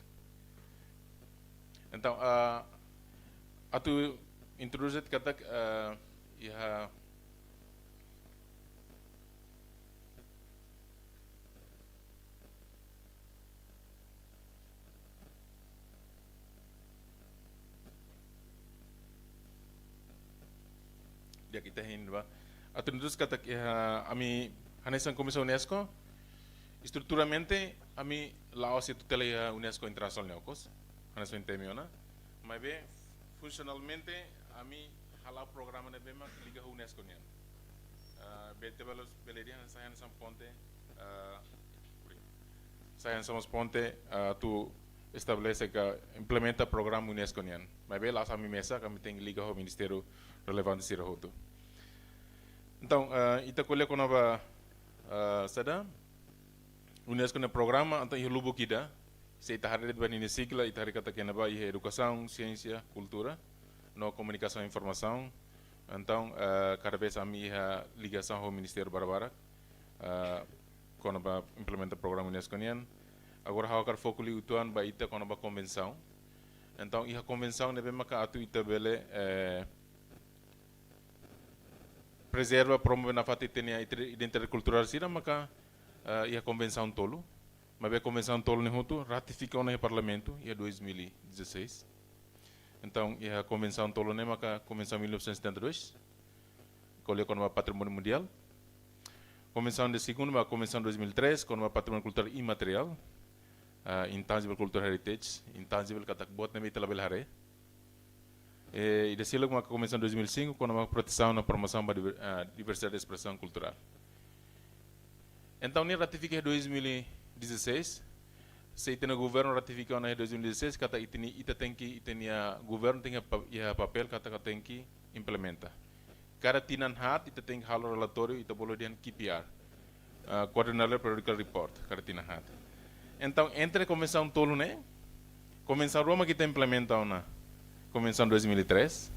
Então a tu introduzir kata ia dia kita hin ba atau indus kata ami hanesan Comissão UNESCO estruturalmente ami laos itu tele UNESCO internacional neokos hanesan temiona mas be funcionalmente ami hala programa ne bema liga UNESCO nian be tebelos beledian saya hanesan ponte saya somos ponte tu estabelece que implementa programa UNESCO nian mas be las ami mesa kami tem liga ao Ministério relevante sira hoto. Então, ita colhe com nova sada UNESCO no programa, então lubu kita, se ita hari de bani sigla, ita hari kata que naba educação, ciência, cultura, no comunicação e informação. Então, cada vez a minha ligação ao Ministério Barbara, quando naba implementa programa UNESCO nian, agora há o foco li utuan ba ita quando naba convenção. Então, a convenção nebe maka atu ita bele preserva, promove na fati tenia identidade cultural sira maka a convenção tolo, mas a convenção tolo nehutu ratificou no parlamento em 2016. Então a convenção tolo ne maka convenção 1972, colhe com o patrimônio mundial. Convenção de segundo, a convenção 2003 com o patrimônio cultural imaterial, intangible cultural heritage, intangible katak bot ne mita label hare. E desilo com a Convenção 2005 com a proteção na promoção da diversidade de expressão cultural. Então, nem ratifica em 2016, se tem o governo ratificou em 2016, kata ita tem que governo tem papel kata tem que implementa. Cada tinan hat ita tem que halo relatório ita bolo dian KPR, Quadrennial Periodical Report, cada tinan hat. Então, entre a Convenção tolo né, Convenção Roma que implementa na Convenção 2003,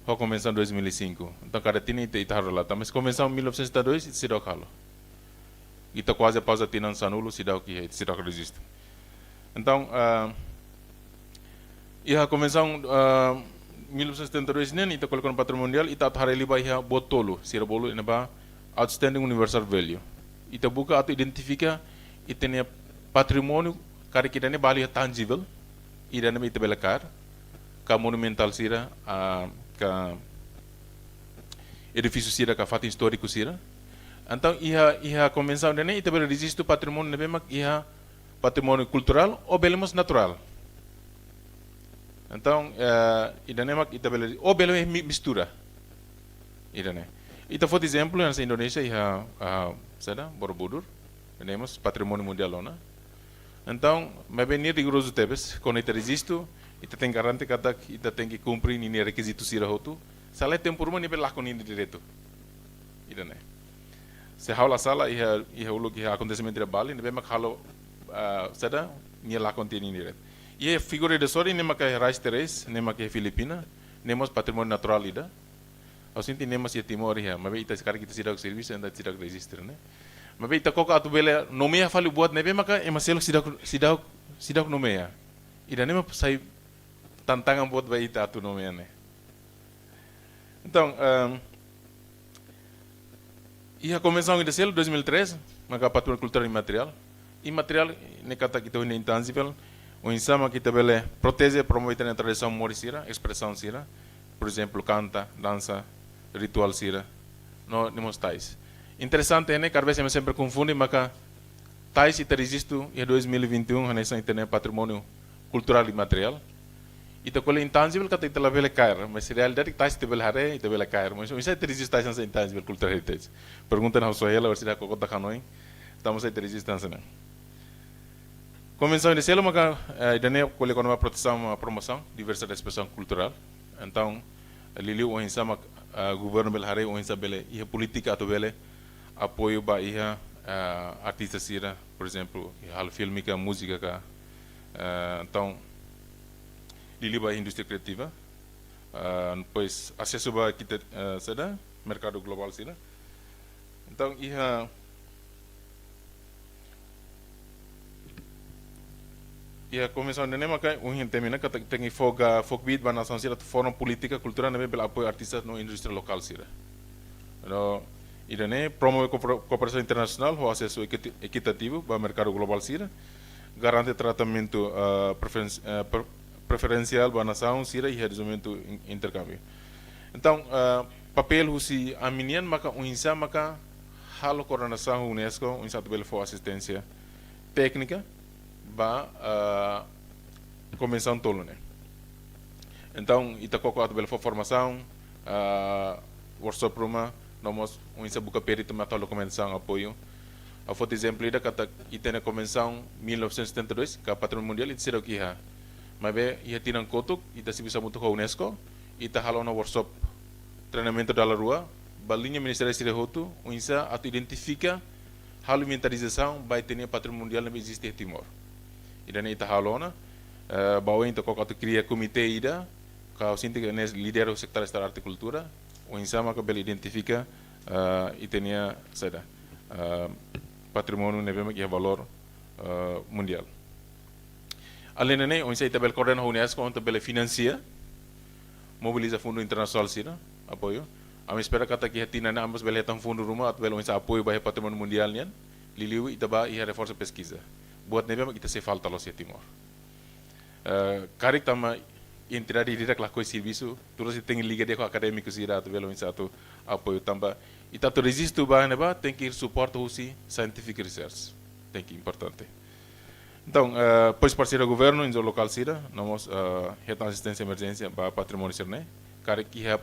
ou Convenção 2005. Então, cada tina ita relata, mas Convenção 1972 se dá calo. Ita quase pausa tinan sanulo se dá o que se dá que resiste. Então, a Convenção 1972 nem ita colocou no patrimônio mundial, ita hareli ba ia botolo, se bolo ina ba outstanding universal value. Ita buka atau identifica ita ne patrimônio cara que dane bali tangível, ida ne ita belakar. Ka monumental sira, ka edifício sira, ka fato histórico sira. Então, a convenção dele ita bela registro patrimônio nebe mak patrimônio cultural ou belemos natural. Então, ida ne mak ita bela ou belo mistura. Ida ne. Ita for exemplo na Indonesia sada Borobudur, temos patrimônio mundial lá. Então, mas bem rigoroso tebes, quando ita registro ita tem garante kata ita tem que cumprir ni requisito sira hotu sala tempo rumah ni belakon ni direto ida ne se haula sala ia ulu que acontecimento de Bali ni bemak halo sada ni lakon ti ni direto ia figura de sori ni makai rais teres ni makai Filipina nemos patrimônio natural ida au sinti nemos ia Timor ia mas ita sekarang kita sidak service anda sidak register ne mas ita koka atu bele nomea fali buat ne bemak emaselo sidak nomea ida ne sai tantangan buat bayi itu namanya. Então, a Convenção de 2003, maka patrimônio cultural imaterial, ne kata kita ini intangible, o insama kita bele protege promover a tradição morisira, expressão sira, por exemplo, canta, dança, ritual sira, no nemos tais. Interessante é que às vezes eu sempre confundo, mas tais ita registro em 2021 nessa internet patrimônio cultural e material. Ita coisa intangível que ita lá bele cair, mas se realidade tais ita bele hare, ita bele cair, mas isso ita registro tais nessa intangível cultural heritage. Pergunta na sua ela, se dá cocota canoi, estamos ita registro nessa. Convenção de selo, mas a ideia é uma proteção, uma promoção, diversidade de expressão cultural. Então, ali o insama governo bele hare, o insama bele, e a política atu bele apoio ba ia artistas sira, por exemplo, hal filmica, música ka. Então, ali ba indústria criativa, depois acesso ba kita sada mercado global sira. Então, a convenção de nema kai uhin temina que tem foga fogbit ba nação sira fórum política cultural nebe bel apoio artistas no indústria local sira. No idane promove cooperação internacional o acesso equitativo para o mercado global sira, garante tratamento preferencial para a nação sira e reduzindo intercâmbio. Então, papel husi aminian maka uinsa maka halo coordenação UNESCO uinsa tabel for assistência técnica ba convenção tolo né. Então, itakoko tabel for formação, workshop ruma nós uinsa buka perito mata documentação apoio. A foto exemplo ida kata itena convenção 1972 ka patrimônio mundial it será que ha. Mas be ia tinang kotuk ita se bisa muito com UNESCO, ita halo na workshop treinamento da rua, balinha ministério sira hotu, uinsa atu identifica halo inventarização vai ter patrimônio mundial não existe em Timor. Ida ne ita halo na bawa ita kok atu cria comitê ida, ka sinti que nes líder o sector da arte e cultura o insama que bela identifica e tinha seda patrimônio nevema que é valor mundial. Além disso, o insama também coordena a UNESCO onde bela financia, mobiliza fundo internacional sira apoio. A minha espera que aqui tina na ambas bela tam fundo rumah atau bela insama apoio para patrimônio mundial nian, liliu itaba ia reforça pesquisa. Buat nevema kita se falta los Timor. Karik tama entrar direto lá com o serviço, tudo se tem liga de com acadêmico sira atau bela insama tu apoio tamba. Ita tu resisto ba neba tem que ir suporte husi scientific research, tem que importante. Então, pois parceiro do governo em local sira, nós reta assistência emergência para patrimônio sirne, cara que é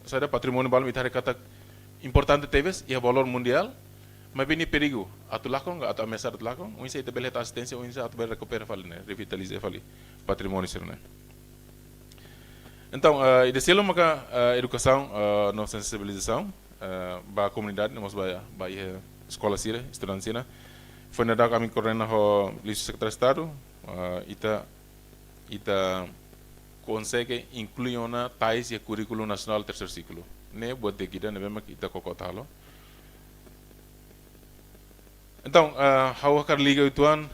sada patrimônio balu itare kata importante teves e valor mundial, mas bem perigo. Atu lakon, atu ameaçar atu lakon, o insa ita bela assistência, o insa atu bela recupera fali né, revitalize fali patrimônio sirne. Então, e deselo maka educação, nossa sensibilização ba comunidade, nós ba escola sira, estudante sira. Foi na kami coordena ho Lista Secretário de Estado, ita consegue incluir na tais e currículo nacional terceiro ciclo. Ne buat de kita nebe mak ita kokotalo. Então, hawa kar liga ituan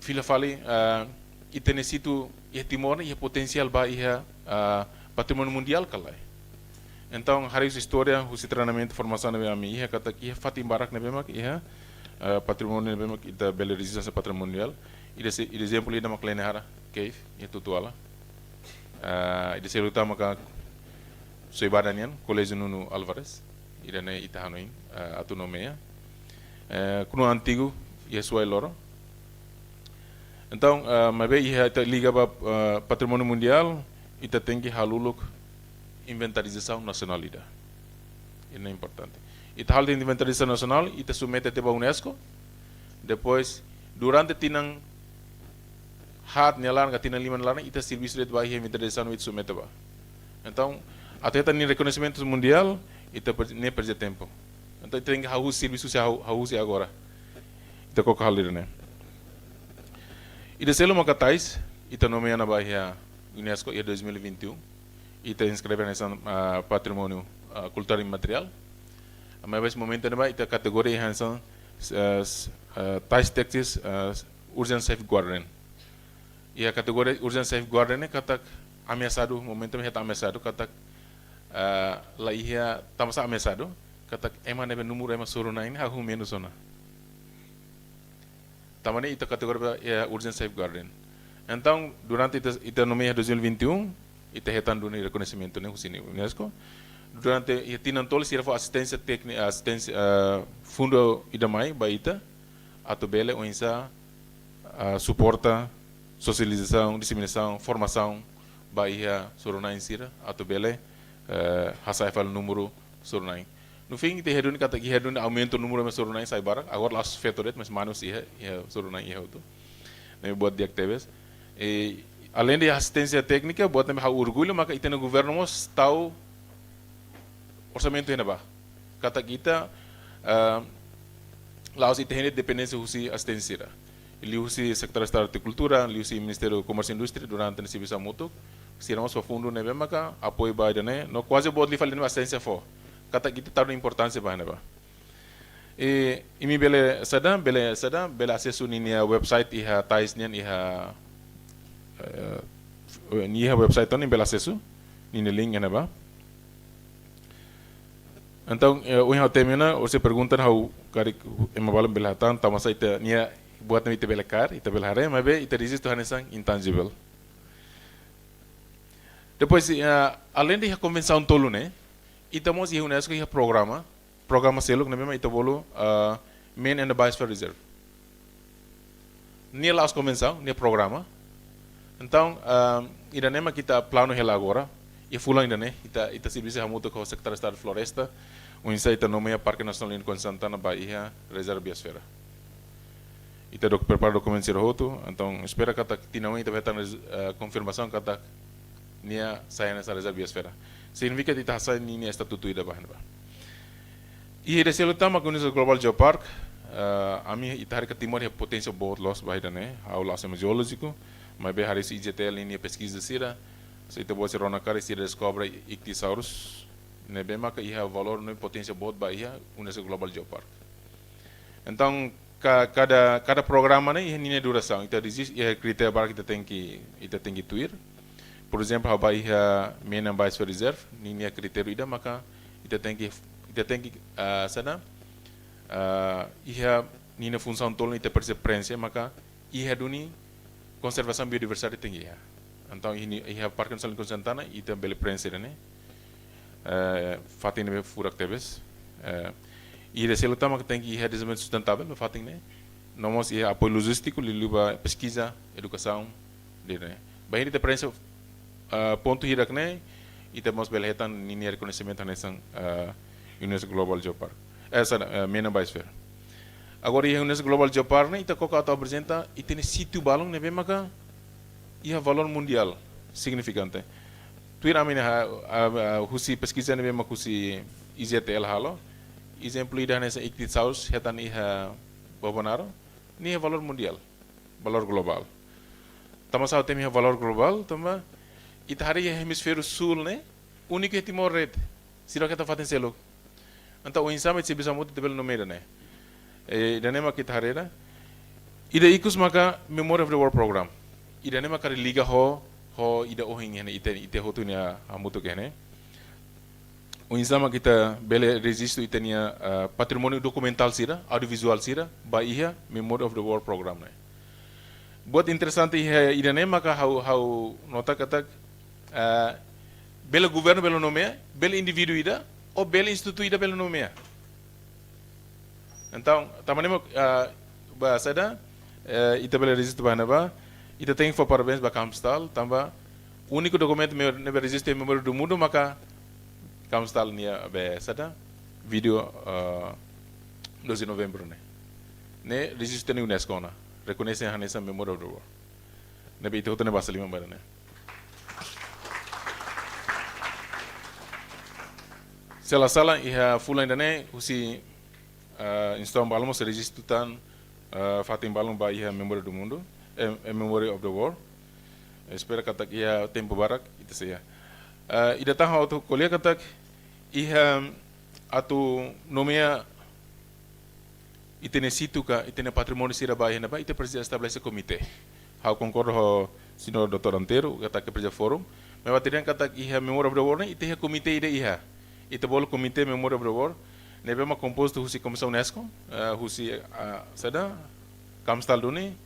fila fali ita nesitu ia Timor ia potensial ba ia patrimônio mundial kalai. Então, hari história, o treinamento, formação nebe ami ia kata ia fatim barak nebe mak ia patrimônio nebe mak ita bela resistência patrimonial. E exemplo ida mak lenehara cave ia tutuala. Ida seluta maka soibadanian Colégio Nuno Alvarez ida ne ita hanoin autonomia. Kuno antigo ia suai loro. Então, mabe ia ita liga ba patrimônio mundial ita tem que haluluk inventarização nacional ida. Isso é importante. Ita hal de inventarização nacional ita submete a UNESCO. Depois, durante tinang hat nelan tinang lima nelan ita serviço de bairro inventarização ita submete ba. Então, até tem reconhecimento mundial ita nem perde tempo. Então, tem que haus serviço se haus agora. Ita kok hal né. Ita selo makatais ita nomeia na bairro UNESCO em 2021. Ita inscreve nessa patrimônio cultural e material. Mas nesse momento neba ita categoria hansan tais textos urgent safeguarding. E a categoria urgent safeguarding kata ameaçado, momento me ameaçado kata lá ia tamasa ameaçado kata ema nebe número ema surunain ha hu menos ona. Tamane ita categoria urgent safeguarding. Então, durante ita nomeia 2021, ita retan do reconhecimento né husi UNESCO. Durante itinan tol sira for assistência técnica, assistência fundo idamai baita atau bele onsa suporta socialização, disseminação, formação baia sorunai sira atau bele hasai fal número sorunai. No fim ite hedun kata ki hedun aumento número mas sorunai sai barak agora las fetoret mas manus ia sorunai ia tu. Nem buat dia actives. Além de assistência técnica, buat também orgulho maka ite no governo mos tahu orçamento ainda ba. Kata kita laos ite hene dependência husi assistência. Ele husi Secretaria de Estado de Cultura, ele husi Ministério do Comércio e Indústria durante a serviço mútuo. Se nós for fundo neve maka apoio ba né, no quase bot li falando assistência for. Kata kita tahu importância ba né ba. E imi bele sada bele acesso ninia website iha tais nian iha niha website ton bele acesso nini link né ba. Então, o yang termina, você pergunta how kari emabalam belatan, tamasa ita nia buat ita belakar, ita belhare, mas be ita resist tuhan sang intangible. Depois, além de a convenção tolu né, ita mos ia UNESCO ia programa seluk na mesma ita bolo main and biosphere reserve. Nia laos convenção, nia programa. Então, ida nema kita plano hela agora. E fulang ainda né, ita serviço hamuto com o Secretário de Estado de Floresta, o insight nomeia Parque Nacional de Santana Bahia Reserva Biosfera. Ita prepara documento ser roto, então espera que tinha ita vai ter confirmação que nia saia nessa Reserva Biosfera. Significa que ita sai nia estatuto ida bahana ba. E esse utama com o Global Geopark, a mim ita hari que Timor é potência boa loss bahida né, ao loss geológico, mas bem hari se IGTL linha pesquisa sira. Se ita buat serona kari se descobre Ichthyosaurus, nebe maka ia valor no potência boa bahia UNESCO Global Geopark. Então cada programa né ia duração, ita existe ia critério para que ita tem que tuir. Por exemplo, a bahia main and biosphere reserve, ninha critério ida maka ita tem que sana ia ninha função tolong ita perceprense maka ia duni conservação biodiversidade tinggi ya. Então ia Parque Nacional de Santana e também prensa né, fatin nebe furak tebes, e esse utama que tem que ia desenvolvimento sustentável, fatin né, nós ia apoio logístico, liluba pesquisa, educação, né, bem de prensa ponto hirak né, e temos belhetan nini reconhecimento nessa UNESCO Global Geopark, essa main biosphere. Agora ia UNESCO Global Geopark né, ita coca auto apresenta e tem sítio balong nebe maka ia valor mundial significante. Tuir amin husi pesquisa nebe mak husi IZTL halo. Exemplo ida nessa Ichthyosaurus hetan iha babonaro. Ni valor mundial, valor global. Tama sao tem valor global, tama ita hari hemisfério sul né, único é Timor Red. Sira kita faten selo. Então o insame se bisa muito debel no meio né. Ida nema kita hari na. Ida ikus maka Memory of the World Program. Ida nema kari liga ho ida ohing hene ite hotu nia hamutu kene. O insama kita bele registro itenia patrimônio documental sira, audiovisual sira, bahia Memory of the World Program né. Buat interessante ida nema ka how nota kata bele governo bele nomeia, bele indivíduo ida ou bele instituto ida bele nomeia. Então, tamanema sada ita bele registro bahana ita tem que for parabéns para Camstal, tamba único documento nebe resiste memória do mundo maka Camstal nia be sada vídeo 12 de novembro né resiste ni UNESCO na reconhece a nessa memória do world nebe ita hoto ne basa lima bara né. Sala iha fulan dane husi instam balmo se registro tan fatim balmo ba iha memória do mundo. Memory of the World. Espero kata ia tempo barak itu saya. Ida tahu auto kolia kata ia atu nomea itene situ ka itene patrimônio sira bahia na ba ite precisa estabelecer comitê. How concordo ho senhor doutor Antero kata que precisa fórum. Mas baterian kata ia Memory of the World ite ia comitê ida ia. Ite bolo comitê Memory of the World. Nebe ma composto husi comissão UNESCO, husi sada Camstal duni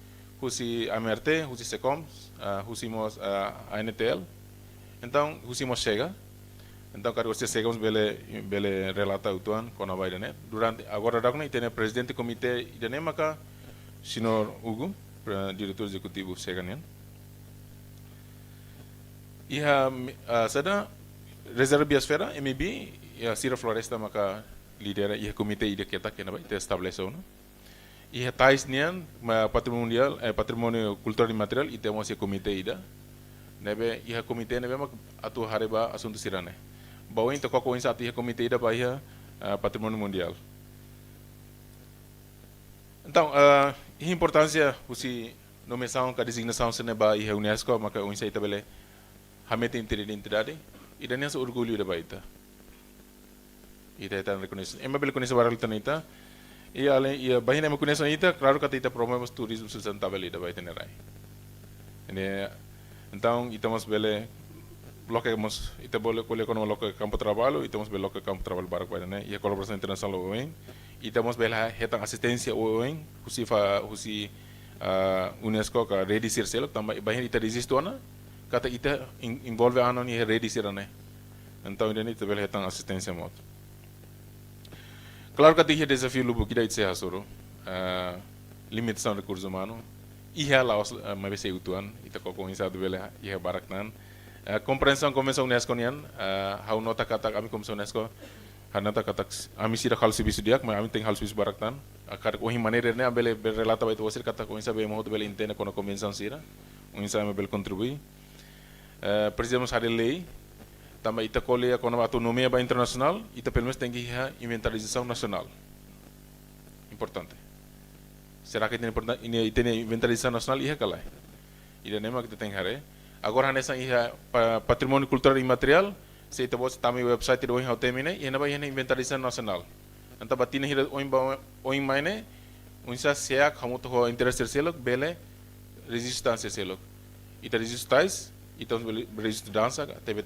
husi AMRT, husi SECOM, husimos ANTL. Então, husimos chega. Então, quando você chegamos bele relata o tuan com a vai durante agora daqui tem presidente do comitê idane maka senhor Hugo, diretor executivo chega nen. E sada reserva biosfera MEB Sira Floresta maka lidera e comitê ida kita que vai ter estabelecido, no? E tais nian patrimônio cultural e material e temos esse comitê ida. Nebe e comitê nebe mak atu hareba assunto sirane. Bahwa itu kok koin saat ia komite ida bahia patrimônio mundial. Então, a importância usi nomeação ka designação seneba ia UNESCO maka o insa itabele hamete identidade e dania se orgulho da baita. Ita tan reconhece. Emma bele conhece varal tanita. E além e bahina me conhece ita, claro que ita promovemos turismo sustentável ida baita nerai. Então, itamos bele bloque mos ita boleh colher com o bloque campo de trabalho e temos bloque campo de trabalho barak pada né e a colaboração internacional OEM e temos bela hetang assistência OEM husi UNESCO ka ready sir selo tambah bahin ita resistona kata ita involve anon ni ready sir né então ini ita bela hetang assistência mot claro que tem desafio lubu kita itse hasoro limitação de recursos humanos ia laos mabese utuan ita kokong insado bela ia barak nan compreensão convenção UNESCO nian hau nota kata kami komisi UNESCO hanata kata ami sira hal sibisu diak ma ami teng hal sibisu baraktan akar ohi maneira ne abele relata bait wasir kata ko insa be mo bele intene kono convenção sira o insa me bel contribui precisamos hari lei tamba ita kole kono autonomia ba internacional ita pelo menos tem que inventarização nacional importante será que tem importante ini tem inventarização nacional ia kalai ida nema kita tem hare agora nessa patrimônio cultural e imaterial se ita bos tami website do hau temine e na ba inventarização nacional anta batina hira oin maine unsa seak hamu to interesse selo bele resistência selo ita resistais ita resist dança tebe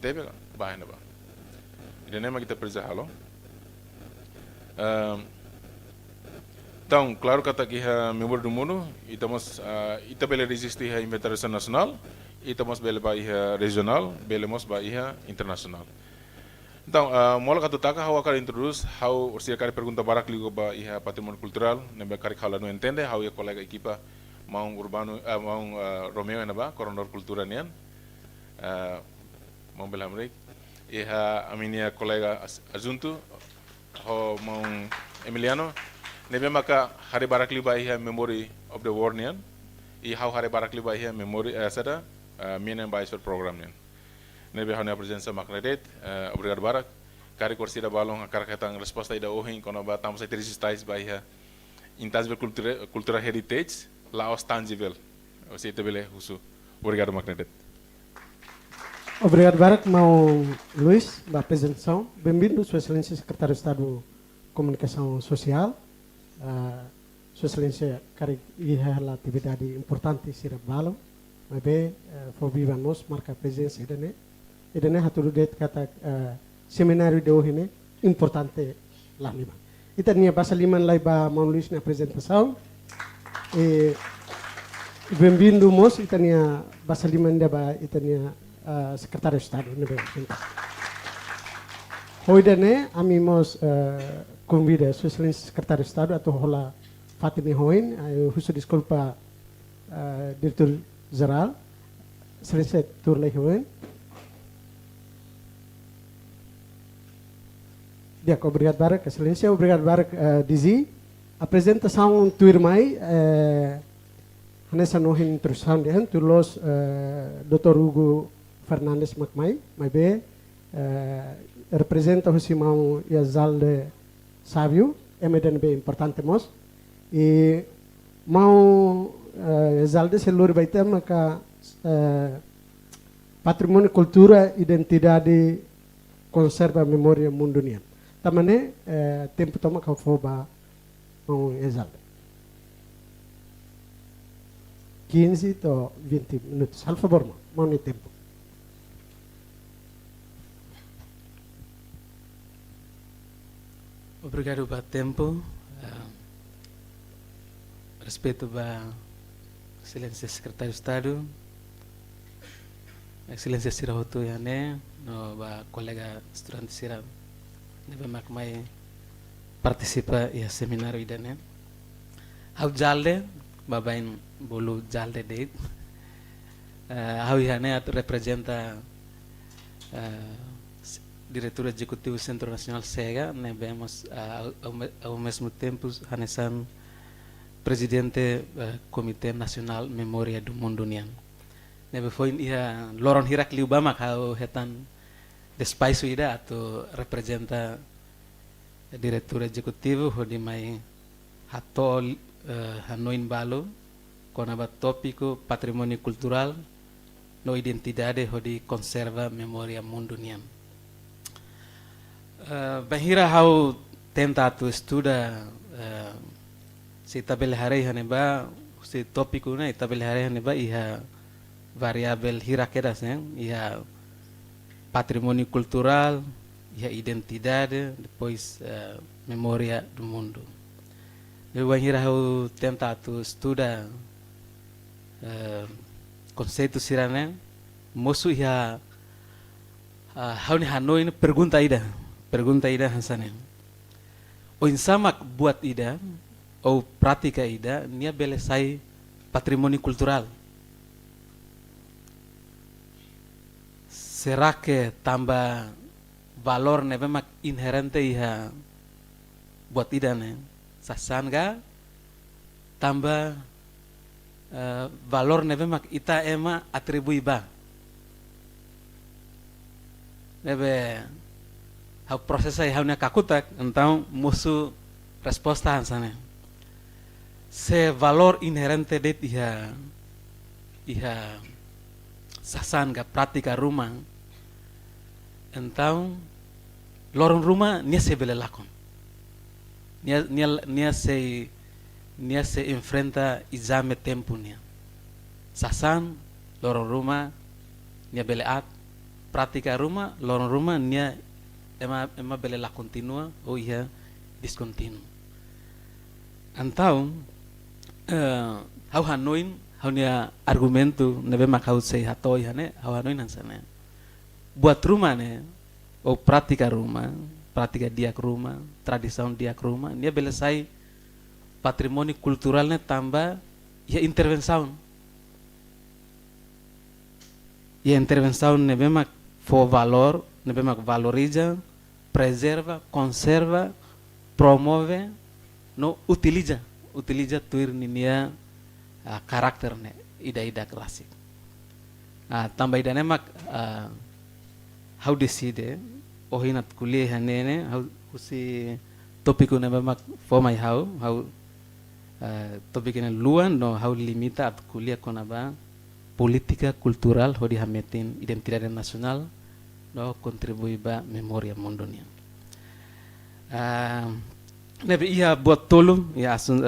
ba na ba ida nema kita presa halo então claro que aqui a memória do mundo ita bele resistir a inventarização nacional e estamos bele bahia regional, bele mos bahia internacional. Então, mola katu taka hawa kar introduz, hau ursia kari pergunta barak ligo bahia patrimônio cultural, nembe kari khala no entende, hau ya colega equipa maung urbano, maung Romeo naba, coronador cultura nian, maung belamrik, e a minha colega adjunto, hau maung Emiliano, nembe maka hari barak ligo bahia memory of the war nian, e hau hari barak ligo bahia memory sada Minha Embaixador Program nen. Nebe hanya presença magnetet, obrigado barak. Kari kursi da balong akar katang resposta ida ohin kono ba tamo sai resistais bahia intangible cultura heritage laos tangible. Você tebele husu. Obrigado magnetet. Obrigado barak mau Luiz da apresentação. Bem-vindo Sua Excelência Secretário de Estado de Comunicação Social. Sua Excelência kari iha atividade importante sira balong. Mabe fobivan mos marca presença idane haturu det kata seminário de hoje importante lá lima ita nia basa liman lai ba Luiz na apresentação e bem-vindo mos ita nia basa liman da ba ita nia secretário de Estado nebe hoje ne ami mos convida Sua Excelência Secretário de Estado atau hola Fatimi Hoin husu desculpa diretor geral, Excelência Turley Hoen. Obrigado barak, Excelência, obrigado barak Dizi. Apresentação tuirmai, nessa nohin introdução dia, tulos Dr. Hugo Fernandes Macmai, be representa o Simão Yazalde Sávio, MDNB importante mos, e mau Zalde seluruh baita maka patrimônio cultura identidade conserva memória mundunia tamane tempo toma kau foba mau Zalde 15 to 20 minutos al favor mau ni tempo. Obrigado pelo tempo, respeito ba Excelência Secretário de Estado, Excelência Sira Hotu Yane, no ba colega estudante Sira, nebe mak mai participa ia seminário idane. Hau jalde, babain bolu jalde date. Hau Yane atu representa diretor executivo Centro Nacional SEGA, nebemos ao mesmo tempo hanesan presidente Komite Nasional Memória do Mundo Nian. Nebe foi ia loron hirak liu bamak hau hetan despaisu ida atau representa diretor executivo hodi mai hatol hanoin balo konaba tópico patrimônio cultural no identidade hodi conserva memória mundo nian. Bahira hau tenta tu estuda si tabel hari haneba si tópico na tabel hari haneba iha variável hirakedas né iha patrimônio cultural iha identidade depois memória do mundo. Bahira hau tenta tu estuda conceito sirane mosu iha hau ni Hanoi ini pergunta ida hansane o insamak buat ida ou prática ida nia belesai patrimônio cultural. Será que tambah valor ne memang inherente iha buat ida ne sasan ga tambah valor ne memang ita ema atribui ba nebe hau proses ai hau ne kakutak então musu resposta hansane se valor inherente det iha sasan ga prática rumah então lorong rumah nia se bele lakon nia se enfrenta exame tempo nia sasan lorong rumah nia bele at prática rumah lorong rumah nia ema bele la continua ou ia discontinuo. Então hau Hanoin hau nia argumento nebe makau sei hatoi hane hau Hanoin hansane buat rumah ne ou prática rumah prática diak rumah tradição diak rumah nia belesai patrimônio cultural ne tambah ia intervenção nebe mak for valor nebe mak valoriza preserva conserva promove no utiliza tuir ninia karakter ne ida klasik tambah ida ne mak how decide ohinat kuliah nene how usi topik ne mak for my how topik ne luan no how limita at kuliah konaba política cultural hodi hametin identidade nasional no contribui ba memória mundonia. Nebe ia buat tolu ya asun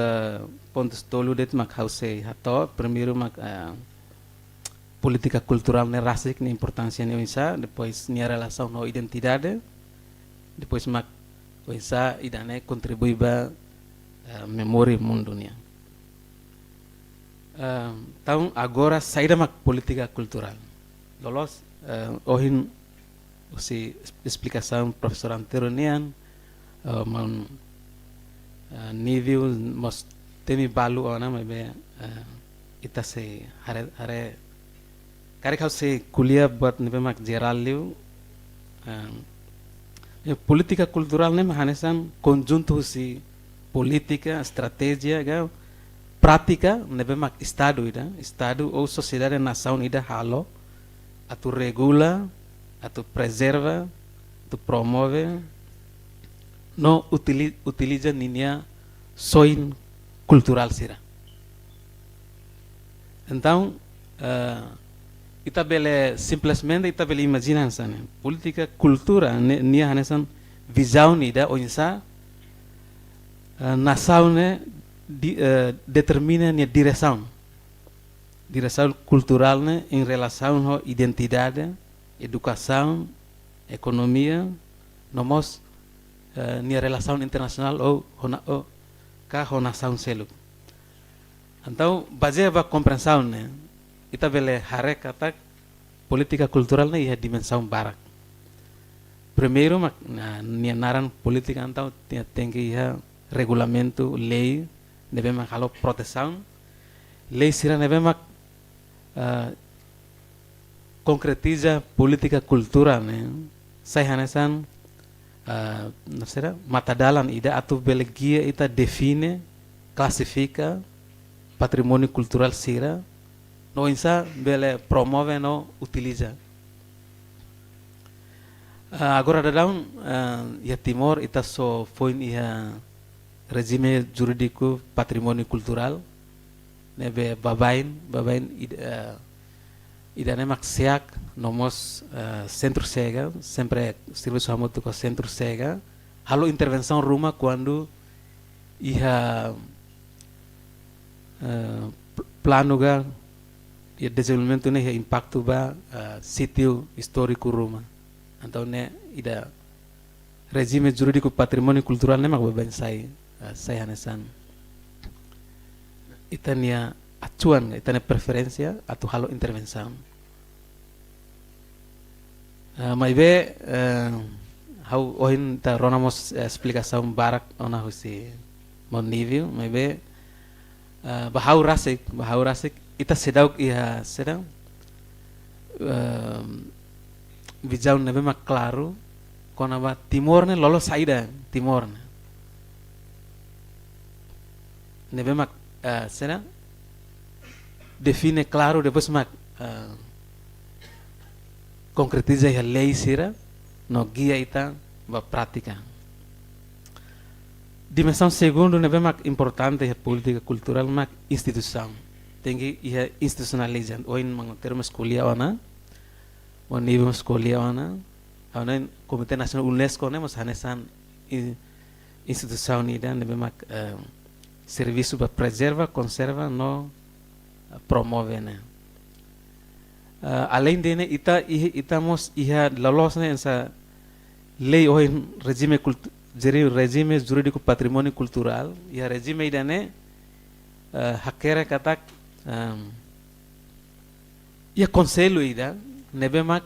pontos tolu det mak hause hato primeiro mak política cultural ne rasik ne importância ne isa depois nia relação no identidade depois mak isa idane contribui ba memória mundonia. Então agora saída mak política cultural lolos ohin usi explicação professor Anteronian man nível mos temi balu ona mebe ita se hare kare kau se kuliah buat nebe mak geral liu política cultural ne hanesan conjunto si política estratégia ga prática nebe mak estado ou sociedade nação ida halo atu regula atu preserva atu promove no utiliza ninia soin cultural sira. Então ita bele simplesmente ita bele imaginan sana política cultura nia hanesan visão nida onsa nação ne determina nia direção cultural ne em relação à identidade, educação, economia, nomos nia relação internacional ou ka nação selu. Então, baseado na compreensão, né? Ita bele hare kata política cultural né ia dimensão barak. Primeiro, nia naran política então tem que ia regulamento, lei, deve halo proteção, lei sira deve concretiza política cultural, né? Sai hanesan, não será? Matadalan ida atu bele guia ita define, classifica patrimônio cultural sira, no insa bele promove no utiliza. Agora dalam ya Timor ita so foi ia regime jurídico patrimônio cultural, nebe babain ida nemak seak nomos centro cega sempre serviço hamoto com centro cega halo intervenção rumah quando ia plano ga ia desenvolvimento ne ia impacto ba sítio histórico rumah. Então ne ida regime jurídico patrimônio cultural ne mak babain sai hanesan itania acuan itane preferência atau halo intervenção. Mas be hau ohin ta ronamos explicação barak ona husi mon nível, mas be bahau rasik ita sedau ia sedang visão nebe mak claro kona ba Timor ne lolos saída Timor ne nebe mak sedang define claro depois mak concretiza a lei sira no guia ita ba prática. Dimensão segundo nebe mak importante a política cultural mak instituição. Tem que ia institucionalizando ou em termos escolia ona o nível escolia ona ana Comitê Nacional UNESCO né mas hanesan instituição ida nebe mak serviço para preserva, conserva, no promove né. Além dene itamos ia lolos né essa lei ou regime jurídico patrimônio cultural e a regime ida né hakera kata ia conselho ida nebe mak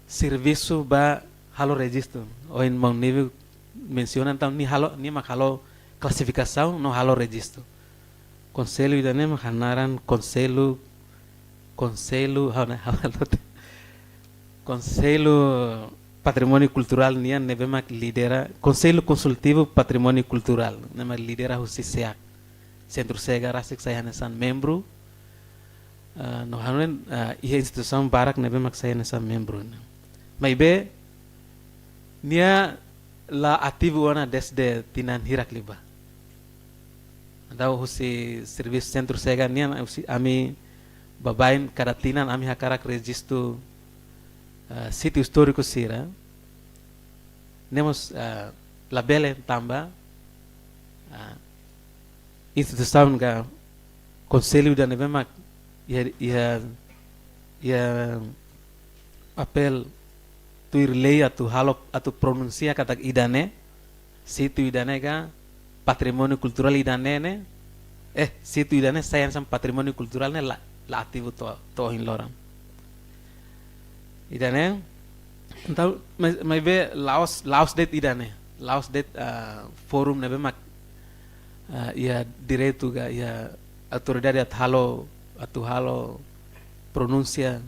serviço ba halo registro ou em mau nível menciona então ni mak halo classificação no halo registro. Conselho ida né mak hanaran conselho patrimônio cultural nia nebe mak lidera conselho consultivo patrimônio cultural nema lidera husi seak centro cega rasik saya hanesan membro no hanen ia instituição barak nebe mak saya hanesan membro mai be nia la ativo ona desde tinan hirak liba andau husi serviço centro cega nia ami babain karatinan ami hakarak registro sítio histórico sira nemos labele tamba instituição ga conselho da nebemak ia apel tuir lei atu halo atu pronuncia kata idane sítio idane ga patrimônio cultural idane ne sítio idane sayan sam patrimônio cultural ne la ativo to in loram idane então mas be Laos det idane Laos det forum nebe mak ia direito ga ia autoridade atu halo pronuncia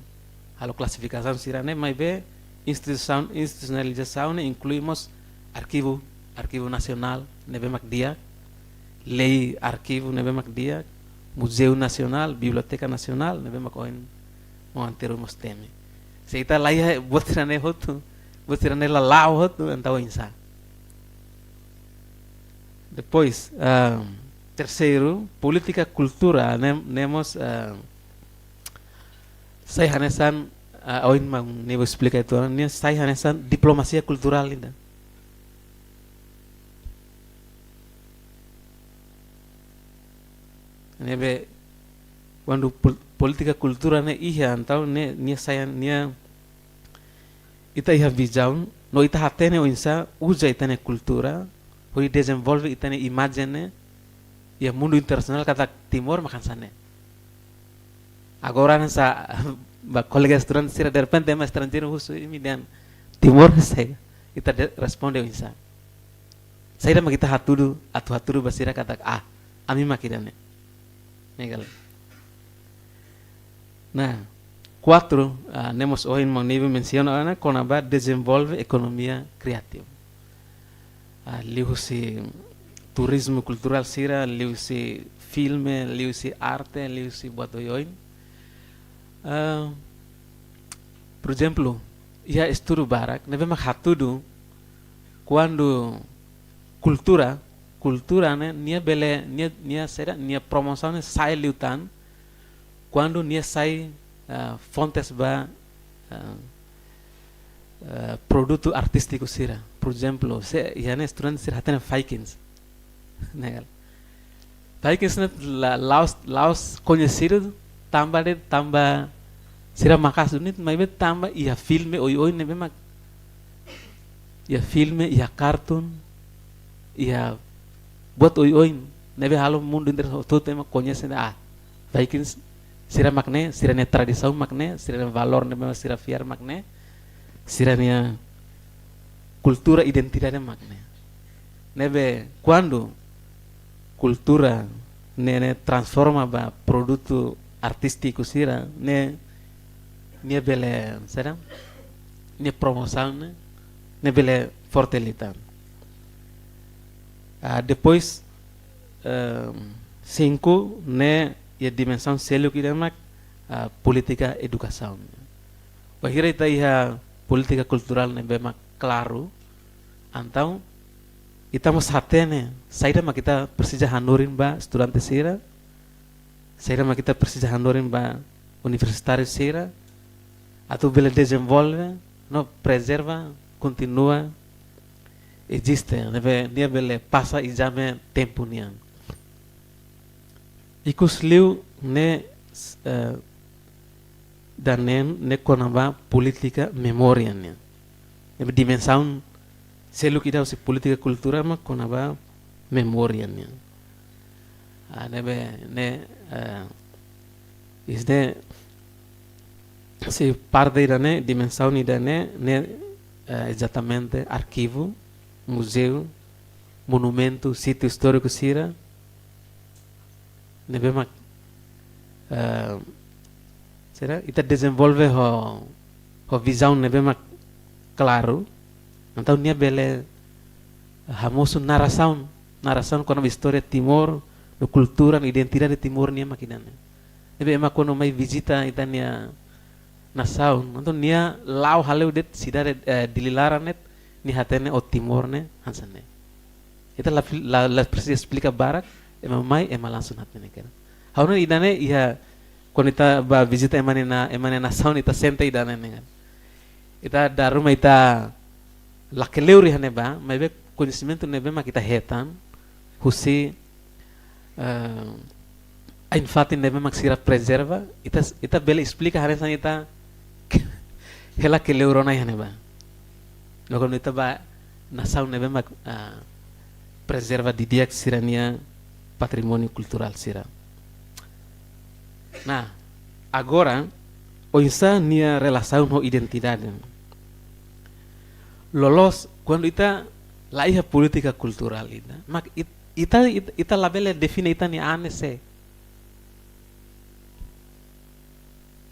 halo classificação sirane mas be institucionalização ne incluímos arquivo nacional nebe mak dia lei arquivo nebe mak dia Museu Nacional, Biblioteca Nacional, nebe mak oin mo antero mos teme. Se ita laia botirane hotu, botirane la lao hotu antau insa. Depois, terceiro, política cultura, nemos sai hanesan oin mang nebo explica itu, ne sai hanesan diplomasia cultural linda. Nebe quando política cultura ne ia então ne saya ne ita ia visão no ita hatene o insa usa ita ne cultura hoi desenvolve ita ne imagine ya mundo internacional kata Timor makan sana. Agora nessa colega estudante sira de repente é mais estrangeiro russo e me dan Timor saya kita responde insa. Saya dah kita haturu basira kata ami makidane. Negal. Nah, 4 nemos hoje em nível menciona Conaba desenvolve economia criativa. Liu-se turismo cultural sira, liu-se filme, liu-se arte, liu-se boatoyoin. Por exemplo, ia estudo barak, neve mak hatudu quando cultura né, nia promoção né sai liutan quando nia sai fontes ba produto artístico sira. Por exemplo, se ia estudante sira hatena Vikings. Negal. Vikings né laos conhecido tamba sira makas unit mas tamba ia filme oi nebe mak ia filme ia cartoon ia buat oi nebe halo mundo inteiro todo tema conhece Vikings sira makne sira ne tradição makne sira ne valor nebe sira fiar makne sira ne cultura identidade makne nebe quando cultura ne transforma ba produto artístico sira ne bele será ne promoção ne bele fortalecer. Depois 5 ne a dimensão selo que demak política educação. Bahira ita iha política cultural ne bema claro. Então estamos hatene saída mak kita precisa hanurin ba estudante sira. Saída mak kita precisa hanurin ba universitário sira. Atau bele desenvolve, no preserva, continua, existe, dia bele passa exame tempo nian. Ikus liu ne danen ne konamba política memória nian. Nebe dimensão selu kita usi política cultural ma konamba memória nian. Nebe ne isde se parte da dimensão da exatamente arquivo, museu, monumento, sítio histórico sira, nebe mak será ita desenvolve ho visão nebe mak claro, então nia bele hamoso narração quando a história Timor, a cultura, a identidade de Timor nia makinane. Nebe mak quando mai visita itania nasaun, então nia lau haleu det cidade dililaranet ni hatene o Timor ne hansane. Ita la precisa explica barak ema mai ema langsung hatene kena. Hauna idane ia quando ita ba visita emane nasaun ita sente idane nengan. Ita daruma ita lakeleuri hane ba, mai be conhecimento nebe mak ita hetan husi a infatti nebe mak sira preserva ita bele explica hanesan ita hela que leurona ya neba. Logo nita ba nasaun nebe mak preserva di dia sirania patrimônio cultural sira. Nah, agora o insa nia relação ho identidade. Lolos quando ita laiha política cultural ita, mak ita labele define ita ni anese.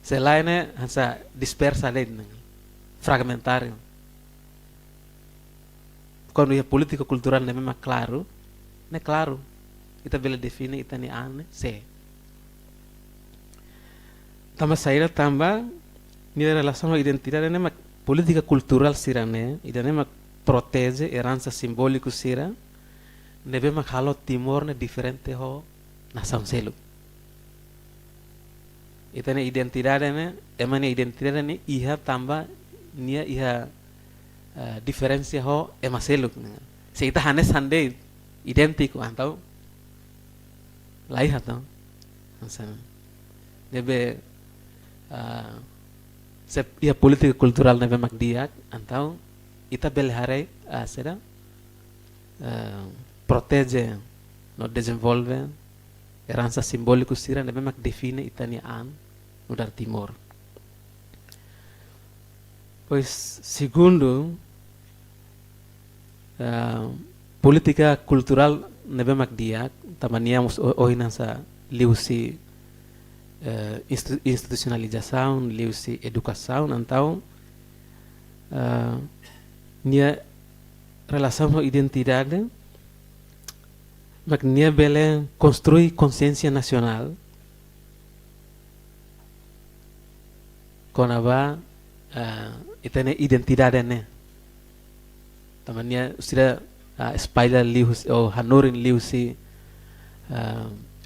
Selain hansa dispersa lain, fragmentário. Quando é política cultural não é mesmo claro, não é claro. Ita bela define ita ni ane se. Tamba saída tamba ni relação à identidade né política cultural sira né, ita né protege herança simbólico sira, né bem halo Timor né diferente ho nação selu. Ita ne identidade ne emane identidade ne iha tamba nia iha diferensia ho emaseluk ne se ita hane sande idêntico então lai hatão ansana nebe se iha política cultural nebe magdiak então ita belhare será protege no desenvolve herança simbólico sira nebe mak define itania an no dar Timor. Pois segundo política cultural nebe mak dia tamaniamos oinan sa liusi institucionalização, liusi educação, então nia relação com identidade, mas nia bele construir consciência nacional, konaba itane identidade ne, tamania usira spider lius ou hanorin liusi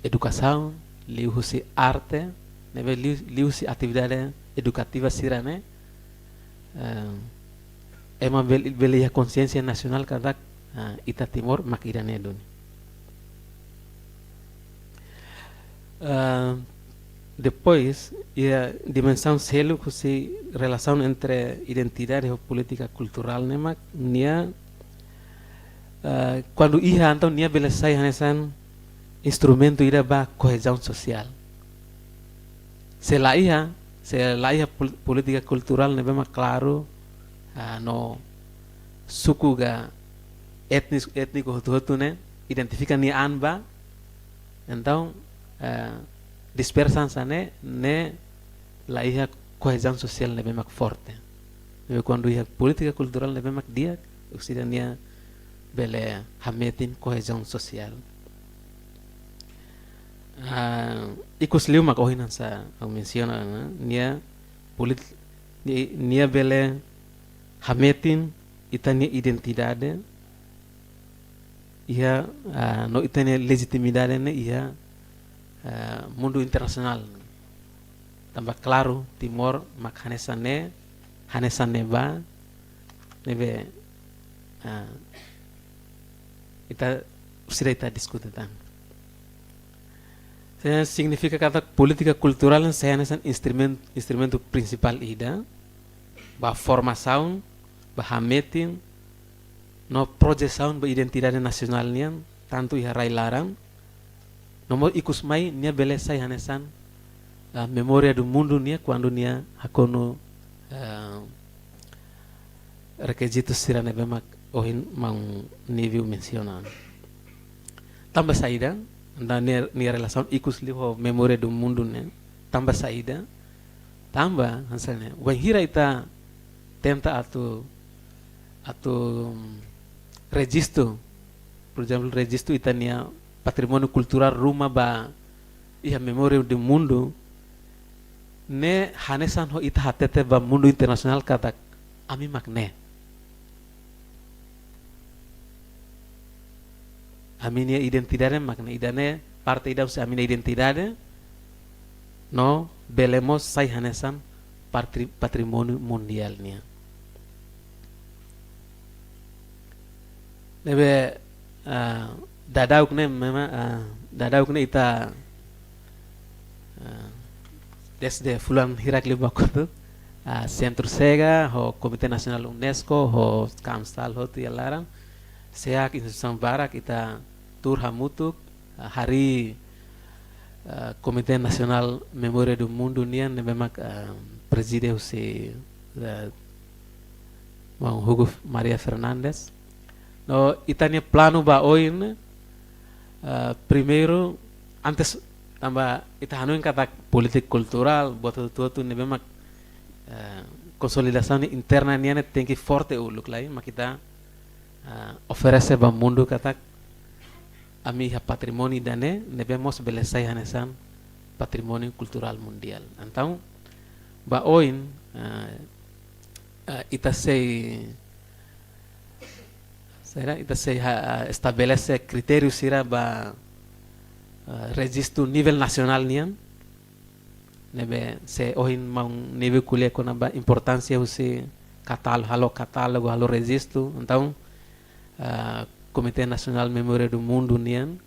educação, liusi arte, nebe liusi atividade educativa sira ne. Ema beli consciência nacional kada ita Timor makirane doni. Depois a dimensão selo que se relação entre identidade e política cultural nema nia quando ia então nia beli sai hanesan instrumento ira ba coesão social. Se lá ia política cultural neba claro no suku ga étnico hotu né identifica ni anba então dispersan sane ne la ia coesão social nebe mak forte quando ia política cultural nebe mak dia ocidania bele hametin coesão social ikus liu mak ohinan sa menciona nia nia bele hametin itania identidade ia no itania legitimidade ne ia mundo internacional tambah claro Timor mak hanesane ba nebe ita sudah ita diskutetan. Significa kata política cultural saya hanesan instrumento principal ida ba formação ba hametin no projeção ba identidade nasional nian tanto ia rai larang nomor ikus mai nia beleza hanesan memória do mundo nia quando nia hakono requisitos sira nebe mak ohin mang nível mencionado tambah saída da nia relação ikus liho memória do mundo nia tambah saída tambah hansane wan hira ita tenta atau registro, por exemplo, registro itania patrimônio cultural rumah ba ia memória do mundo ne hanesan ho ita hatete ba mundo internasional kata ami makne aminia identidade makne idane parte ida usa aminia identidade no belemos sai hanesan patrimônio mundial nia. Nebe dadauk ne memang dadauk ne ita desde fulan hirak li bakotu Centro Sega ho Komite Nasional UNESCO ho Kamstal ho tialaran seak institusi barak ita tur hamutuk hari Komite Nasional Memória do Mundo nian memang preside si Hugo Maria Fernandes. No itania plano ba oin primeiro antes tambah ita hanuin kata politik kultural buat tu nebe mak consolidação interna niane tem que forte uluk lai mak kita oferece ba mundo kata ami ha patrimônio dane nebe mos beleza hanesan patrimônio cultural mundial então ba oin ita sei ita se estabelece critérios sira ba registro nível nacional nian nebe se ohin mau nível kuliah kona ba importância usi catálogo halo registro então Komite Nasional Memória do Mundo nian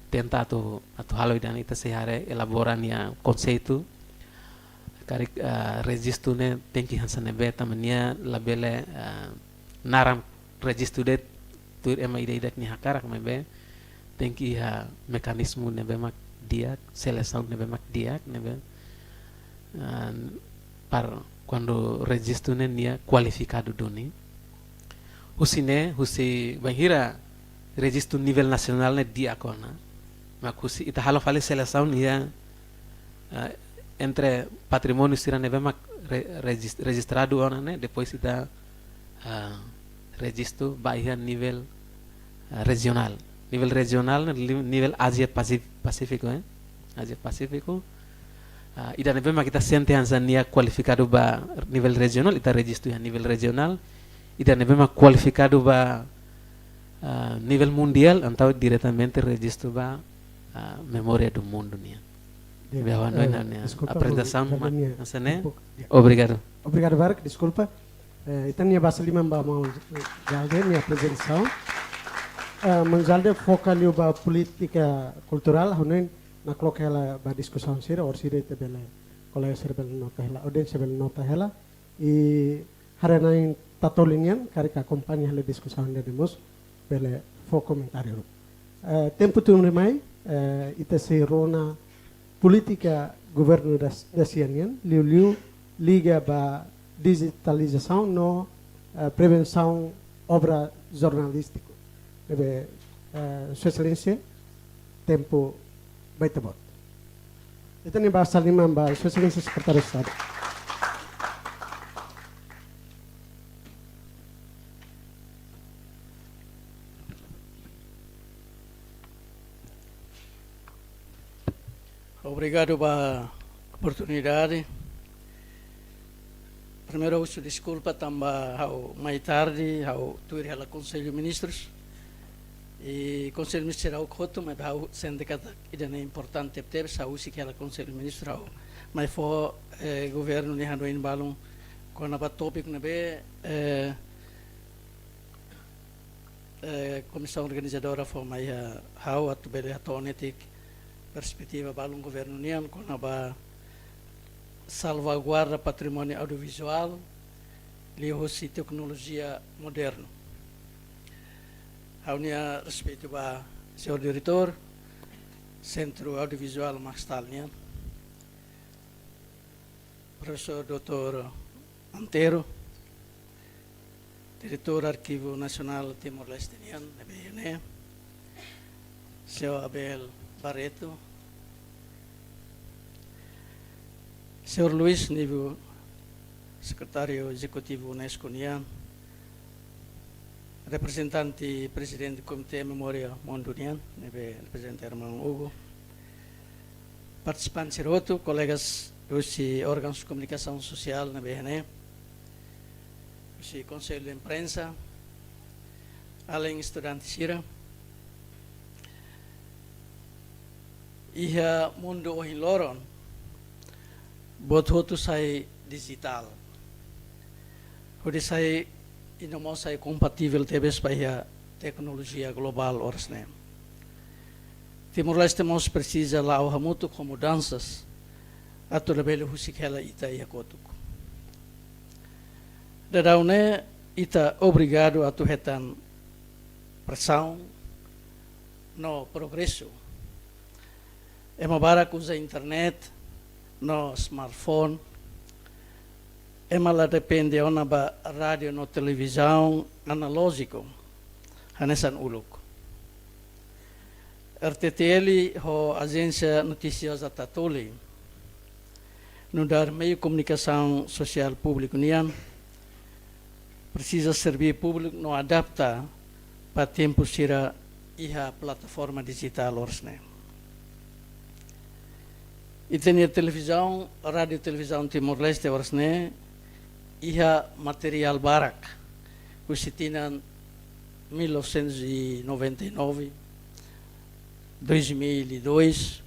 tenta atu halo dan ita se hare elaboran ya conceito karik registro ne tenki hansa nebe tamania labele naram registro de tur ema ida ni hakarak mebe tenki ha mekanisme nebe mak dia seleção nebe mak dia nebe para quando registro nia qualificado doni husine husi bahira registro nível nacional ne dia kona mak husi ita halo fale seleção nia entre patrimônio sira nebe mak registrado ona né depois ita registro bahia nível regional nível Ásia Pacífico Ásia Pacífico ida nebe mak kita sente nia qualificado ba nível regional ita registro nível regional ida nebe mak qualificado ba nível mundial então diretamente registro ba memória do mundo nia apresentação obrigado Obrigado, Varg. Desculpa. Então, minha base lima mau jalde minha apresentação. Menjalde foca ali ba política cultural, honen na coloca ela ba discussão sira or sira te bela colega sira bela nota ela, audiência bela nota ela e harana in tatolinian karika acompanha ela discussão de demos bela fo comentário. Tempo tu remai ita se rona política governo da Cianian, liu liga ba digitalização no prevenção obra jornalístico. Deve Sua Excelência tempo baita bot. Itu ni bahasa lima Mbak Sua Excelência Secretário de Estado. Obrigado pela oportunidade. Primeiro, eu peço desculpa também mais tarde, ao tuir ela Conselho de Ministros. E Conselho Ministerial Koto, mas ao sindicato ainda é importante ter saúde que ela Conselho Ministerial. Mas foi governo de Hanoi balão com a tópico na be comissão organizadora foi mais how at bele atonetik perspectiva balão governo nian com a salvaguarda patrimônio audiovisual e tecnologia moderna. A unia respeito ao senhor diretor, Centro Audiovisual Maxtal nian, professor Dr. Antero, diretor Arquivo Nacional Timor-Leste nian, BNE, senhor Abel Barreto, senhor Luiz Nível, secretário executivo UNESCO nian, representante presidente do Comitê Memória Mondunian, representante irmão Hugo, participantes outro, colegas dos órgãos de comunicação social na BNE, o Conselho de Imprensa, além estudantes Sira, e o mundo hoje loron, boto sai digital, onde sai e não sai compatível talvez para a tecnologia global orsne. Timor-Leste mos precisa lá o muito com mudanças a toda bela husikela ita ia kotuk. Dadaune ita obrigado a tuhetan pressão no progresso. É mabarak usa internet no smartphone. Ela depende ona ba rádio no televisão analógico, hanesan uluk. RTTL ho agência noticiosa Tatoli, no dar meio comunicação social público nian, precisa servir público no adapta para tempo sira iha plataforma digital orsne. E tem televisão, rádio televisão Timor-Leste orsne, iha material barak, kusitina 1999, 2002,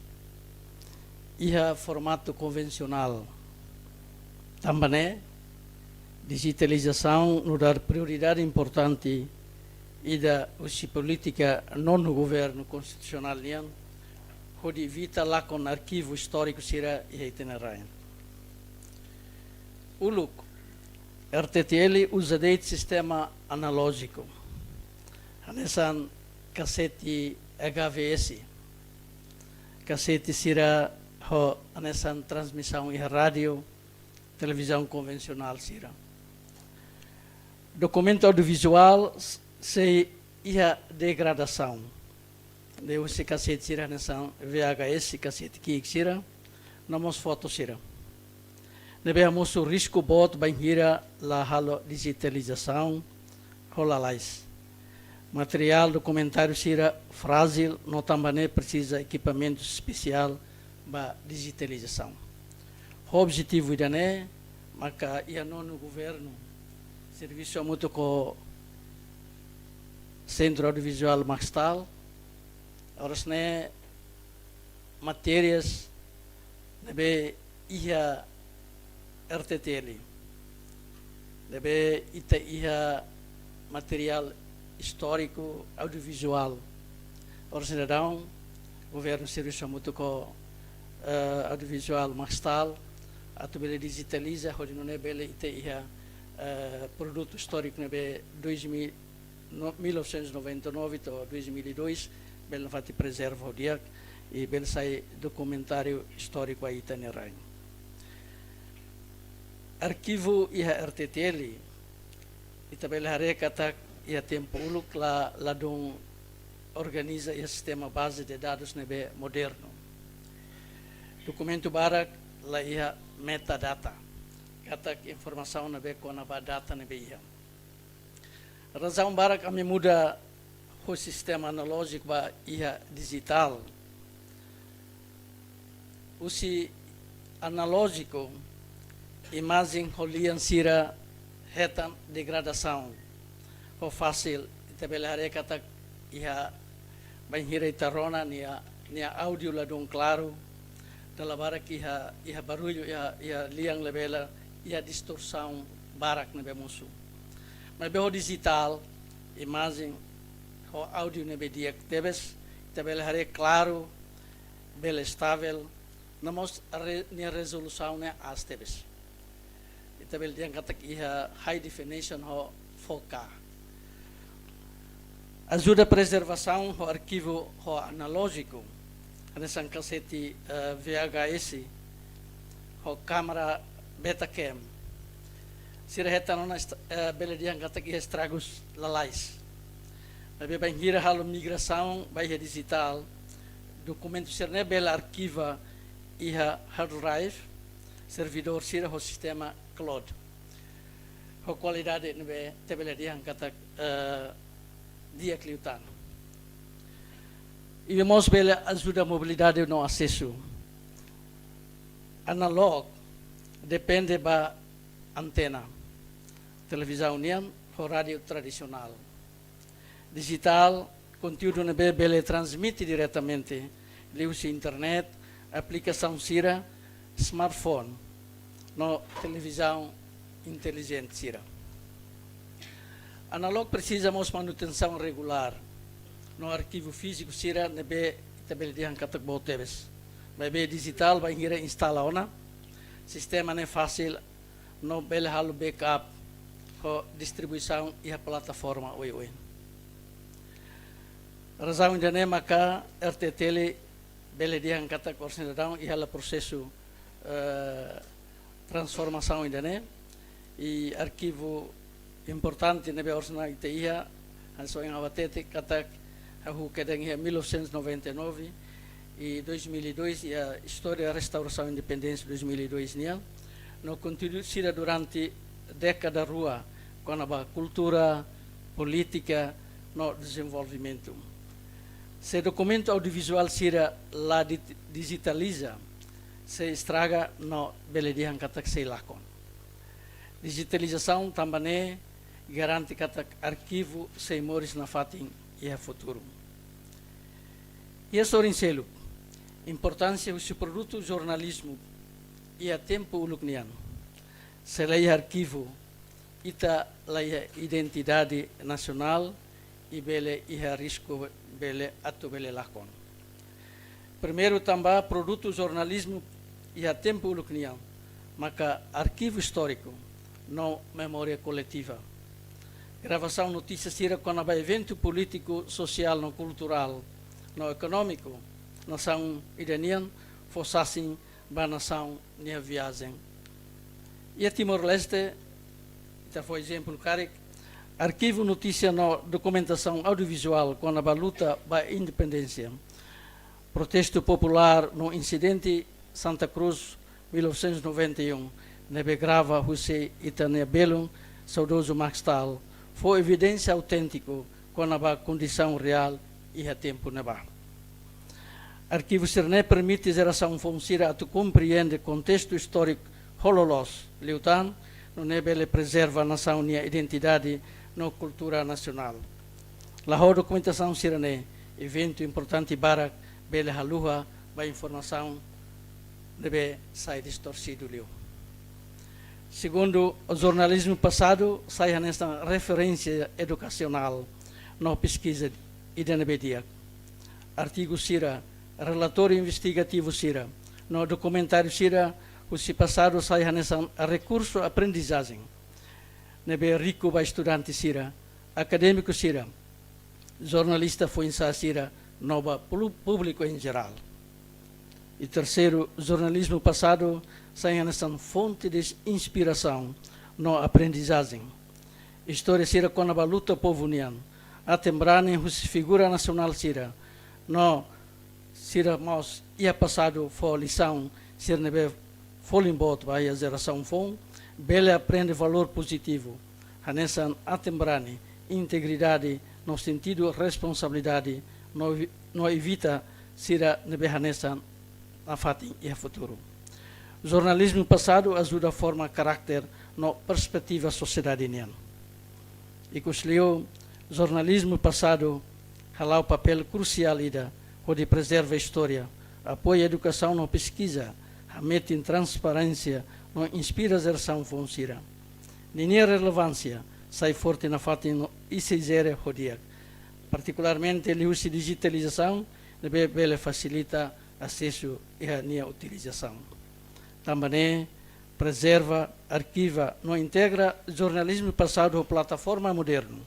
iha formato convencional. Também digitalização nos dar prioridade importante e da política não no governo constitucional nian, onde evita lá com arquivo histórico sira e itinerário. Uluk RTTL usa de sistema analógico. Hanesan cassete HVS. cassete sira ho nessa transmissão e rádio, televisão convencional sira. Documento audiovisual se ia degradação. Deu esse cassete sira nessa VHS cassete que sira, namos foto sira. Nebemos o risco bot banhira la halo digitalização rolalais. Material documentário sira frágil, não também precisa equipamento especial para digitalização. O objetivo é maka ia no governo serviço muito com Centro Audiovisual Maxtal, horas ne matérias nebe ia RTTL, nebe ita ia material histórico audiovisual. Horas então o governo serviço muito com audiovisual Maxtal, atubele digitaliza, hoje não é bele ita ia produto histórico nebe 1999 to 2002, bel fati preserva o dia e bel sai documentário histórico aí tanerai. Arquivo ia RTTL ita bel hare kata ia tempo uluk la dong organiza ia sistema base de dados nebe moderno. Documento barak la ia metadata. Kata informação nebe kona ba data nebe ia. Razão barak kami muda o sistema analógico ba ia digital. Usi analógico imagem holian sira retan degradação. O fácil tabelare kata ia banhira itarona nia áudio ladung claro dalam barak ia barulho ia liang lebela ia distorção barak nebe musuh. Mas beho digital imagem o áudio nebe dia tebes tabelare claro bel estável namos nia resolução ne as tebes. Tabel dia kata ia high definition ho 4K. Ajuda a preservação do arquivo analógico, nessa cassete VHS, o câmera Betacam. Se reta não bela dia kata que estragos lalais. Mas bem gira halo migração vai digital, documento ser ne bela arquiva ia hard drive, servidor sira o sistema cloud. A qualidade nebe tabela dia kata dia cliutan. E vamos ver ajuda a mobilidade no acesso. Analog depende da antena. Televisão união ou rádio tradicional. Digital, conteúdo nebe bele transmite diretamente. Liu-se internet, aplicação sira, smartphone, no televisão inteligente sira. Analog precisamos manutenção regular. No arquivo físico sira nebe tabel dihan katak botebes. Bebe digital vai hira instala ona. Sistema ne fácil no bel halu backup ko distribuição e a plataforma oi. Razão ainda ne maka RTTL bel dihan katak orsinadão e hala processo transformação ainda ne e arquivo importante nebe orsina iteia anso yang awatete kata ahu kedeng ia 1999 e 2002 e a história da restauração independência 2002 nia no continua sira durante década rua com a cultura política no desenvolvimento. Se documento audiovisual sira la digitaliza se estraga no beledihan kata sei lakon. Digitalização também garante que arquivo sem moris na fatin e a futuro. E a sorincelo, importância do produto jornalismo e a tempo uluknian. Se lei arquivo ita lei identidade nacional e bele e risco bele atu bele lakon. Primeiro também produto jornalismo e a tempo uluknian, maka arquivo histórico, não memória coletiva. Gravação notícias tira com o evento político, social, não cultural, não econômico, nação iraniana forçassem para a nação na viagem. E a Timor-Leste, então foi exemplo claro, arquivo notícia na documentação audiovisual com a luta para a independência, protesto popular no incidente Santa Cruz 1991, nebe grava José Itania Belum, saudoso Maxtal, foi evidência autêntica com a condição real e a tempo neba. Arquivo Sirne permite a geração fonsira a compreender contexto histórico Holocaust, Liutan, no nebe preserva a nação e a identidade na cultura nacional. La documentação Sirne, evento importante para bele haluha, para informação deve sair distorcido liu. Segundo o jornalismo passado, sai nesta referência educacional na pesquisa e da nebedia. Artigo Sira, relatório investigativo Sira, no documentário Sira, o se passado sai nesta recurso aprendizagem. Nebe rico para estudante Sira, acadêmico Sira, jornalista foi Sira, nova público em geral. E terceiro, jornalismo passado sai nessa fonte de inspiração na aprendizagem. História Sira com a luta povo união. A tembrane figura nacional Sira. No Sira mas ia passado foi lição Sira nebe folimbot vai a geração fom. Bele aprende valor positivo. Nessa a tembrane integridade no sentido responsabilidade no evita Sira nebe nessa a fatin e a futuro. Jornalismo passado ajuda a formar caráter na perspectiva sociedade indiana. E conselhou jornalismo passado halá o papel crucial onde preserva a história, apoia a educação na pesquisa, mete em transparência, não inspira a geração fonsira. Nenhuma relevância sai forte na fatin e se gera rodia. Particularmente a digitalização deve facilita acesso e a utilização. Também preserva, arquiva, não integra jornalismo passado à plataforma moderna,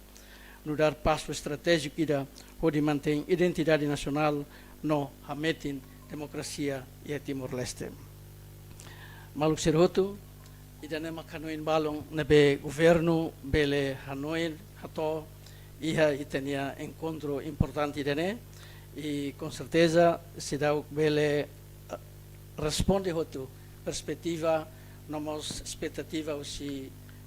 no dar passo estratégico onde mantém identidade nacional, no hametin democracia e a Timor-Leste. Maluk Serhoto, e da nema kanoin balong nebe governo bele Hanoi, hato, e tinha encontro importante dene, e com certeza se dá o bele responde hotu perspectiva nomos expectativa os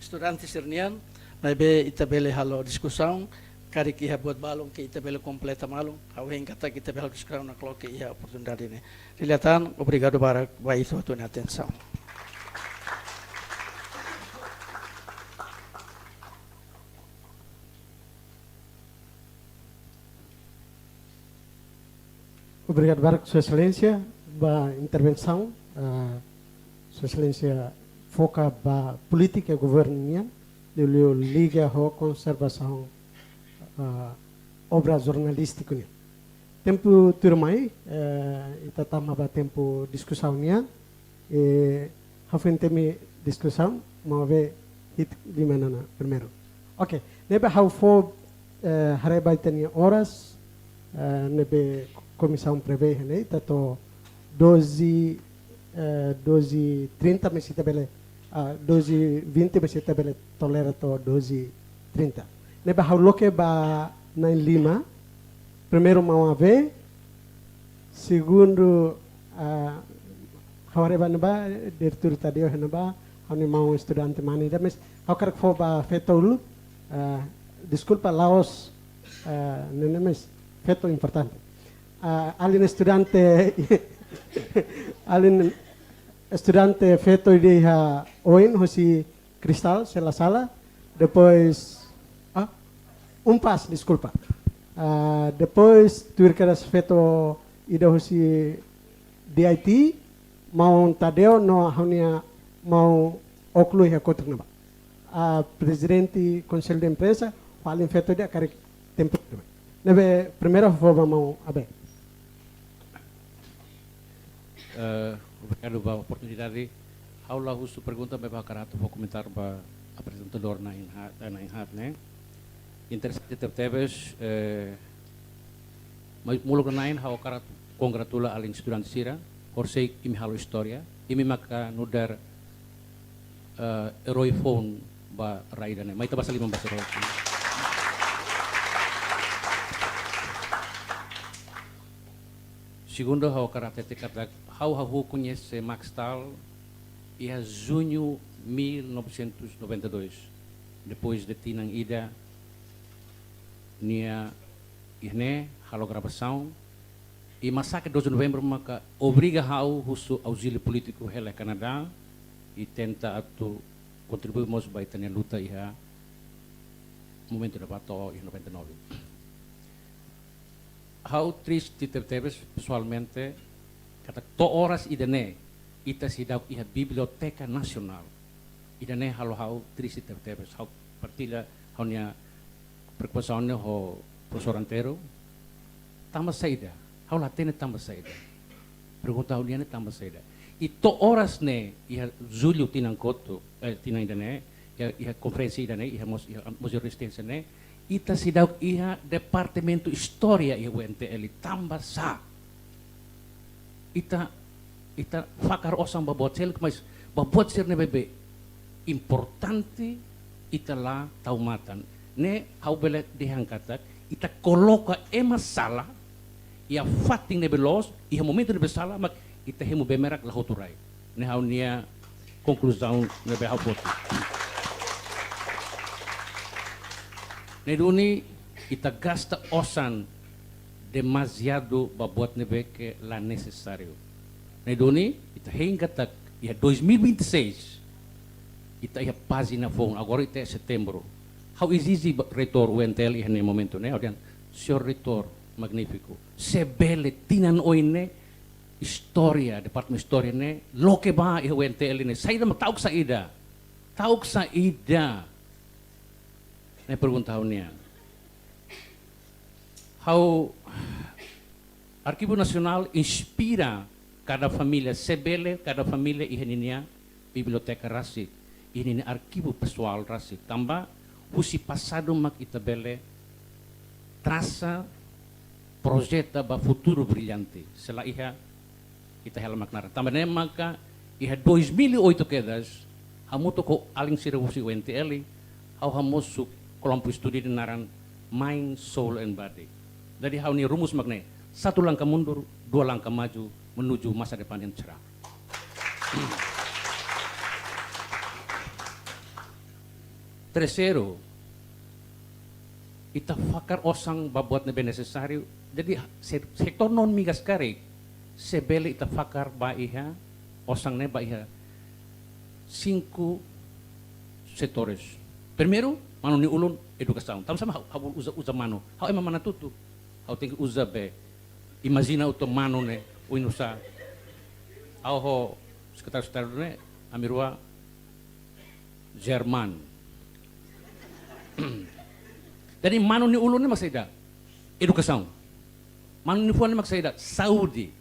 estudantes sernian nabe itabele halo discussão kari que buat balong que itabele completa malong haweng kata que itabele discussão na cloque e a oportunidade ne relatan obrigado para vai isso tua atenção. Obrigado, Barco, Sua Excelência, pela intervenção. Sua Excelência foca para política e governo, liga a conservação, obra jornalística. Tempo turmai, kita tambah tempo discussão e hafin temi discussão, mau ver hit di mana na primeiro. Ok, nebe how for hareba tenia horas, nebe comissão prevê, né? Tato 12:30 mas tabele 12:20 mas tabele tolera to 12:30. Neba how loke ba 95. Primeiro mau ver, segundo hareba neba diretor tadio neba hani mau estudante mani da mas how karak fo ba fetolu desculpa Laos nenemes feto importante. Alin estudante feito de oin hosi cristal sela sala depois pas desculpa depois tuirkeras feito ida hosi DIT mau tadeo no haunia mau oclui ha kotrna presidente conselho de empresa falem feito de cari tempo nebe primeira forma mau abe. Obrigado pela oportunidade. Aula husu pergunta me bakarato vou comentar para apresentador na inhat né. Interessante tertebes mas muluk nain hau karat congratula alin estudante sira, horsei imi halo historia, imi maka nudar eroi phone ba raidane. May tabasa 15 eroi. Segundo, hau karatete kata hau conhece Max Tal e a junho 1992, depois de tinang ida nia ihne halo gravação e massacre 2 de novembro maka obriga hau husu auxílio político hele Canadá e tenta atu contribuirmos ba itania luta iha momento da bato em 99. Hau triste tebes pessoalmente kata to horas idane ita sidau iha Biblioteca Nacional idane hau triste tebes hau partila hau nia perkuasaannya ho professor antero tambah saida hau latene tambah saida pergunta hau niane tambah saida ito horas ne iha julho tinang koto tinang idane iha konferensi idane iha mos resistência ne ita sidau iha departamento história iha UNTL tambah sa ita fakar osang babot sel mas babot sir ne bebe importante ita la taumatan ne hau bele dihangkatak ita coloca masalah ia fating ne belos ia momento ne besala mak ita hemu bemerak la hoturai ne hau nia conclusão ne be hau botu ne duni ita gasta osan demasiado babot ne be que la necessário ne duni ita hengkatak ia 2026 ita ia página phone agora ita setembro. How is easy reitor UNTL ihane momento ne audian senhor reitor magnífico sebele tinan oine historia departemen historia ne loke ba UNTL ne saida tauk saida ne pergunta haunia how Arquivo Nacional inspira cada família sebele cada família ihaninia biblioteca rasi ini arquivo pessoal rasi tambah husi passado mak itabele traça projeta ba futuro brilhante sela iha ita hela maknara tambane maka iha 2008 kedas hamuto ko aling sira husi UNTL hau hamosu kelompok studi naran mind soul and body jadi hau ni rumus makne 1 langkah mundur 2 langkah maju menuju masa depan yang cerah. Terceiro, ita fakar osang babot na necessário. Jadi sektor non migas kari, sebele ita fakar ba iha, osang ne ba iha 5 setores. Primeiro, mano ni ulun edukação. Tam sama hau uza mano. Hau ema mana tutu. Hau tinggi uza be. Imagina uto mano ne uinusa. Hau ho sekitar ne amirua Jerman. Jadi mano ni ulun ni maksida edukação, mano ni fuan ni maksida saúde,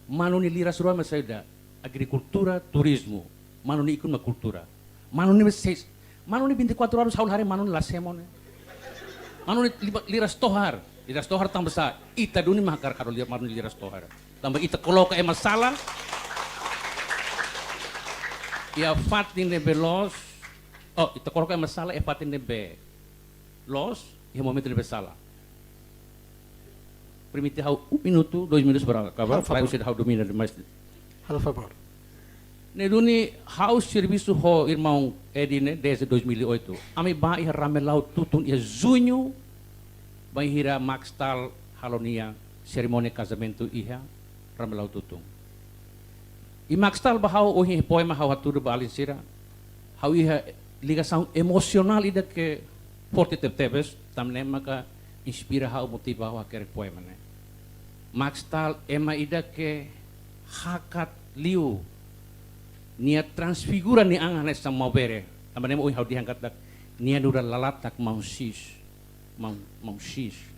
mano ni lira surua maksida agricultura, turismo, mano ni ikut kultura, mano ni 24 horas haul hari mano ni lasemon, mano ni lira stohar tambah sa ita duni mahakar karo mano ni lira stohar, tambah ita coloca masalah, ia fatin ne belos. Oh, ita coloca masalah e fatin de be los e momento de besala. Permite hau 1 minuto, 2 minutos para acabar. Para você hau domina de mais. Por favor. Ne duni hau serviço ho irmão Edine desde 2008. Ami ba i ramelau tutun e junho vai hira Max Tal halonia cerimônia casamento iha ramelau tutun. I Max Tal ba hau ohi poema hau haturu ba alinsira. Hau iha ligação emocional ida que forte tebes tamne maka inspira hau motiva hau aquele poema ne Max Tal ema ida que hakat liu nia transfigura ni angan nessa mobere tamne mo hau diangkat dak nia dura lalatak mausis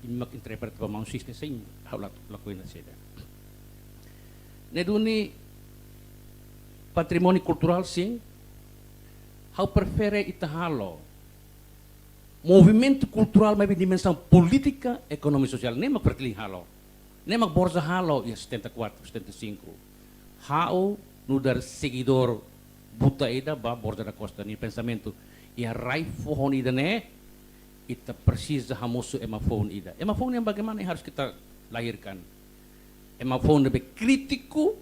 imak interpret ba mausis ne sing hau lakuin seda ne duni patrimônio cultural sim hau prefere itahalo movimento cultural may dimensão política, econômica e social nem pertiling halo Nem magborza halo, 74, 75. Hao, no dar seguidor buta ida, ba, borda da costa, ni pensamento, e a rai fohon ida ne, ita precisa hamoso emafon ida. Emafon yang bagaimana yang harus kita lahirkan? Emafon lebih crítico,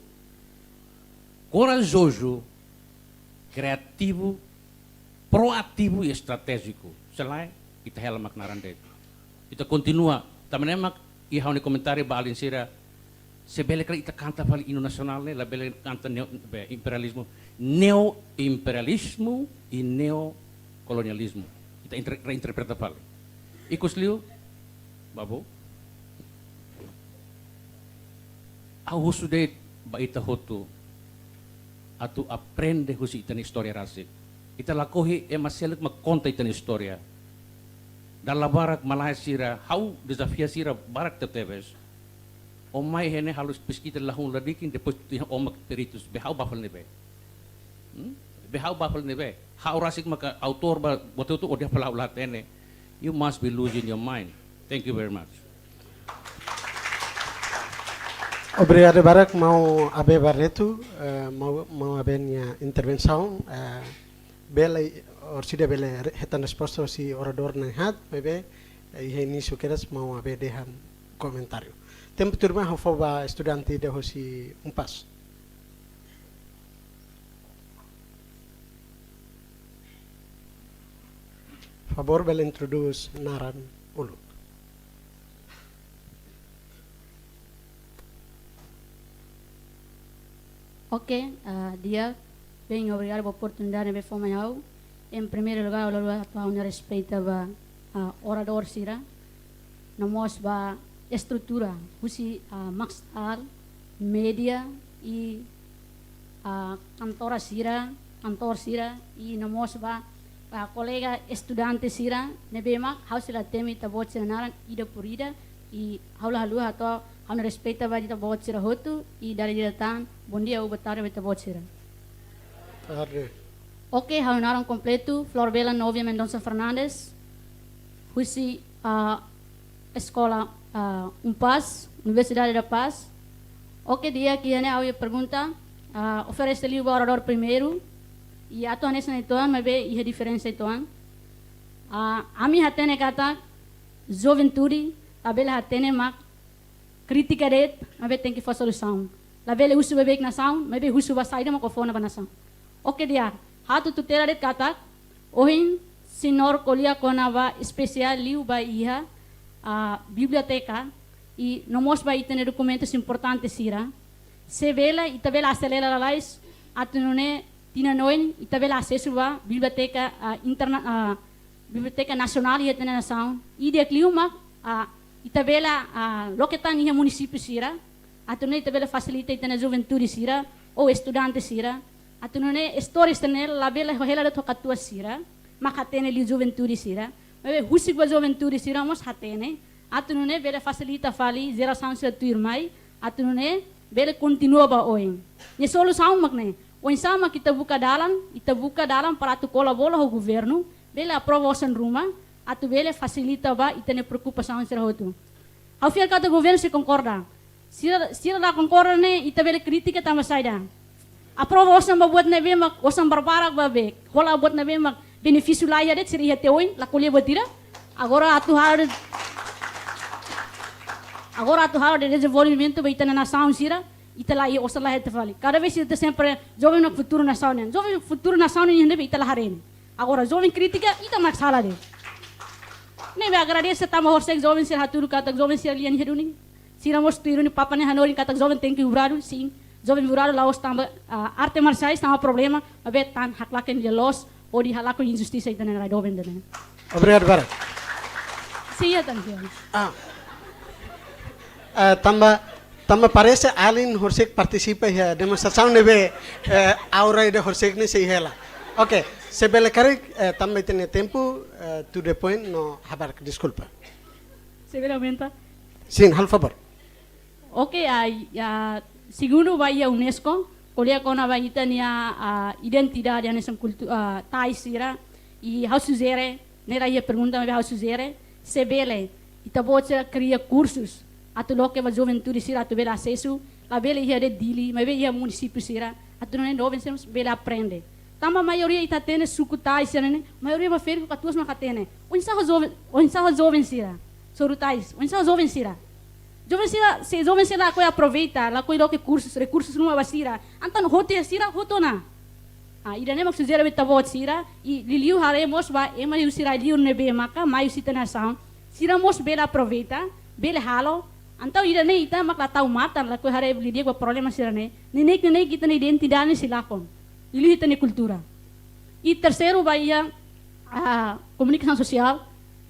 corajoso, criativo, proativo e estratégico. Selain kita hela maknaran dele. Kita continua, também mak iha ni comentário ba alin sira sebele kali ita canta fali hino nacional ne, la bele canta imperialismo, neo-imperialismo e neo-colonialismo. Ita reinterpreta fali. Ikos liu, babo. Au husudet ba ita hotu atu aprende husi ita ni história rasik. Ita lakohi maselek magkonta ita ni história. Dalam barak malaya sira, hau desafia sira barak tetebes. Omai hene halus pesquita lahun ladikin depois omak peritus behau bafal nebe. Behau bafal nebe. Hau rasik maka autor ba botu tu odia pala ulat ene. You must be losing your mind. Thank you very much. Obrigado, Barak. Mau abe Barreto, mau abe minha intervenção. Bela orsida bela retan resposta si orador na hat, bebe e início queres mau abe dehan comentário. Tempo turma hofoba estudante de hosi passo. Favor bela introduz Naran Ulu. Ok, dia, bem obrigado pela oportunidade de falar mais. Em primeiro lugar, eu vou respeitar a orador sira, nós a estrutura, usi maksal, media e a kantor sira e nós a colega estudante sira, nebema, house la temi tabot sira naran ida por ida e halu atau Hau respeita ba dita bawat sira hotu e dari datang bom dia ubatara beta bawat sira. Ok, hau naran completo Florbela Novia Mendonça Fernandes. Husi escola Paz, Universidade da Paz. Ok, dia que ane au pergunta oferece ali o orador primeiro e atu anes na ituan mas be ihe diferença ituan. Ami hatene kata juventude abela hatene mak crítica det, mas tem que fazer solução. La vele usu bebek nação, mas be usu ba saída mako fona ba nação. Ok dia, hatu tutela det kata, ohin sinor kolia kona ba especial liu ba iha a biblioteca e nomos ba itene documentos importantes sira. Se vela itabela acelera la lais, atunone tina noin itabela acesso ba biblioteca biblioteca nacional e itene nação. E de clima itabela loketan iha município sira, atunone itabela facilita itene juventude sira ou estudante sira. Atunone stories tene la bela hohela to katua sira, makatene li juventude sira. Mas husik ba juventude sira mos hatene. Atunone bela facilita fali geração sira tuir mai, atunone bela continua ba oin. Ni solução makne. Oin sama kita buka dalam para tu colaborar com o governo, bela aprovação rumah, atu bela facilita ba itene preocupação sira hotu. Ao fiel kata governo se concorda. Sira la concorda ne ita bela crítica tama saida. Aprovação ba buat nebe mak osam barbarak ba be. Hola buat nebe mak benefício lá ia det sira ia teoin la colher batira. Agora atu haro de desenvolvimento ba itana nação sira. Ita lá ia osam lá het fali. Cada vez ita sempre jovem no futuro nação ne. Jovem futuro nação ne nebe ita lá haren. Agora jovem crítica ita mak sala de. Nebe agradecer tama horsek jovem sira haturu kata jovem sira lian heduni. Sira mos tuiru ni papa ne hanori kata jovem tem que urado sim. Jovem urado lá os tamba arte marciais tamba problema, mas tan haklaken de los ou di halakon injustiça ita ne jovem de. Obrigado, Barak. Sim, é tanto. Tamba parece Alin Horsek participa em demonstração nebe aura de Horsek ne sei hela. Ok, sebele kare tamba tem tempo to the point no habar desculpa. Sebele aumenta. Sim, hal favor. Ok, segundo vai a UNESCO, colher com a a identidade a nessa cultura taisira e how suzere, nera ia pergunta me how suzere, sebele, ita bote cria cursos atu loke ba juventude sira atu bela acesso, la bela ia de dili, mas ia município sira, atu não jovem semos bela aprende. Tama a maioria ita tene sukutai sira né, maioria ba fer com atuas makatene. Onsa jovem sira, sorutais, onsa jovem sira. Jovem sira ko aproveita, la ko loke recursos numa basira. Antan hote sira hotona. Ida ne maksud zera beta vot sira, e liliu haremos ba ema liu sira liu nebe maka mai sita nação. Sira mos bela aproveita, bela halo. Então ida ne ita mak latau mata la ko hare lidia ko problema sira ne. Nenek kita ne identidade silakon. Liu ita ne cultura. E terceiro ba ia comunicação social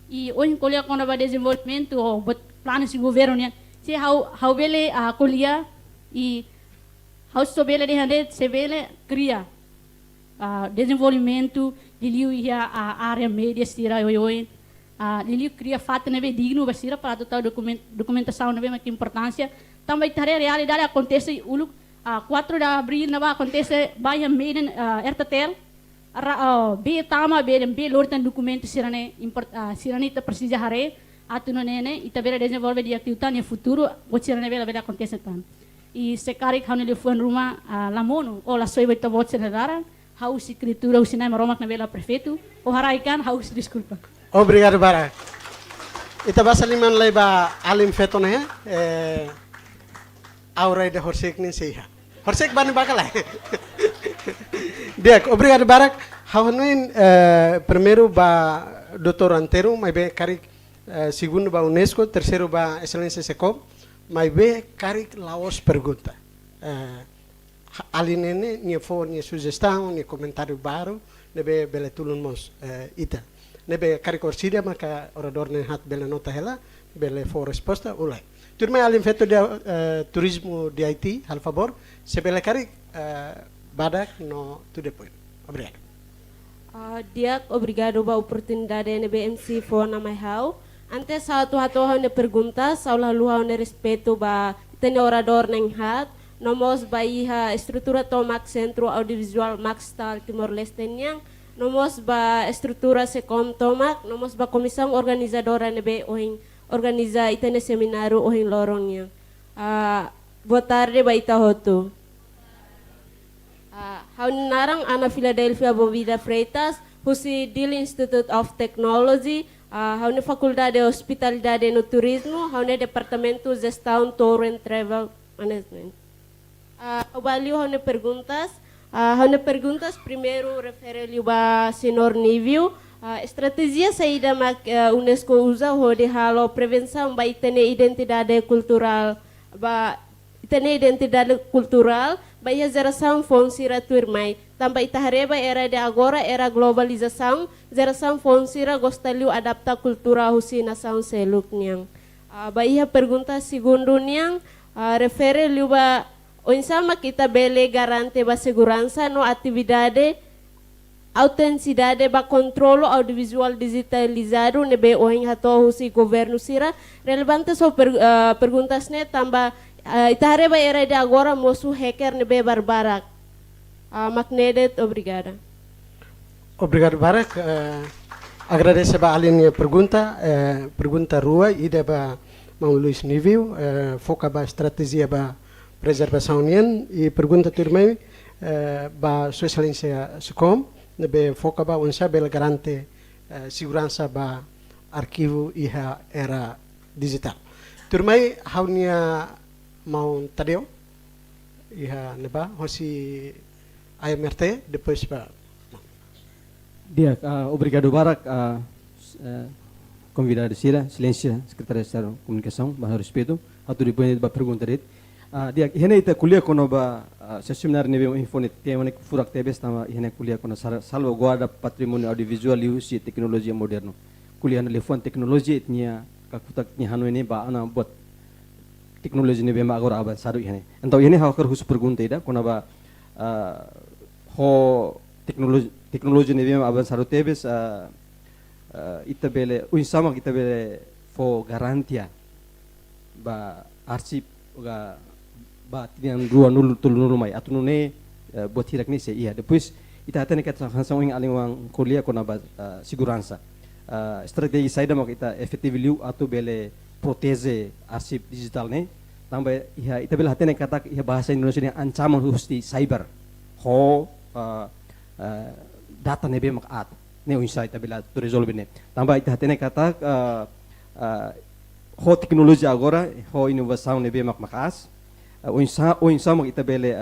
e hoje colher quando vai desenvolvimento ou planos de governo né. Se how bele colher e how so bele de hande se bele cria desenvolvimento liliu ia a área média sira oi liliu cria fato neve digno basira para total documentação neve mais importância também tare realidade acontece ulu 4 de abril na acontece vai meiden ertatel be tama be lortan documento sirane sirane ta precisa hare atuno nene ita bera desenvolve di atividade no futuro o sirane bela bela acontece tan e se caric hanu le fuan ruma la mono o la soiba ta bot senadara haus escritura o sinema romak na bela prefeito o haraikan haus desculpa. Obrigado Barak. Ita basa liman laiba alim feto ne aura de horsek ni seha. Horsek bani bakala. Dia, obrigado Barak. Hawanuin primeiro ba doutor Antero, mas be caric segundo ba UNESCO, terceiro ba excelência Secom, mas be caric laos pergunta. Alinene ni for ni sugestão ni comentário baro nebe bele tulun mos ita. Nebe caric orsidia maka orador ne hat bele nota hela bele for resposta ulai. Turma alim feto de turismo de Haiti, al favor, se bele caric Badak no to the point. Obrigado. Dia obrigado ba oportunidade na BMC for na my how. Antes sa ato ne pergunta sa laluha ne respeto ba tene orador neng hat nomos ba iha estrutura tomak Centro Audiovisual Maxtal Timor-Leste nyang nomos ba estrutura Secom tomak nomos ba komisão organizadora ne be oing organiza itene seminário oing lorong nyang. Boa tarde ba ita hotu. Narang ana Philadelphia Bovida Freitas, husi Dil Institute of Technology, haune Faculdade de Hospitalidade no Turismo, haune Departamento Gestão Tour and Travel Management. Valeu haune perguntas, primeiro refere-lhe ba senhor nível, estratégia saída mak UNESCO usa de halo prevenção ba itene identidade cultural, Bahia geração fonsira turmai, também itahareba era de agora era globalização, geração fonsira gostaliu adapta cultura husi nação seluk niang. Bahia pergunta segundo niang, refere liuba onsama kita bele garante ba segurança no atividade, autenticidade ba controlo audiovisual digitalizado nebe oing hato husi governo sira, relevante so perguntas ne tamba itahareba era de agora moço hacker nebe barbarak. Macnedet, obrigada. Obrigado Barak. Agradeço a linha pergunta, pergunta rua e deba Mau Luís Nível, foca ba estratégia ba preservação união e pergunta turmei ba sua excelência Secom nebe foca ba unsa bel garante segurança ba arquivo e era digital. Turmei haunia mau Tadeu iha neba hosi AMRT depois para dia obrigado Barak convidado sira silêncio secretário de Estado de Comunicação bahar respeito atu depois ba pergunta det dia hene ita kuliah kono ba seminar nebe infone tema nek furak tebes tama hene kuliah kono salvaguarda patrimônio audiovisual e uso tecnologia moderno kuliah na telefone teknologi etnia kakutak ni hanu ini ba ana buat teknologi ni bema agora aban saru ihane. Então ihane hawker hus pergunta ida kona ba ho teknologi ni bema aban saru tebes ita bele unsama kita bele fo garantia ba arsip ga ba tiang dua nul tulunul mai atunu ne buat hirak ni se iya depois ita atene kat hansang ing aling wang kuliah kona ba segurança strategi saida mak ita efektif liu atu bele protege arsip digital ne tambah ia ita bila hatene kata ia bahasa Indonesia ni ancaman husti cyber ho data nebe mak at ne unsa ita bila to resolve ne tambah ita hatene kata ho teknologi agora ho inovação nebe mak makas unsa mak ita bele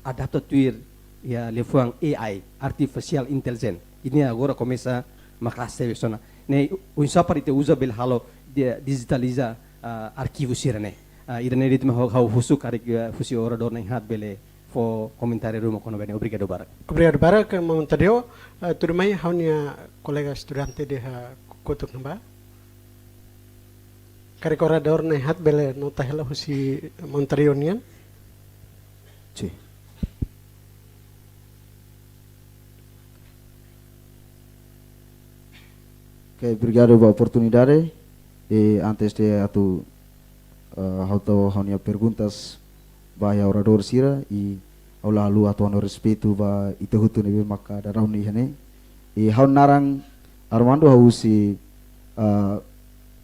adapta tuir ya lefuang AI artificial intelligence ini agora começa makas sona ne unsa par ita usa bel halo dia digitaliza arquivo sirane irane rit ma hau husu karik fusi orador na hat bele fo komentari rumo kono bene obrigado barak montadeo turmai haunia colega estudante de kotuk namba karik orador na hat bele nota hela husi Montario nian sí. Ok, obrigado pela oportunidade. E antes de atu haunia perguntas bahaya orador sira e ao lalu atu no respeito ba ite hutu nebe maka da rauni hane e hau narang Armando hausi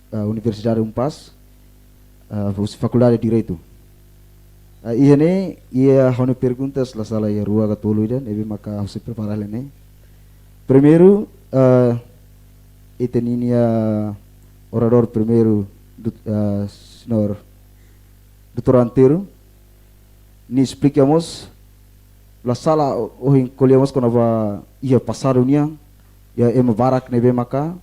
Universidade Umpas hausi Faculdade de Direito ihane ia haunia perguntas la sala ia rua gatulu ida nebe maka hausi preparar lene primeiro iteninia orador primeiro senhor doutor Antero ni explicamos la sala ohin colhemos quando va ia passar unia ya barak nebe maka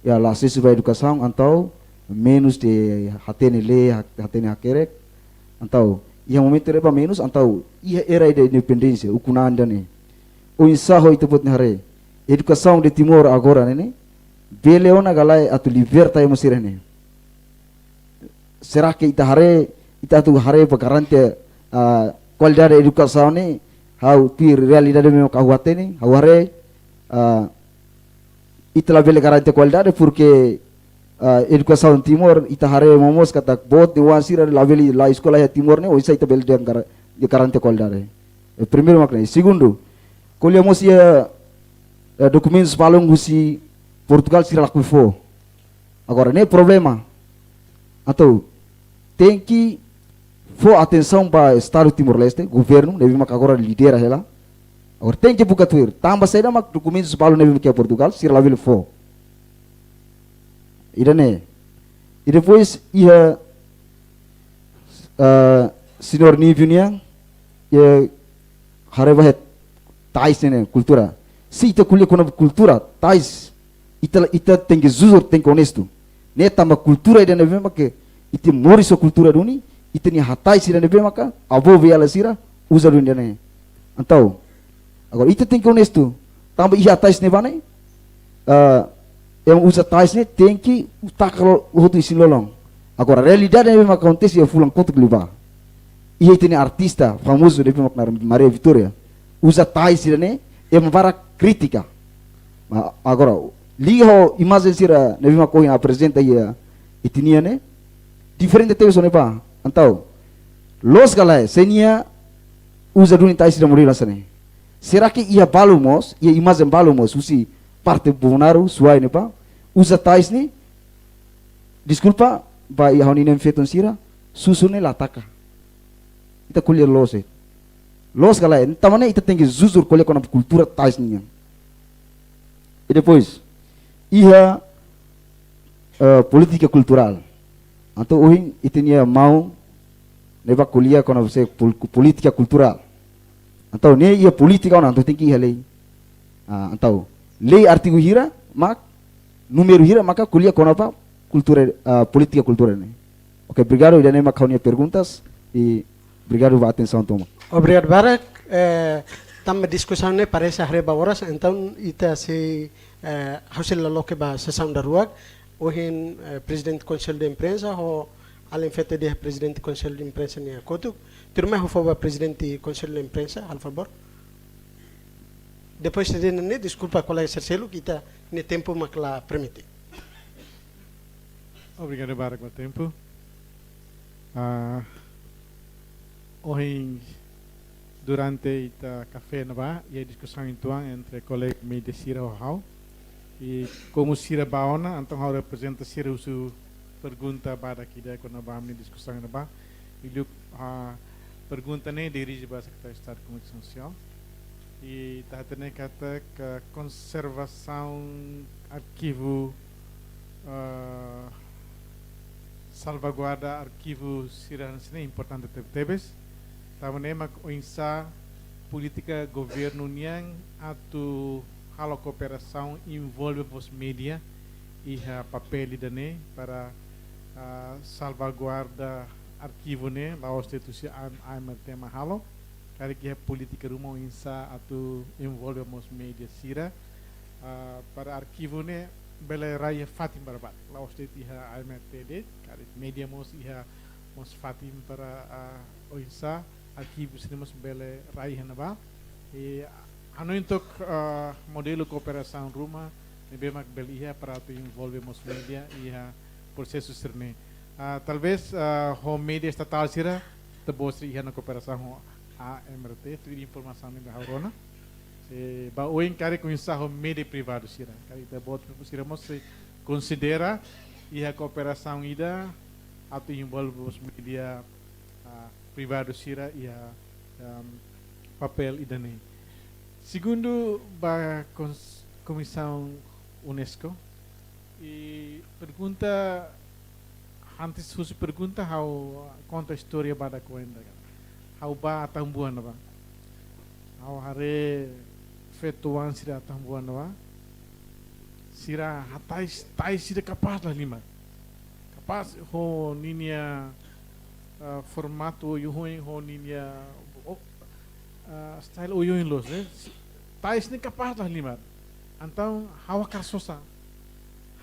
ya la sesiva educação então menos de hatene le hatene hakerek então ia momento reba menos então ia era de independência o kunanda ne o ensaio itu put hare educação de Timor agora ne beleona galai atu liberta emo sirene será que ita tu hare pa garante qualidade de educação ne hau pir realidade me kahuate ne hau hare ita la bele garante qualidade porque educação Timor ita hare momos kata bot de wasira la bele la escola ya Timor ne oisa ita bele de garante qualidade primeiro makna segundo colhemos ia documentos palung husi Portugal sira laku fo agora nem problema atau tem que for atenção para Estado Timor-Leste governo deve mak agora lidera ela agora tem que buka tuir tambah saída mak documentos balu deve mak Portugal sira laku fo idane e depois ia senhor Nivinia ia hareba tais ne cultura se ita kuliah kuna cultura tais ita tem que jujur tem que honesto ne tamba cultura ida nebe maka ite moriso cultura duni ite ni hatai sira nebe maka abo viala sira usa dunia ne então agora ita tem que honesto tamba ia hatai ne bane yang usa tais ne tem que takalo uhutu isi lolong agora realidade nebe maka acontece ia fulang kotuk liba ia ite ni artista famoso nebe maka Maria Victoria usa tais sira ne yang vara crítica agora liho imagem sira nebe maka koin apresenta ia itinia ne diferente teve sone pa então los galai senia usa dunia tais sira morira sane será que ia balumos ia imagem balumos usi parte bonaru suai ne pa usa tais ne desculpa ba ia honi nem feton sira susune lataka ita kuliah los galai tamane ita tem que jujur kuliah com a cultura tais ninha e depois ia política cultural então hoje itinia mau neba kuliah com você política cultural então ne ia política ona então tem que ir lei então lei artigo hira mak número hira maka kuliah com apa cultura política cultura ne ok obrigado ida ne mak kaunia perguntas e obrigado pela atenção toma obrigado barak tambah discussão ne parece hareba horas então ita se hasil laloke ba sessão da rua ohin presidente conselho de imprensa ho além feito de presidente conselho de imprensa ne kotu turma ho foba presidente conselho de imprensa al favor depois de ne desculpa colega Cercelo kita ne tempo makla permite obrigado barak pelo tempo ohin durante ita café nova e a discussão entre colega me de Sira Hau e como Sira Baona então hau representa Sira usu pergunta pada kita quando vamos discussão na ba ele pergunta nem dirige para secretário de Estado de Comunicação Social e tá tendo kata que conservação arquivo salvaguarda arquivo sirah é importante tebes tahu nema insa política governo niang atau halo cooperação envolve os media e a papel dane para salvaguarda arquivo ne la institusi AMRT mahalo kari que política rumah insa atau envolve os media sira para arquivo ne bela raya fatim barabat la institusi AMRT de kari media mos iha mos fatim para insa arquivo cinema bela raya naba e ano untuk modelo cooperação rumah nebe mak belia para tu envolve os media iha processo serne talvez home media estatal sira te bosri iha na cooperação AMRT tu informação nebe haurona se ba oin kare com insa home media privado sira kare te bot sira mos considera iha cooperação ida atau envolve os media privado sira iha papel idane segundo ba comissão UNESCO e pergunta antes fosse pergunta how conta a história pada coenda how ba tambuan ba how hare fetuan sira tambuan ba sira hatais tais sira capaz lah lima capaz ho ninia formato yuhoin ho ninia style uyuin los tais ni capaz lah lima então how karsosa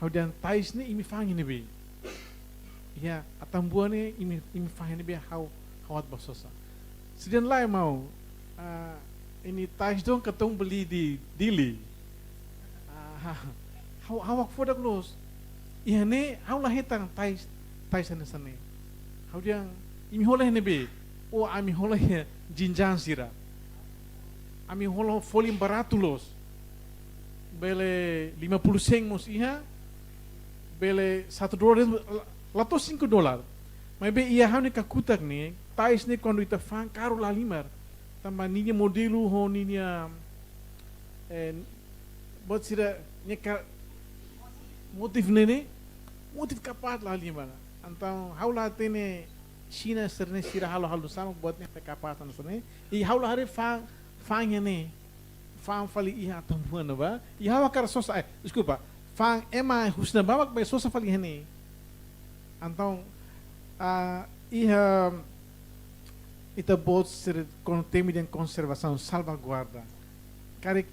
how dan tais ni imi fangi ni be ya atambua ni imi fangi ni be how at basosa sidan lai mau ini tais dong ketong beli di dili how fodak los iya ne how lah hetang tais sana how dia imi holah ni be o ami holah jinjan sira ami holah folim barato los bele 50 sen mos iha bele $1 lato $5 mas be ia hane kakutak ni tais ni quando ita fan caro la limar tamba ninya modelo ho ninya bot sira nyeka motif nene motif kapat la limar então haula tene China serne sira halo sama bot ne kapatan serne e haula hare fan ne fang fali iha tambuan ba iha wakar sosa desculpa fang ema husna ba mak sosa fali hene então iha ita bot ser com tema de conservação salvaguarda kare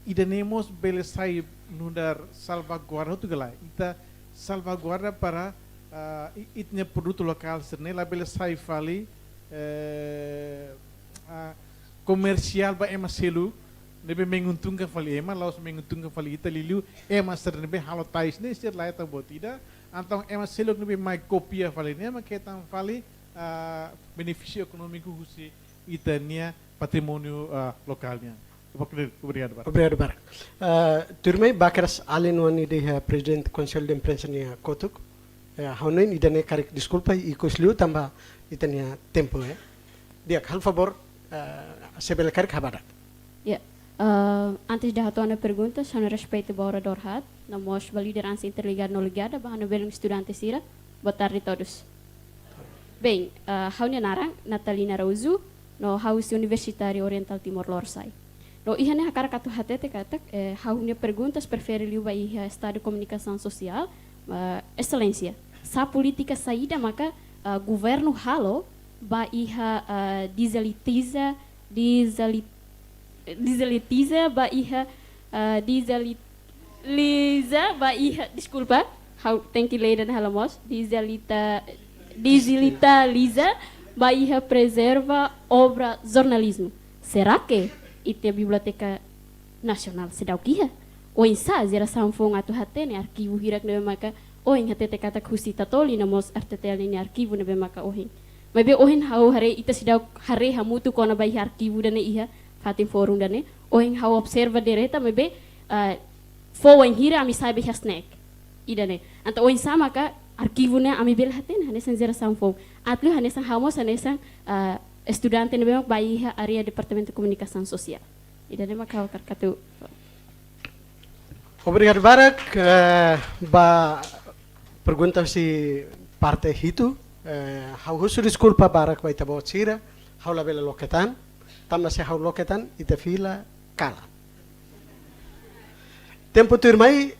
idanemos bele sai nundar salvaguarda tu galai ita salvaguarda para itnya produto lokal serne la bele sai fali comercial ba ema selu nebe menguntungkan fali ema laos menguntungkan fali ita lilu ema ser nebe halo tais ne ser laita botida antong ema selok nebe mai kopia fali ne ma ketan fali benefício econômico husi itania patrimônio localnya. Obrigado, Barak. Obrigado, Barak. Turmei bakras alin wani de presidente conselho de imprensa nia kotuk haunen idane karik desculpa e cosliu tamba itania tempo dia hal favor sebel karik habara. Ya. Antes da retorno à pergunta, só no respeito ao orador Had, nós a liderança interligada não ligada, bahana belum estudante sira. Boa tarde a todos. Bem, haunya narang Natalina Rauzu, no House Universitário Oriental Timor-Leste. No ihane hakar katu hatete katak, haunya perguntas prefere liu bai Estado de Comunicação Social, excelência. Sa política saída maka governo halo ba iha deselitiza ba iha desculpa how thank you leden halamos digitaliza ba iha preserva obra jornalismo será que ite biblioteca nasional sedau kiha o insa zera samfong atu hatene arkivu hirak nebe maka ohin hatete kata kusita toli namos artetel ini arkivu nebe maka ohin mabe ohin hau hare ita sedau hare hamutu kona bai arkivu dane iha fatin forum dane ohin hau observa dereta mebe fo wen hira ami sabe hasnek idane anta ohin sama ka arquivo ne ami bel haten hanesan geração fom atlu hanesan hamos hanesan estudante ne bem baia área departamento de comunicação social ida ne makau karkatu. Obrigado, Barak. Ba pergunta si parte itu. Hau husu desculpa Barak vai tabo tira. Hau la bela loketan. Tamna se hau loketan ita fila kala. Tempo turmai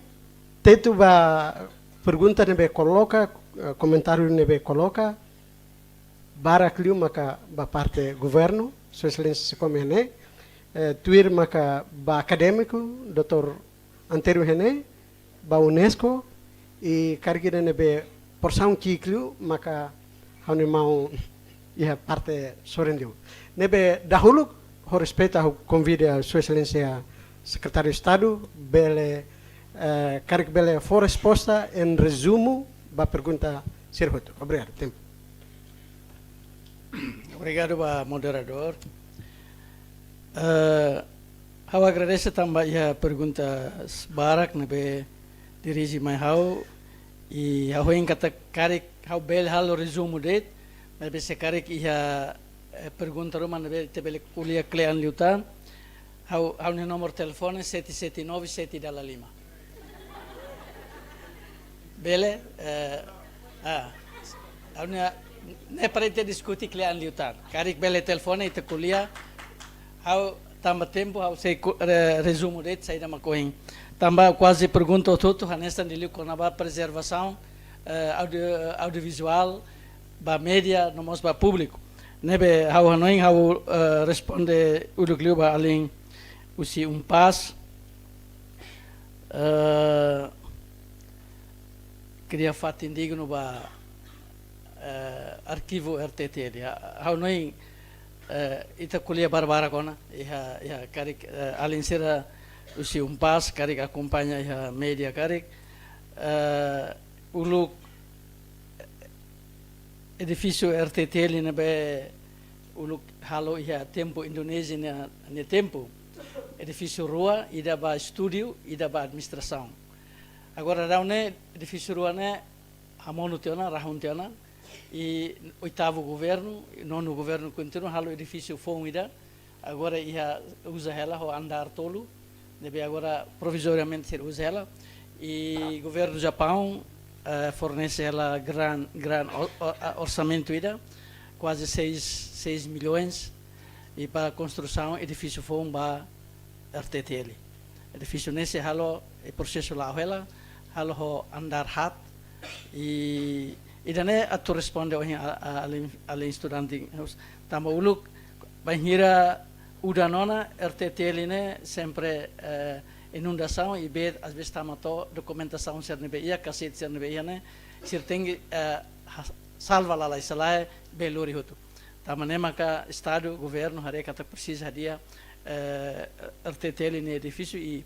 tetu ba pergunta nebe coloca, comentário nebe coloca. Barak liu maka ba parte governo, sua excelência se come né. Tuir maka ba acadêmico, doutor Antero Hene, ba UNESCO, e carreira nebe porção ciclo, maka hau mau ia parte sorendiu. Nebe dahulu, ho respeita, ho convida a sua excelência secretário de Estado, bele carreira bele for resposta em resumo, ba pergunta Sirhuto. Obrigado, tempo. Obrigado, ba moderador. Eu agradeço também a pergunta Barak nebe dirigi mai hau e hau em kata karek hau bel hal resumo det nebe se karek ia pergunta rumah nebe tebele kuliah klean liutan hau ne nomor telefone 779-725 bele hau ne parete diskuti klean liutan karek bele telefone ite kuliah hau tambah tempo hau sei resumo det sai da macoin tambah quase pergunta tudo hanestan dili com a preservação audiovisual ba media nomos ba público nebe hau hanoin hau responde udugliu ba alin usi pas queria fato indigno ba arquivo RTTL hau noin ita kuliah barbara kona iha karik alin sira usi pas karik acompanha iha media karik uluk edifício RTTL nebe uluk halo iha tempo Indonésia ne tempo edifício rua ida ba estúdio ida ba administração agora raune edifício rua ne hamono teona rahun teona e oitavo governo, nono governo continua, halo edifício fom ida, agora ia usa ela ho andar tolo, deve agora provisoriamente ser usa ela e governo do Japão fornece ela gran orçamento ida, quase 6 milhões e para construção edifício fom ba RTTL. Edifício nesse halo e processo lá ela, halo ho andar hat e idane atu responde alin estudante tamba uluk banhira udanona RTTL ne sempre inundação e bet às vezes tamato documentação ser nebe ia cassete ser nebe ia ne sir tengi salva la isalae beluri hutu tamane maka estado governo hare kata precisa dia RTTL ne edifício e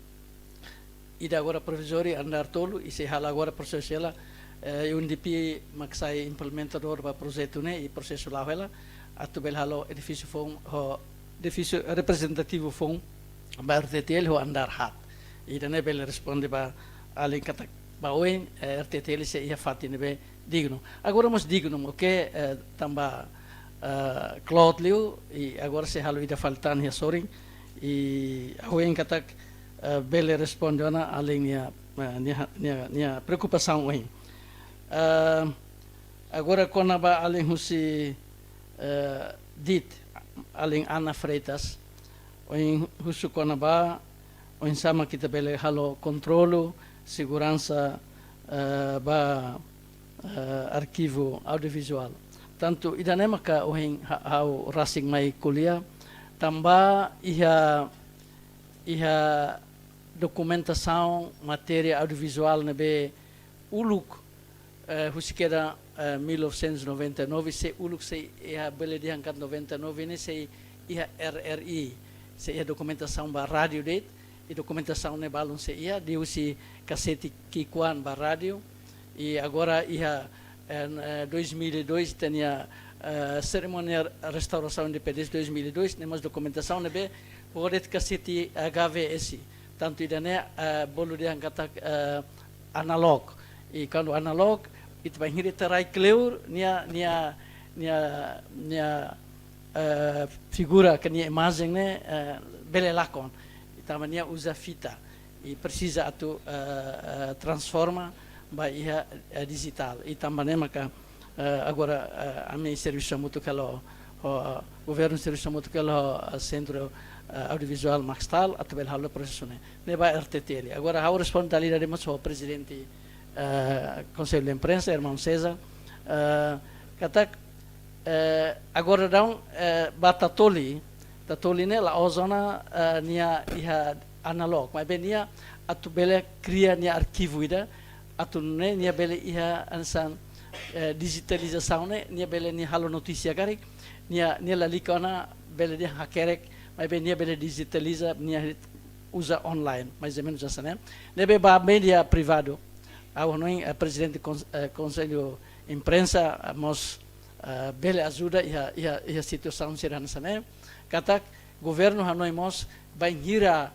ida agora provisório andar tolo e se hala agora processo ela UNDP maksai implementador ba projeto ne e processo lá ela atu bel halo edifício fom ho edifício representativo fom ba RTTL ho andar hat e dane bel responde ba alin kata ba oin RTTL se ia fati nebe digno agora mos digno ok tamba Claude Liu e agora se halo ida faltan ya soring e oin kata bel responde ona alin nia preocupação oin agora quando ba além husi dit além Ana Freitas oin husu quando ba oin sama kita bele halo controlo segurança ba arquivo audiovisual tanto idanema ka oin hau racing mai kuliah tamba iha documentação matéria audiovisual nebe uluk husikeda 1999 se uluk se ia bele diangkat 99 ini se ia RRI se ia documentação ba rádio det e documentação ne balon se ia de usi cassete kikuan ba rádio e agora ia 2002 tinha cerimônia restauração independência 2002 temos documentação nebe podet cassete HVS tanto idane bolu diangkat analog e quando analog ita vai hiri terai kleur nia figura que nia imagem né bele lakon ita mania usa fita e precisa atu transforma by iha digital e também maka agora a minha serviço muito que o governo serviço muito que o centro audiovisual Maxtal atbel halo processo ne vai RTTL agora a responsabilidade mas o presidente conselho de imprensa irmão César katak agora dão batatoli tatoli ne la ozona nia iha analog mas benia atu bele cria nia arquivo ida atu ne nia bele iha ansan digitalização ne nia bele nia halo notícia kari nia la likona bele dia hakerek mas bem nia bele digitaliza nia usa online mais ou menos assim né nebe ba media privado ao noi presidente conselho imprensa mos bele ajuda ia situação serana né katak governo hanoi mos vai hira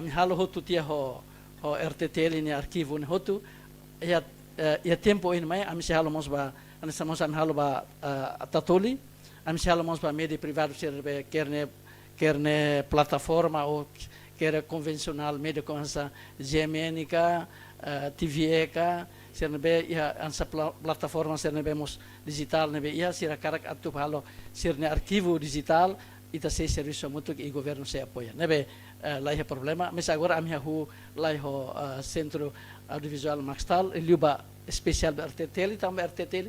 mi halo hotu tia ho RTTL ni arquivo ni hotu ia tempo in mai ami se halo mos ba ani samos ami halo ba tatoli ami se halo mos ba media privado serbe kerne plataforma ou kerne convencional media com essa GMN TV serbe ia ansa plataforma serbe mos digital nebe ia sira karak atu halo sirne arquivo digital ita se serviço muito que o governo se apoia nebe lá é problema mas agora a minha rua lá é o centro audiovisual Maxtal liuba especial da RTTL também RTTL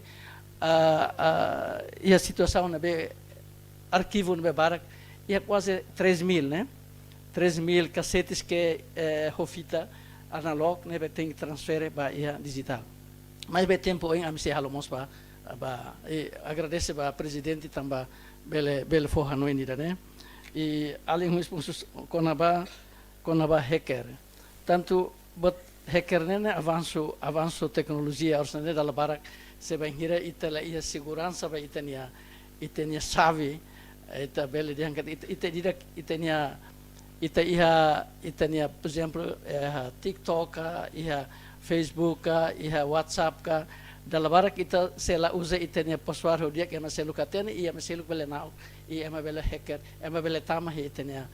e a situação nebe arquivo nebe barak ia quase 3.000 né 3.000 cassetes que fita analog nebe tem que transferir para ia digital mas be tempo em amse halomos ba agradece ba presidente também bele forra no inida né e além disso conaba hacker tanto but hacker né avanço tecnologia orçamento da barak se vai hira itala ia segurança vai itania chave ita bele diangkat itania por exemplo TikTok Facebook WhatsApp dalam barak kita sela usa itania password dia que maselu katene ia maselu bele nau ia bele hacker ia bele tama itania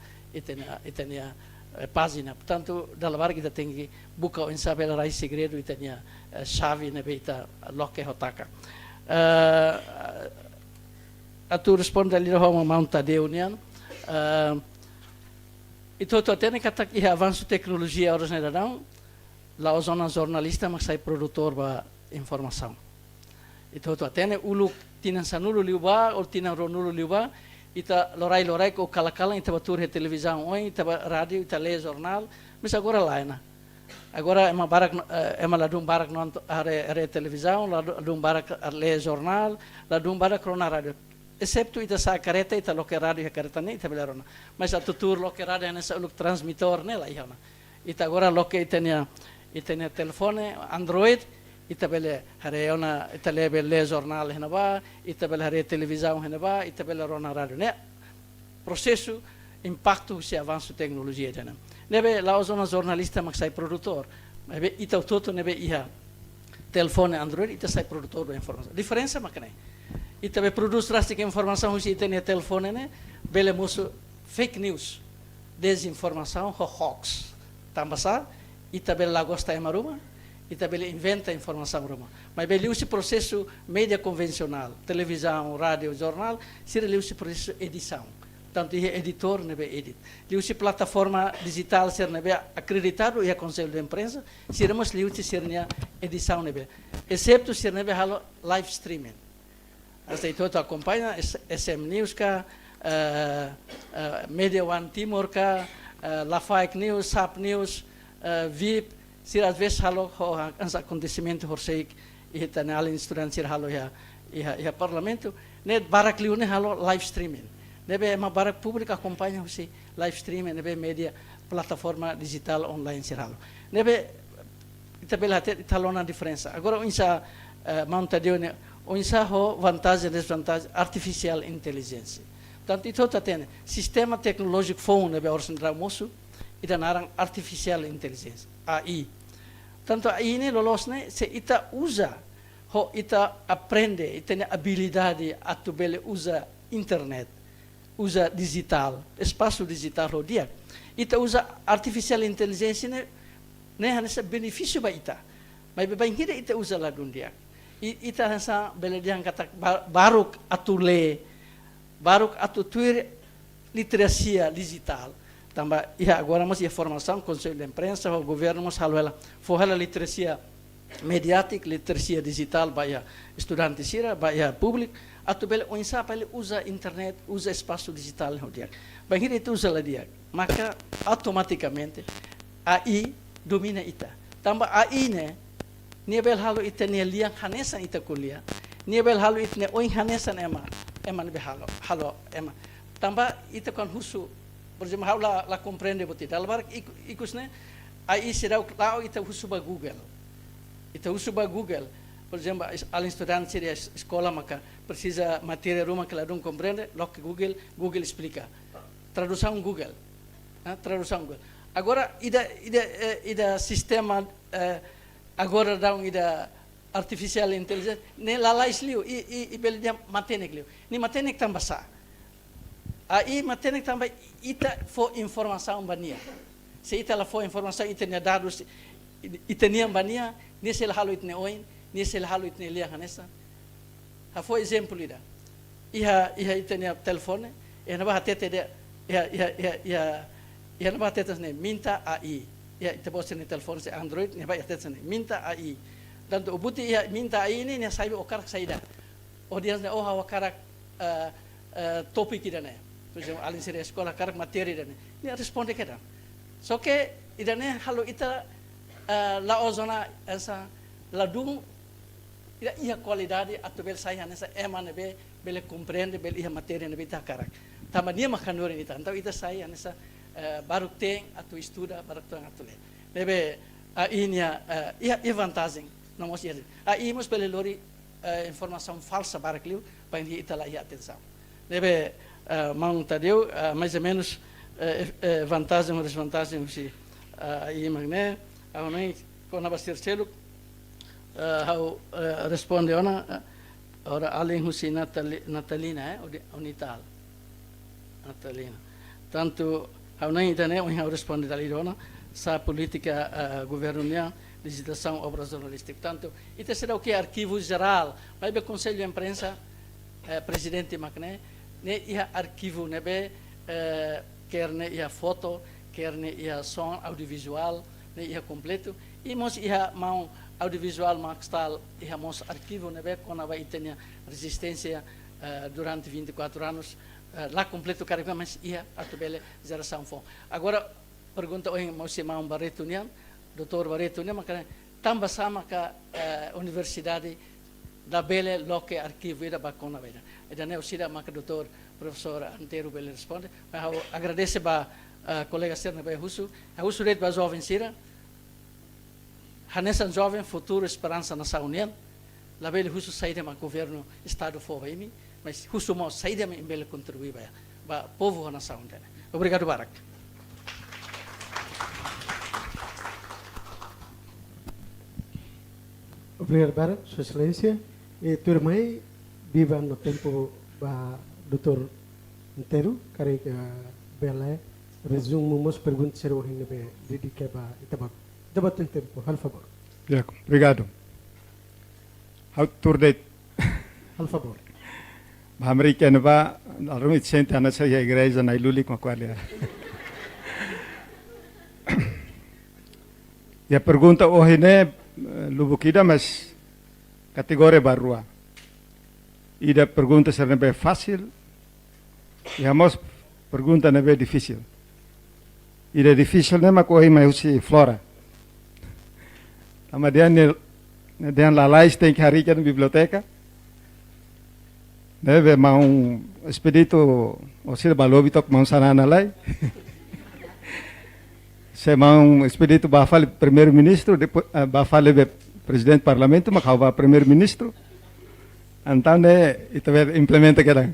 página portanto dalam barak kita tem buka o insabel rai segredo itania chave na beita loke hotaka atu responde ali ho mount Tadeu nian itu atene kata ia avanço tecnologia horas na dadão lá o zona jornalista mas sai produtor ba informação itu atene ulu tinan sanulu liuba ou tinan ronulu liuba ita lorai ko kala ita batur he televisão oi ita rádio ita lê jornal mas agora lá na agora ema barak ema ladum barak non are televisão ladum barak lê jornal ladum barak rona rádio excepto ita sa careta ita loke rádio careta ne ita belarona mas a tutur loke rádio nessa uluk transmitor ne lá ihana ita agora loke itania telefone Android ita bele hareona ita bele jornal henaba ita bele hare televisão henaba ita bele rona rádio ne processo impacto se avanço tecnologia jana nebe lá os jornalista mas sai produtor nebe ita toto nebe iha telefone Android ita sai produtor da informação diferença makne ita be produz drastica informação se ita ne telefone ne bele moço fake news desinformação hoax tambasa ita bele lá gosta emaruma ita bele inventa informação ruma mas bele usa processo mídia convencional televisão rádio jornal sira le usa processo edição tanto é editor nebe edit le usa plataforma digital ser nebe acreditado e a conselho de imprensa siramos le usa sernia edição nebe excepto ser nebe halo live streaming hasta itu acompanha SM News Media One Timor La Fake News Sap News VIP sir às vezes halo ans acontecimento horsei e tanal instrumento sir halo ya parlamento net barak liune halo live streaming nebe ma barak público acompanha hosi live streaming nebe media plataforma digital online sir halo nebe itabela italona diferença agora insa montadeu ne insa ho vantagem desvantagem artificial inteligência tanto itu tatene sistema tecnológico phone nebe orsentra moço ita narang artificial intelligence AI tanto AI ini lolosne se ita usa ho ita aprende, ita tem habilidade atu bele usa internet, usa digital, espaço digital ho dia. Ita usa artificial intelligence ne hanesa benefício ba ita. Mas bem hira ita usa lá dia. Ita hansa bele dia kata baruk atu le, baruk atu tuir literacia digital. Tambah agora mas formação, conselho de imprensa, o governo mas halwela, forhala literacia mediática, literacia digital, baia estudante sira, baia público, atu bele o insa bele usa internet, usa espaço digital no dia. Bem itu usa lá dia, maka automaticamente AI domina ita. Tambah AI ne, nia bel halu ita nia liang hanesan ita kuliah, nia bel halu ita ne oin hanesan ema ne halo ema. Tambah ita kan husu por exemplo, la compreende botita. Albar ikusne AI será lá ita husuba Google. Ita husuba Google. Por exemplo, al estudante seria escola maka precisa matéria rumah que lá não compreende, logo Google explica. Tradução Google. Tradução Google. Agora ida sistema agora dá ida artificial intelligence, ne la isliu i bel dia matenek liu. Ni matenek tambah sa. Aí matenek também ita for informação bania. Se ita la for informação ita nia dados ita nia bania, nesse halu ita ne oin, nesse halu ita ne lia hanesa. Ha for exemplo ida. Iha ita nia telefone, iha na batete de iha na batete ne minta AI. Iha ita bosa ne telefone se Android, ne ba batete ne minta AI. Dan tu buti iha minta AI ini nia saiba okarak saida. Audiens ne oha okarak topik ida ne. Por exemplo, além de ser a escola, karak matéria dan, ni responde ke dan. So que idane halu ita la ozona essa la dung ida ia qualidade atubel saya nessa eman be bele compreende bele ia matéria ne bita karak. Tama dia makanur ini tan, ita saya nessa baru teng atu estuda baru teng atu le. Nebe inia ia vantagem, não mos ia. Aí mos bele lori informação falsa barakliu, para ita la ia atenção. Nebe mão tadeu mais ou menos vantagem ou desvantagem se aí magne ao nem quando abastir selo how responde ona ora além husi Natalina unital Natalina tanto ao nem itane o how responde dali ona sa política governamental legislação obras jornalísticas tanto ite será o que arquivo geral mas be conselho de imprensa presidente magne ne ia arquivo ne be quer ne ia foto quer ne ia som audiovisual ne ia completo e mos ia mão audiovisual maxtal ia mos arquivo ne be quando vai ter resistência durante 24 anos lá completo carga mas ia atubele geração fo agora pergunta o mos mão Barreto nian doutor Barreto nian makanya tambah sama ka universidade da bele loke arquivo ida bakona veda e da neusida maka doutor professor Antero bele responde mas agradece ba colega Serna ba Husu red ba jovem sira hanesan jovem futuro esperança nessa união la bele Husu saída ma governo estado for baimi mas Husu mo saída ma bele contribuir ba povo nessa união obrigado Barak. Obrigado, Barak, Sua Excelência. E tua irmã viva no tempo ba doutor inteiro, kare que bela resumo umas perguntas serão ainda bem dedicadas ba itabak. Debate em tempo, por favor. Obrigado. How to date? Por favor. Ba americano ba alrum sente ana sa igreja na iluli com qualia. E a pergunta hoje né lubukida mas categoria barua. E a pergunta será bem fácil. E a mas pergunta não é difícil. E é difícil né mas hoje mais usi flora. Kemudian lalais tem que hari na biblioteca. Deve mau expedito o sir balobi tok mau sanana lai. Se mau expedito bafal primeiro-ministro, depois bafal presidente do parlamento, mas kau primeiro-ministro. Então né, itu implementa kadang.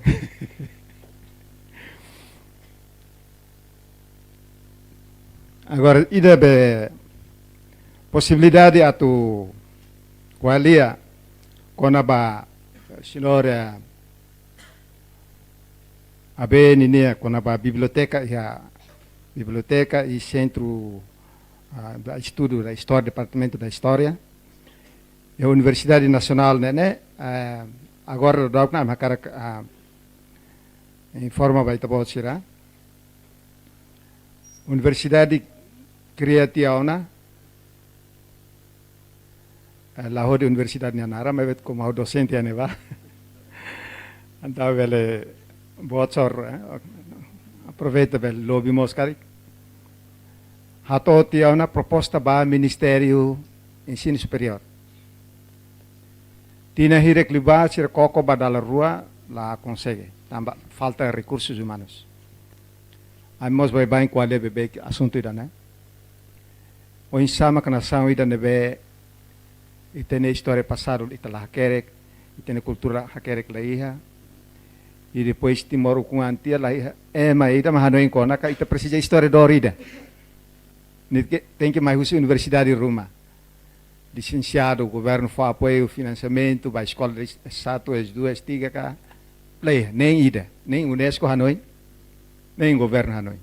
Agora, ida be possibilidade atu qualia konaba senhor abe ninia konaba biblioteca e centro da estudo da história, departamento da história, e a Universidade Nacional, né? Agora dá para marcar informa vai tabar será Universidade Criativa Lahore di Universidade Nyanara, mas como o docente é neva, então ele bocor aproveita bel lobby moscari. Hato tia una proposta ba Ministério Ensino Superior. Tina hirek liba sir koko badala rua la consegue. Tambah falta de recursos humanos. Amos vai bem com a bebê assunto ida né. O insama kana são ida nebe e tem história passada ita la hakerek, e tem cultura hakerek la iha. E depois timor com antia la iha. Mas ida mahano em kona ka ita precisa história dorida. Tem que mais usar universidade Roma. Licenciado, o governo foi apoio, financiamento, a escola de Estado, as duas, tiga cá. Nem ida, nem Unesco Hanoi, nem governo Hanoi.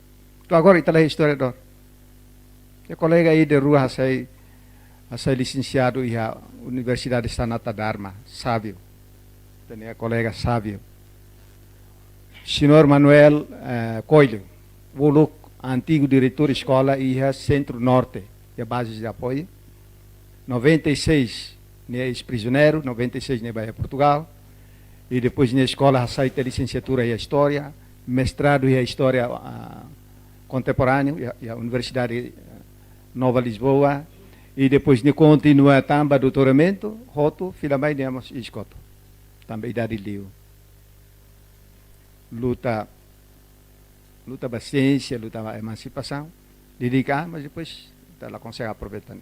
Então agora está lá a história do. O colega aí de rua, a licenciado e a Universidade Sanata Dharma, sábio. Tem a colega sábio. Senhor Manuel Coelho, o antigo diretor de escola e a Centro-Norte, que é a base de apoio. 96, né, ex-prisioneiro, 96, né, vai a Portugal. E depois na escola aceita licenciatura em História, mestrado em História Contemporânea, e a Universidade Nova Lisboa. E depois continua também doutoramento, roto, finalmente temos escoto. Também idade liu. Luta a ciência, luta a emancipação, dedicar, mas depois ela consegue aproveitar.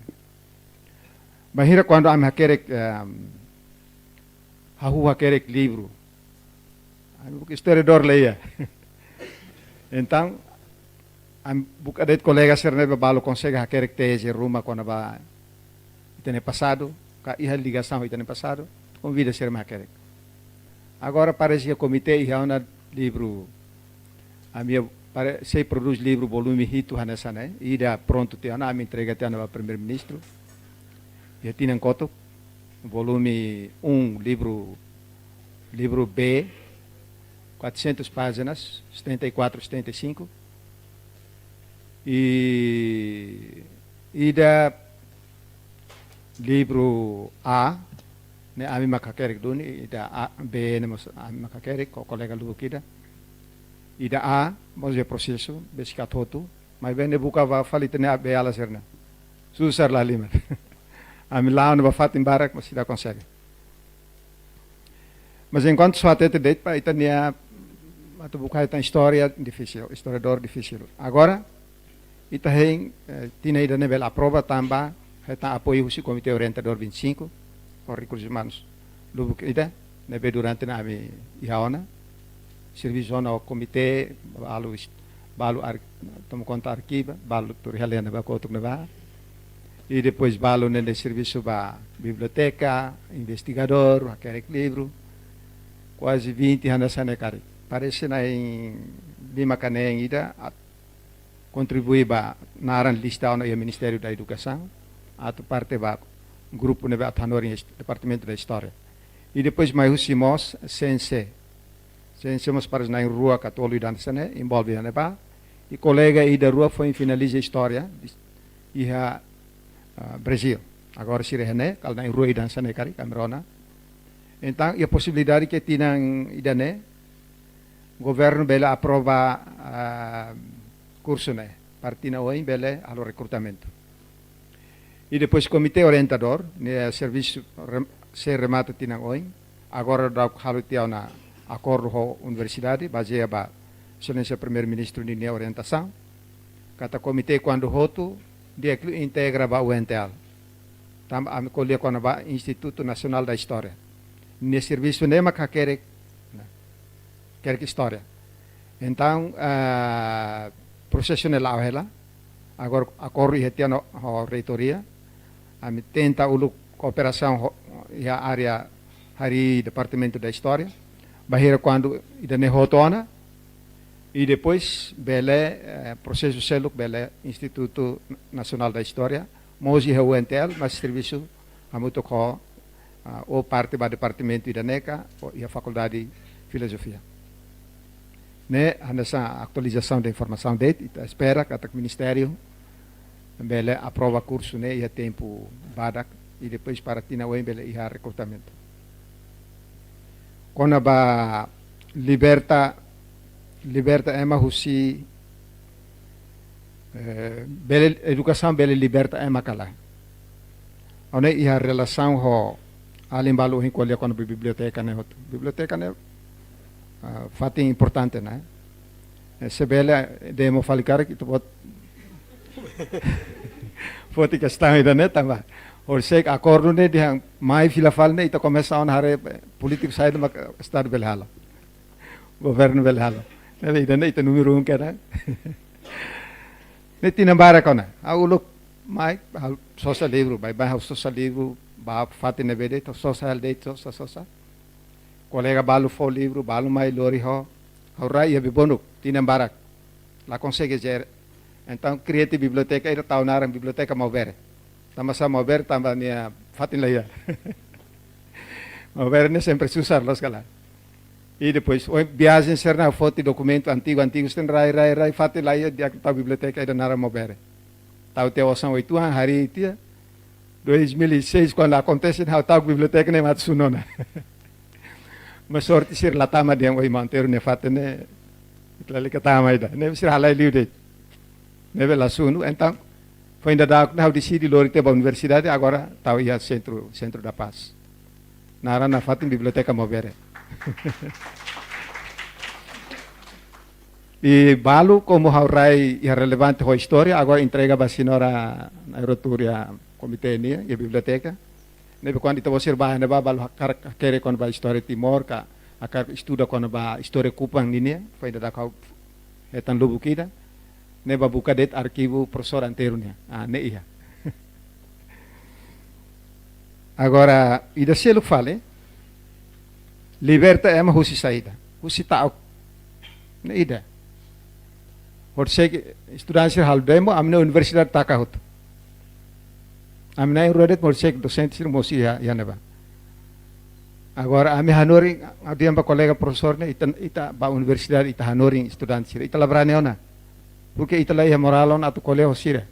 Mas quando a querek querek livro, a historiador leia. Então, a buka de colega sernebe balo consegue querek tese Roma quando vai ter passado, ka iha ligação e ter passado, convida ser querek. Agora parece que o comitê ia um livro. A minha se produz livro volume hito hanessa né e da pronto te ana me entrega te ana primeiro-ministro e tinha coto volume 1 livro B 400 páginas 74 75 e da livro A né a mim makakerek duni e da A B né a mim makakerek com o colega Lubukida. Ida A, mas é processo, besikat hotu, mas bem ne buka va falitene a beala serna. Susar la lima. A milão va fatin barak, mas ida consegue. Mas enquanto só até deit para itania, atu buka ita história difícil, historiador difícil. Agora, ita hein, tina ida nebel aprova tamba, ita apoio o comitê orientador 25, com recursos humanos. Lubuk ida, nebe durante na ami ihaona. Serviço ao comitê, balo tomo conta arquiva, balo turhalena ba kotuk neba. E depois balo nende serviço ba biblioteca, investigador, aquele livro. Quase 20 anos sanekari. Parece na em lima caneng ida contribui ba naran lista no Ministério da Educação, atau parte ba grupo neba athanor departamento da história. E depois mais usimos sense Sensemos para na rua católica dan sana envolve na ba e colega aí da rua foi finaliza a história e a Brasil agora se rene kal na rua dan sana kari Camerona então e a possibilidade que tinham idane governo bela aprova curso né partina hoje bela ao recrutamento e depois comitê orientador né serviço se remata tinham hoje agora da halutia na acordo com a universidade, baseado na excelência primeiro-ministro de orientação. Cada comitê, quando roto, dia integra a UNTL. Também a colher com o Instituto Nacional da História. Nesse serviço, nem mais quer história. Então, processo lá ela, agora acordo e tem a reitoria, a tenta a cooperação e a área hari Departamento da História, bahira quando ida ne hotona, e depois bele processo seluk bele Instituto Nacional da História, mosi ha UNTL, mas serviço amuto ko ou parte do departamento ida neca e a faculdade de filosofia. Né, nessa atualização da informação dele, espera que o Ministério bele aprova curso né, e a tempo badak e depois para tina o bele e a recrutamento. Quando a liberta ema husi bele educação bele liberta ema kala. One e a relação ho alimbalu hin kolia quando biblioteca né hotu. Biblioteca né fato importante né. Se bele demo falikar que tu pode questão ainda né também. Or sek acordo ne dia mai filafal ne ita começa on hare político saído mak estado belhala. Governo belhala. Ne ida ne ita número 1 kena. Ne tinambara kona. Auluk mai social livro, vai social livro, ba fati ne bede to social date sosa. Colega balu fo livro, balu mai lori ho. Aurai ia bibonuk tinambara. La consegue ger. Então criate biblioteca ira taunaram biblioteca movere. Tama-sama mover tambah niya fatin lá ia. Mover ne sempre se usar los kala. E depois viagem ser na foto documento antigo tem rai fatin lá ia dia ta biblioteca ira nara mover. Tau te osang 8 anos hari tia 2006 quando acontece na ta biblioteca ne matsunona. Mas sorte sir latama dia oi manter ne fatin ne itlali katama ida. Ne sir halai liude. Ne vela sunu então foi ainda da na decidi lorite ba universidade agora tau ia centro da paz. Nara na fatin biblioteca movere. E balu como haurai ia relevante ho história agora entrega ba senhora na euroturia comitê ni e biblioteca. Nebe quando ita você ba na ba balu querer quando ba história Timor ka akar estuda quando ba história Kupang ni foi ainda da kau etan lubukida. Neba buka det arquivo professor anteriornya. Ne ia. Agora, ida selo fale, liberta ema husi saída. Husi taok. Ne ida. Horsek estudante hal demo amna universidade takahut. Amna rodet horsek docente sir mosi ya neba. Agora ami hanori adiam ba colega professor ne ita ba universidade ita hanori estudante sir. Ita labrane ona. Porque ita lá é moralon atau colher osira.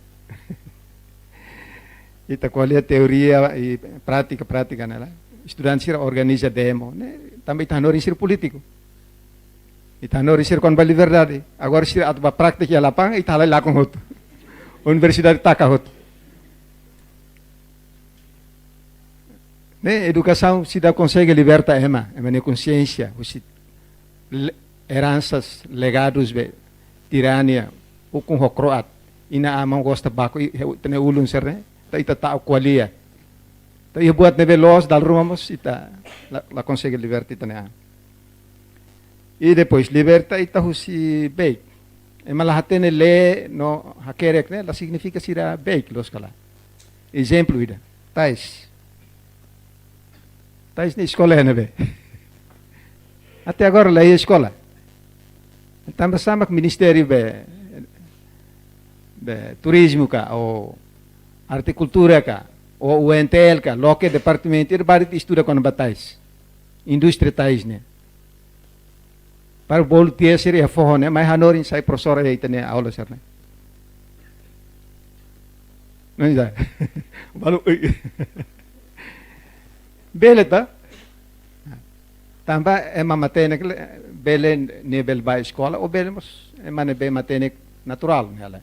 Ita colher teoria e prática nela. Estudante sira organiza demo, né? Também tá no sir político. Ita no sir kon ba liberdade. Agora sira atau ba prática ya lapang ita lá com outro. Universidade taka outro. Né? Educação se dá consegue libertar ema consciência, os heranças, legados, tirania o com o croat ina amang gosta bako tene ulun serne ta ita ta qualia ta ia buat neve los dal rumamos ita la consegue liberta tane e depois liberta ita husi bake e malahatene le no hakerek ne la significa sira bake los kala exemplo ida tais na escola neve até agora lá é escola também sama com ministério de turismo ka ou horticultura ka ou UNTL ka local departamento ir bari estuda com batais indústria tais né para bol tia seria forro né mas hanorin sai professor aí tene aula ser né não é balu beleta também é uma matéria bele nível ba escola ou belemos é uma matéria natural nela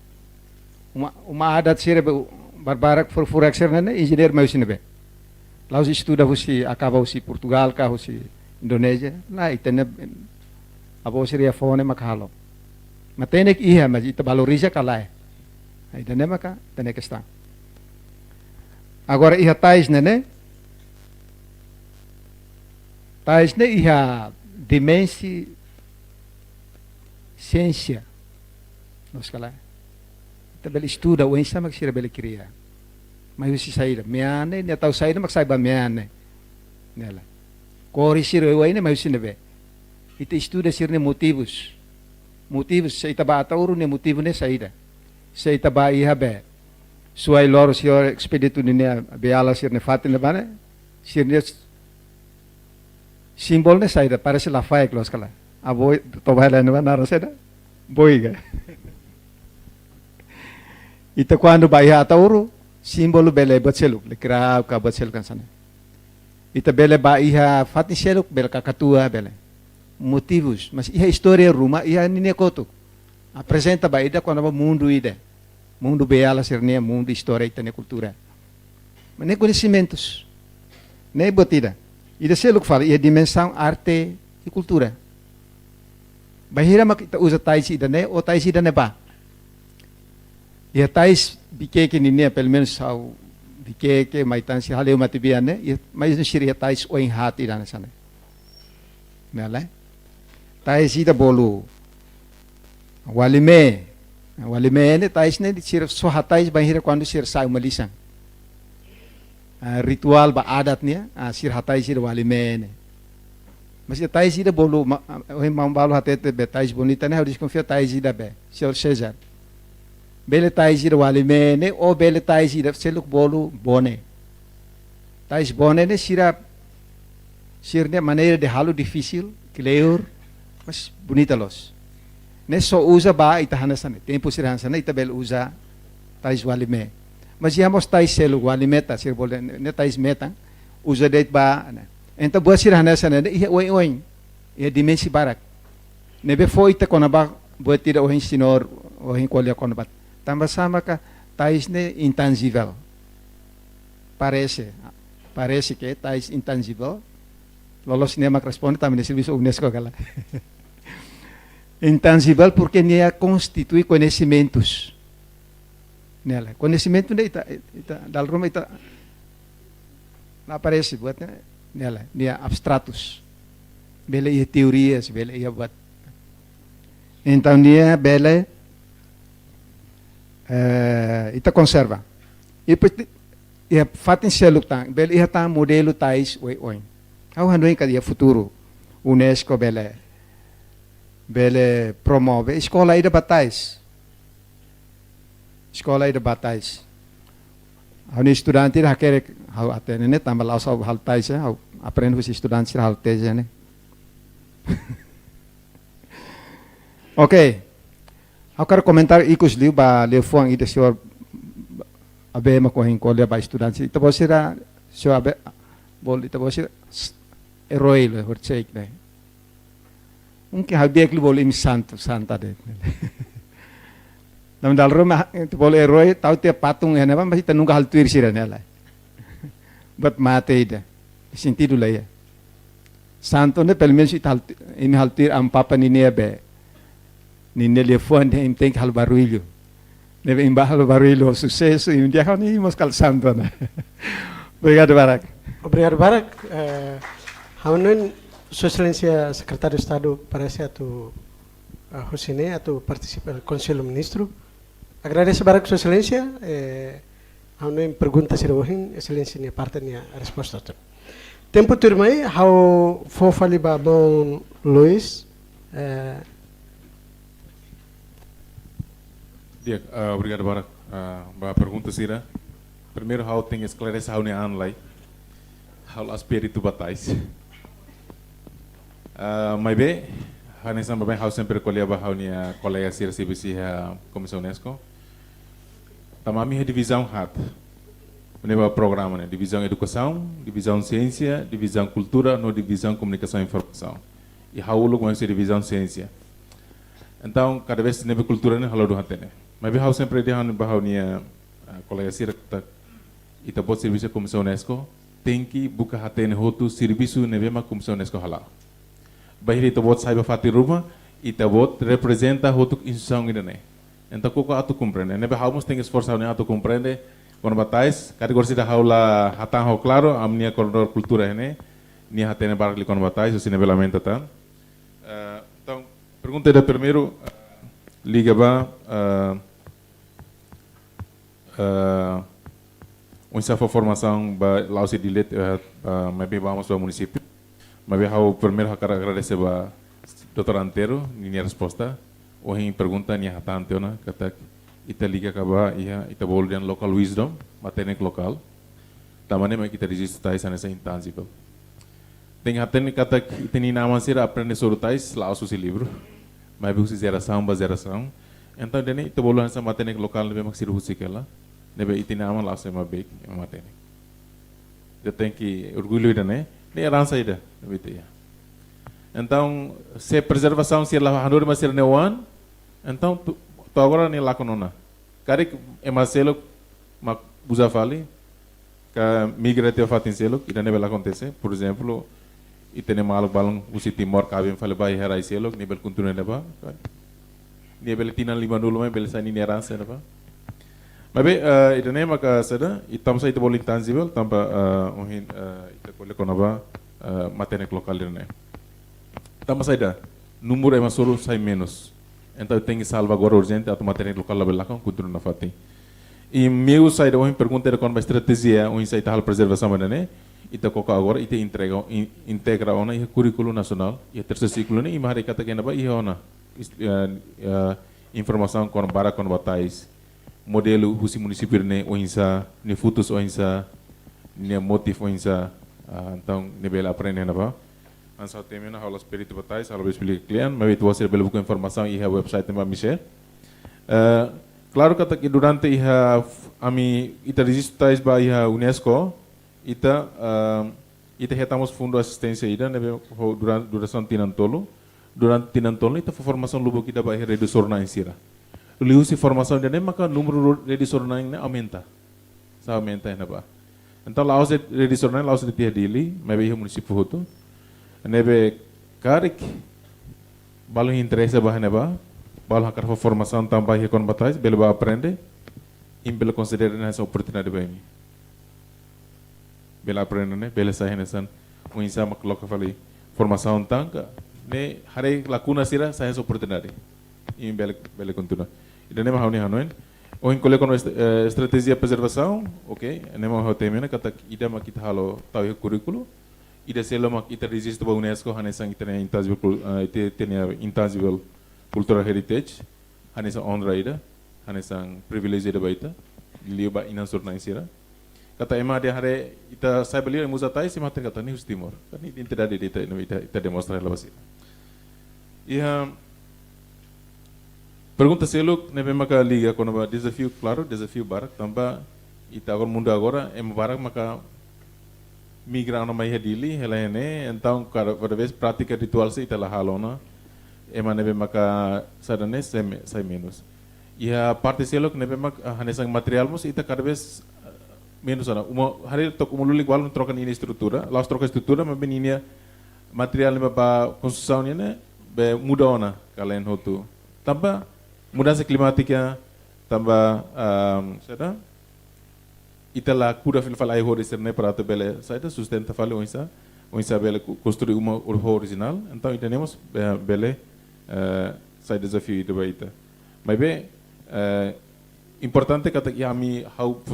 uma adat sira barbarak furak sira né engenheiro mais sine be lá os estuda husi acaba husi Portugal ka husi Indonésia lá itene abo sira fone makalo matéria que ia mas ita valoriza kala aí dane maka tene que está agora ia tais né tais né ia dimensão ciência nos kala tabel estuda o ensa mag sira bele kriya may husi saída meane ne tau saída mag saiba meane nela Corre sir way ne mais sinebe. Ita estuda sir ne motivos. Motivos sa ita ba atauro ne motivo ne saída. Sa ita ba iha be. Suai loro sir expeditu ne beala sir ne fatin ba ne. Sir ne simbol ne saída parece la faia clos kala. A boy to ba la ne ba nara seda. Boy ga. Ita quando ba iha atauro simbolo bele batseluk le kira ka batsel kan sana. Ita bele ba iha fatin seluk bele kakatua bele. Motivos, mas iha história ruma iha nine koto. Apresenta ba ida quando ba mundo ida. Mundo beala sernia, mundo história ita ne cultura. Mas nem conhecimentos. Nem botida. Ida seluk fala, iha dimensão arte e cultura. Bahira mak ita usa tais ida ne o tais ida ne ba. Iha tais bikeke nine pelo menos ao bikeke maitan si haleu matibiane, mas não seria tais o em hati dan sana. Nela. Tais ida bolu. Walime ne tais ne sir so hatais bahira quando sir sai malisang. Ritual ba adat niya, sir hatais sir walime ne. Mas tais ida bolu o mambalo hatete be tais bonita ne, eu desconfio tais ida be. Senhor César. Bele tais ida walime ne o bele tais ida seluk bolu bone. Tais bone ne sirne maneira de halo difícil, clear, mas bonita los. Ne so usa ba ita hanasan, tempo sir hanasan ita bel usa tais walime. Mas íamos tais seluk walime ta sir bol ne tais meta usa date ba. Enta buat sir hanasan ne ia oi ia dimensi barak. Ne be foi ita konaba buat tira ohin sinor ohin kolya konabat. Tambah sama ka tais ne intangível. Parece que tais intangível. Lolos cinema responde também no serviço UNESCO kala. Intangível porque nia constitui conhecimentos. Nela, conhecimento ne ita dal Roma ita não aparece buat nela, nia abstratos. Bele ia teorias, bele ia buat. Então nia bele ita conserva. E ia fatin seluk tang, bele ia tang modelo tais oi. How handoin kadia futuro UNESCO bele promove escola ida batais. Escola ida batais. Hau ni estudante ida quer hau atene ne tambah lau sau hal tais hau aprende os estudantes hal tese ne. Okay. Hau quero comentar ikos liu ba leu fuang ida senhor abe ma ko hin kolya ba estudantes. Ita bosira senhor abe bol ita bosira herói le horcheik ne. Unke habek lu bol im santa de. Nam dal Roma tu bol herói tau te patung ene ba masih tenungga hal tuir sira ne la. Bat mate ida. Sentido la ya. Santo ne pelo menos ital im hal tuir am papa ni ne be. Ni ne le fuan im tem hal barulho. Ne im hal barulho sucesso im dia ni mos kal santo na. Obrigado Barak. Obrigado Barak. Haunen Sua Excelência Secretário de Estado parece atu Husine atu participa do Conselho Ministro. Agradeço para Sua Excelência. Haunen pergunta sira bohin Excelência ni parte ni resposta. Tempo turmai hau fofali ba bon Luis. Obrigado Barak. Ba pergunta sira. Primeiro hau tem esclarecer hau ni anlai. Hau aspiritu batais. Mas bem, Hanesan babay hau sempre colher bahau nia colega sir CBC a Comissão UNESCO. Tamami a divisão hat. Meneva programa né, divisão educação, divisão ciência, divisão cultura, no divisão comunicação e informação. E hau logo mais divisão ciência. Então cada vez neve cultura né halau do hatene. Mas bem hau sempre de han bahau nia colega sir ta ita bot serviço Comissão UNESCO tem que buka hatene hotu serviço neve ma Comissão UNESCO halau. Bahir ita bot saiba fati rumah, ita bot representa hotuk instituição ida ne. Então koko atu compreende. Nebe haumos tem esforço ne atu compreende. Quando batais, categoria da haula hatan hau claro, amnia corredor cultura ne, nia hatene barli quando batais, o cinebelamento tá. Então pergunta da primeiro liga ba uma formação ba lausi dilet, mas bem vamos para o município. Mas eu primeiro quero agradecer a doutor Antero, minha resposta. Hoje pergunta nia hatante ona kata ita liga kaba ia ita boldian local wisdom, matenek lokal. Tamane mai kita register tais nessa intangible. Tem hatene kata ita ni nama sira aprende sobre tais lá o livro. Mas busi geração. Então dene ita boluan sa matenek lokal nebe mak siru husikela. Nebe ita nama lá sema bek matenek. Eu tenho que orgulho dane, ne herança ida, nebe. Então, se preservação se lá hanur mas ser newan, então tu agora nem lá conona. Cara que é Marcelo, mas usa fale, que migra te fatin selo, e não vai acontecer. Por exemplo, e tem mal balão o Timor cabem fale vai herai selo, nível continua neba, nível tinan lima dulu mas bel sani nerança neba. Mas bem, itu nem maka sada, itam sa itu boleh intangible, tanpa ohin itu boleh konaba matenek lokal dene. Tanpa saida, número é mais solo sai menos. Então tem que salvaguardar urgente a matéria local lá belakang continua na fatin. E meu saída hoje pergunta era qual a estratégia hoje sai tal preservação mana ita coca agora ita integra ona e currículo nacional e terceiro ciclo ne imari kata kena ba ihona informação com bara com batais modelo husi município ne oinsa ne futus oinsa ne motif oinsa então ne bela aprende na ba ansau temena halo espírito batais halo explicar cliente mas itu você bela buku informação e a website tema Michel claro kata que durante iha ami ita registais ba iha UNESCO ita retamos fundo assistência ida nebe durante duração tinantolo durante tinantolo ita formação lubo kita ba redusor na insira liu si formação dene maka número redusor na aumenta sa aumenta na ba então lá os redusor na lá os de dili mebe iha município hoto nebe karik balu interesse ba neba balu hakar formação tambah iha kon batais belba aprende imbel considera essa oportunidade ba mi bela aprende né bela sai nessa um insama coloca falei formação tanga ne hari lacuna sira sai essa oportunidade e bela continua e daí mais hanoen ou incluir com estratégia preservação ok ne mais o tema né kata ida mak kita halo tahu currículo ida selo mak kita register ba UNESCO hanesang kita ne intangible cultural heritage hanesang honra ida hanesang privilege ida baita liu ba inansur na sira kata ema dia hari ita saya beli musa tai si mater kata ni Timor kan ini tidak ada ita demonstrasi lah pasti ia pergunta seluk nebe maka liga kono ba desafio claro desafio barak tamba ita agora mundo agora barak maka migra na mai dili helene então cada vez prática ritual se ita la halona nebe maka sadane sai menos ia parte seluk nebe maka hanesang material mus ita cada vez menos ana hari tok umululi igual troca ini estrutura lá troca estrutura mas beninia material para construção né be muda ona kalian hotu tamba mudança climática tamba será itala cura fil falai horizontal né para te bele saída sustenta fale onsa bele construir uma original então temos bele sai desafio de baita mas bem importante kata que a mim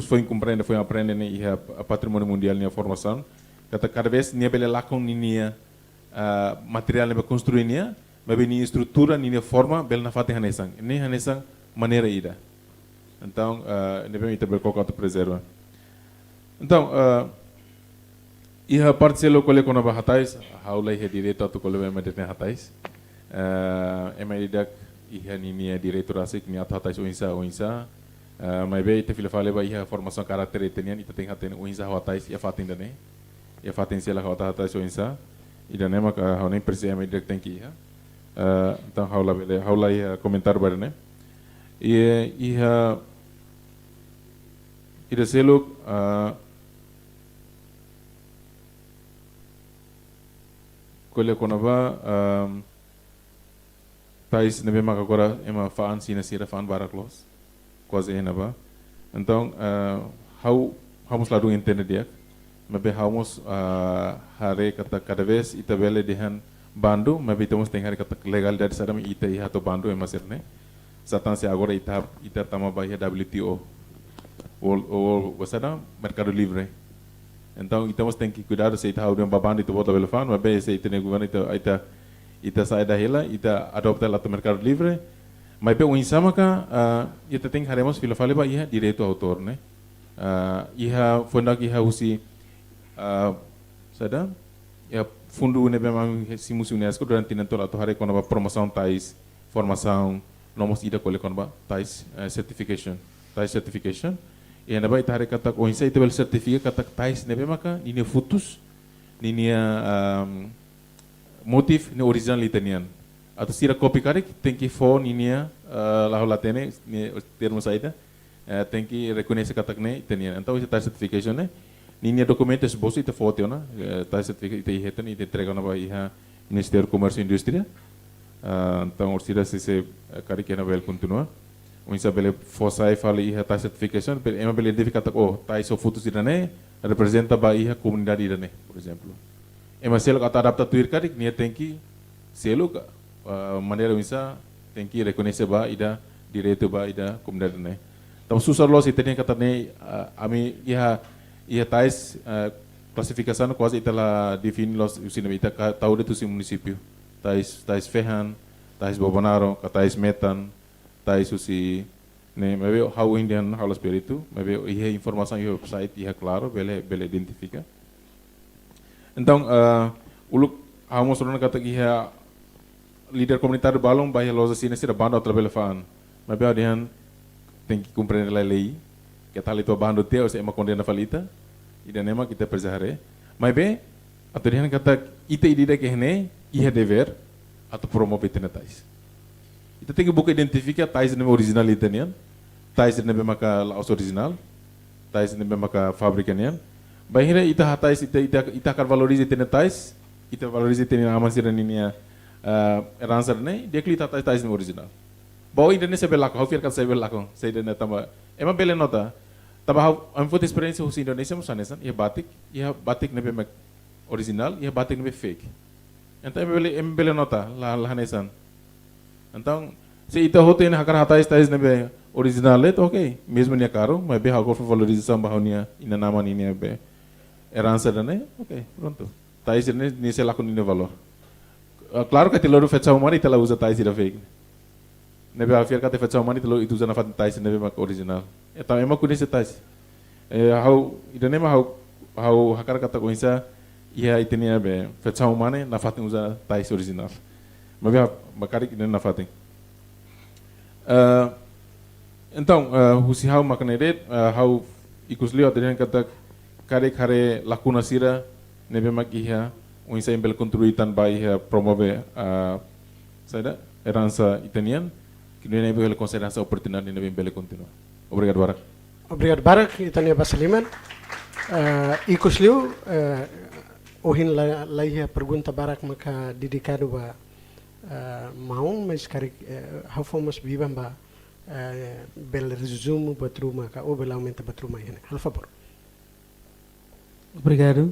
foi aprender né e a patrimônio mundial né formação kata cada vez nia bele lá com nia material né construir nia mas bem estrutura nia forma bele na fate hanesang nem hanesang maneira ida então ne bem ita bercoca preserva então e a parte selo cole com a hatais haula e direito tu cole me detene hatais ida e nia direito asik nia hatais oinsa mas bem te fila fale ba iha formação karakter etenian ita tem haten uinsa hatais ia fatin dane ia fatin sela hatais uinsa ida nema ka hanen persia me direct tem que então haula ia comentar bare né e iha ida selo kole konaba tais nebe maka agora ema faan sina sira faan baraklos quase ba então vamos lá do entender dia mas vamos hari kata cada vez ita bele dehan bandu mas temos tem hari kata legalidade sadam ita iha to bandu emasir né satan se agora ita tama bahia WTO ou sadam mercado livre Então, temos tem que cuidar se ita haudan babando itu bota belefan, mas bem se ita governo ita sai da hela, ita adopta ela do mercado livre. Mas bem o insama ka ita tem haremos filafale ba iha direito autor, né? Iha fondak iha usi sada ya fundo ne memang si musi UNESCO durante nentor atau hari kono ba promoção tais formação nomos ida kole kono ba tais certification e na ba ita hari kata ko insa ita bel certificate kata tais ne maka ini futus ini motif ne original itanian atau sira copy kare tem que for ini la holatene ne termo saida tem que reconhecer kata ne itanian então ita certification ne Ninia documentos bolsa ita foto na, tá certificado ita ihetan ita entrega na ba iha Ministério do Comércio e Indústria. Então orsida se kari kena bel continua. Unsa bele fosa fala iha tá certification, ema bele identificar oh tá isso fotos irane representa ba iha comunidade irane, por exemplo. Ema selo kata adapta tuir kari nia tem que selo maneira unsa tem que reconhecer ba ida direito ba ida comunidade irane. Então susah los ita kata ne ami iha ia tais classificação quase ela define los usina ita tahu de tusi município tais Ferran tais Bobonaro tais Metan tais usi ne mebe how Indian how espiritu mebe ia informação ia website ia claro bele identifica então uluk hamos rona kata ia líder comunitário balong bahia los sini sira banda outra bele fan mebe adian tem que compreender a lei que tal itu bando teu se ema condena falita ida nema kita persahare mas bem atau dia kata ita ida que hene ia dever atau promover tenatais ita tem que buka identificar tais nem original itanian tais nem maka laos original tais nem maka fabrikanian bahira ita hatais ita akan valorize tenatais ita valorize tenin amansira ninia eransar ne dia klita tais nem original bawa ida ne sebelako hafir kan sebelako saya ida tamba ema bele nota Taba am foto experiência os Indonésia musanesan ia batik nebe mek original ia batik nebe fake então bele nota la hanesan então se ita hoto ina hakar hatais tais nebe original let okay mesmo nia caro mas be hakor valorização bahaunia ina nama ni be herança dane okay pronto tais ni se lakon ni valor claro que telo fecha humani tela usa tais ira fake nebe afir kate fecha humani telo itu usa na fat tais nebe mak original então é uma coisa tais how idane ma how hakar kata ko insa ia itenia be fecha humane na fatin usa tais original mas be bakari ina na fatin então husi how makneret how ikuslio adrian kata kare lakuna sira nebe mak ia unsa embel contribuitan ba ia promove saida herança italian que nebe ele consideração oportunidade nebe embel continua. Obrigado, Barak. Obrigado, Barak. Itania Basaliman. Ikuslio, ohin laia pergunta Barak maka dedicado ba maun, mas kari how fomos vivam ba bel resumo batruma ka o bel aumenta batruma hene. Al favor. Obrigado.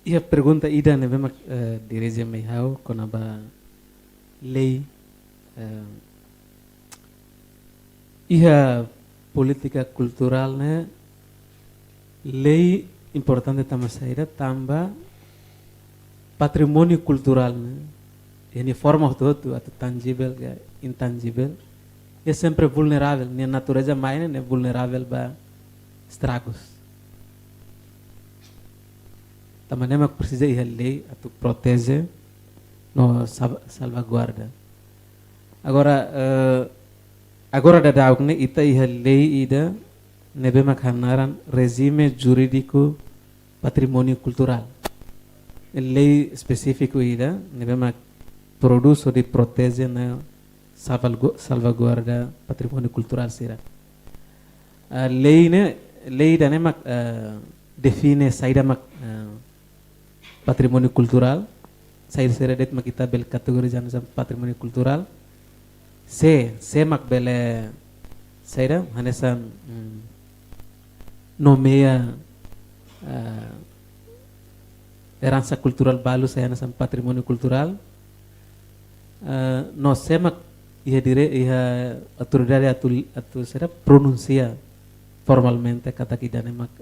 E a pergunta ida neve mak dirige me how konaba lei iha política cultural né lei importante tama saída tamba patrimônio cultural né ini forma todo atau tangível que intangível é sempre vulnerável né natureza mais né vulnerável ba estragos tama nema precisa iha lei atau protege no salvaguarda agora da daukne ita iha lei ida nebe makhanaran regime jurídico patrimônio cultural lei específico ida nebe mak produz ou de protege na salvaguarda patrimônio cultural sira lei da ne mak define saída mak patrimônio cultural saída sira det mak kita bel kategorizan patrimônio cultural se mak bele saída hanesan nomeia herança cultural balu saya hanesan patrimônio cultural no semak iha autoridade atu será pronuncia formalmente kata kidane mak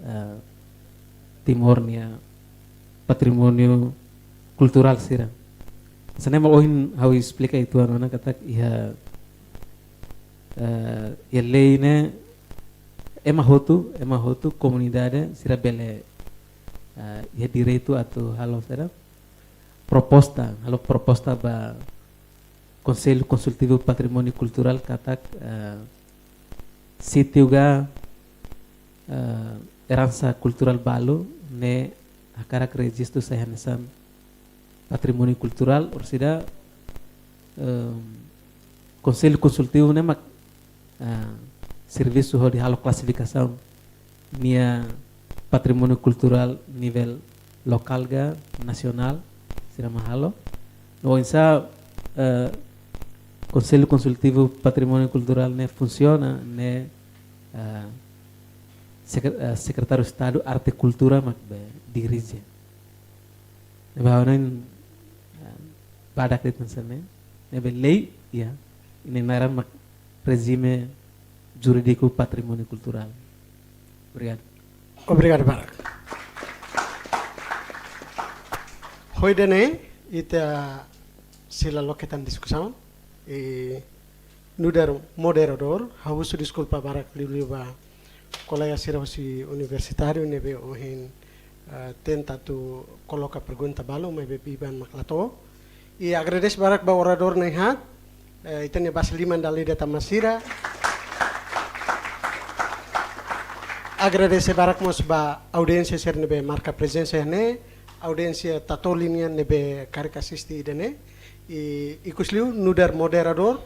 Timor nia patrimônio cultural sira. Sana mal ohin how explica itu ana kata ia lei né ema hotu comunidade sira bele ia direito atau halo sira proposta ba Conselho Consultivo Patrimônio Cultural kata sitio ga herança cultural balu ne akarak registro sahanesan patrimônio cultural orsida Conselho Consultivo ne mak serviço de halo classificação nia patrimônio cultural nível local ga nacional sira mahalo no insa Conselho Consultivo Patrimônio Cultural ne funciona ne Secretário de Estado Arte e Cultura mak dirige. Bahwanan badak itu sana, nebe lei ya, ini naran mak regime jurídico patrimônio cultural. Obrigado. Obrigado, Barak. Hoy dene ita sila loketan diskusão e nudar moderador, hausu desculpa Barak liuliba colega sirausi universitário nebe ohin tenta tu coloca pergunta balo mebe biban maklato e agradeço Barak ba orador nehat itanya basliman dali data masira agradeço Barak mos ba audiência ser nebe marca presença ne audiência tatolinha nebe karika assisti idene e ikusliu nudar moderador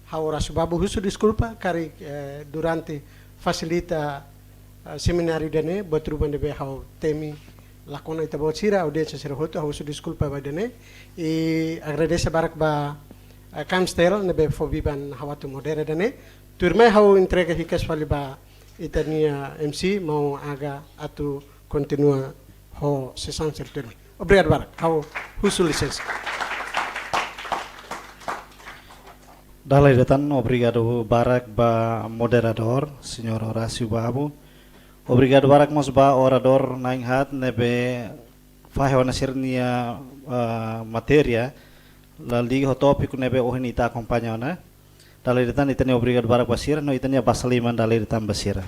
haura subabu husu desculpa kari durante facilita seminário dene batruban de hau temi lakona ita bocira audiência ser hoto hau su desculpa ba dene e agradeço Barak ba Kamstel nebe fobiban hawatu modera dene turmai hau entrega hikas fali ba itania MC mau aga atu continua ho sessão ser turmai obrigado Barak hau husu licença. Dalai datan, obrigado Barak ba moderador, senhor Horácio Babu. Obrigado Barak mos ba orador nainghat nebe fahewana sirnia matéria lali ho tópico nebe ohin ita acompanhana. Dalai datan itani obrigado Barak basira no itani basaliman dalai datan basira.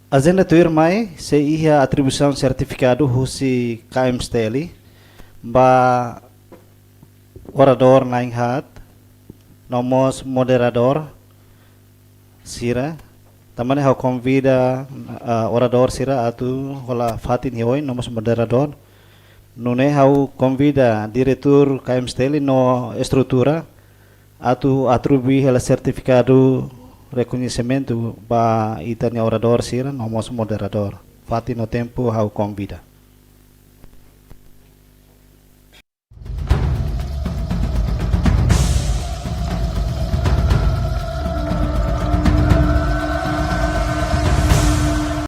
Agenda tuirmai se ia atribuição certificado husi KMSTL ba orador nainghat nomos moderador sira tamane hau convida orador sira atu hola fatin hioi nomos moderador nune hau convida diretor KMSTL no estrutura atu atribui hela certificado reconhecimento ba itania orador sira nomos moderador fatin no tempo hau convida.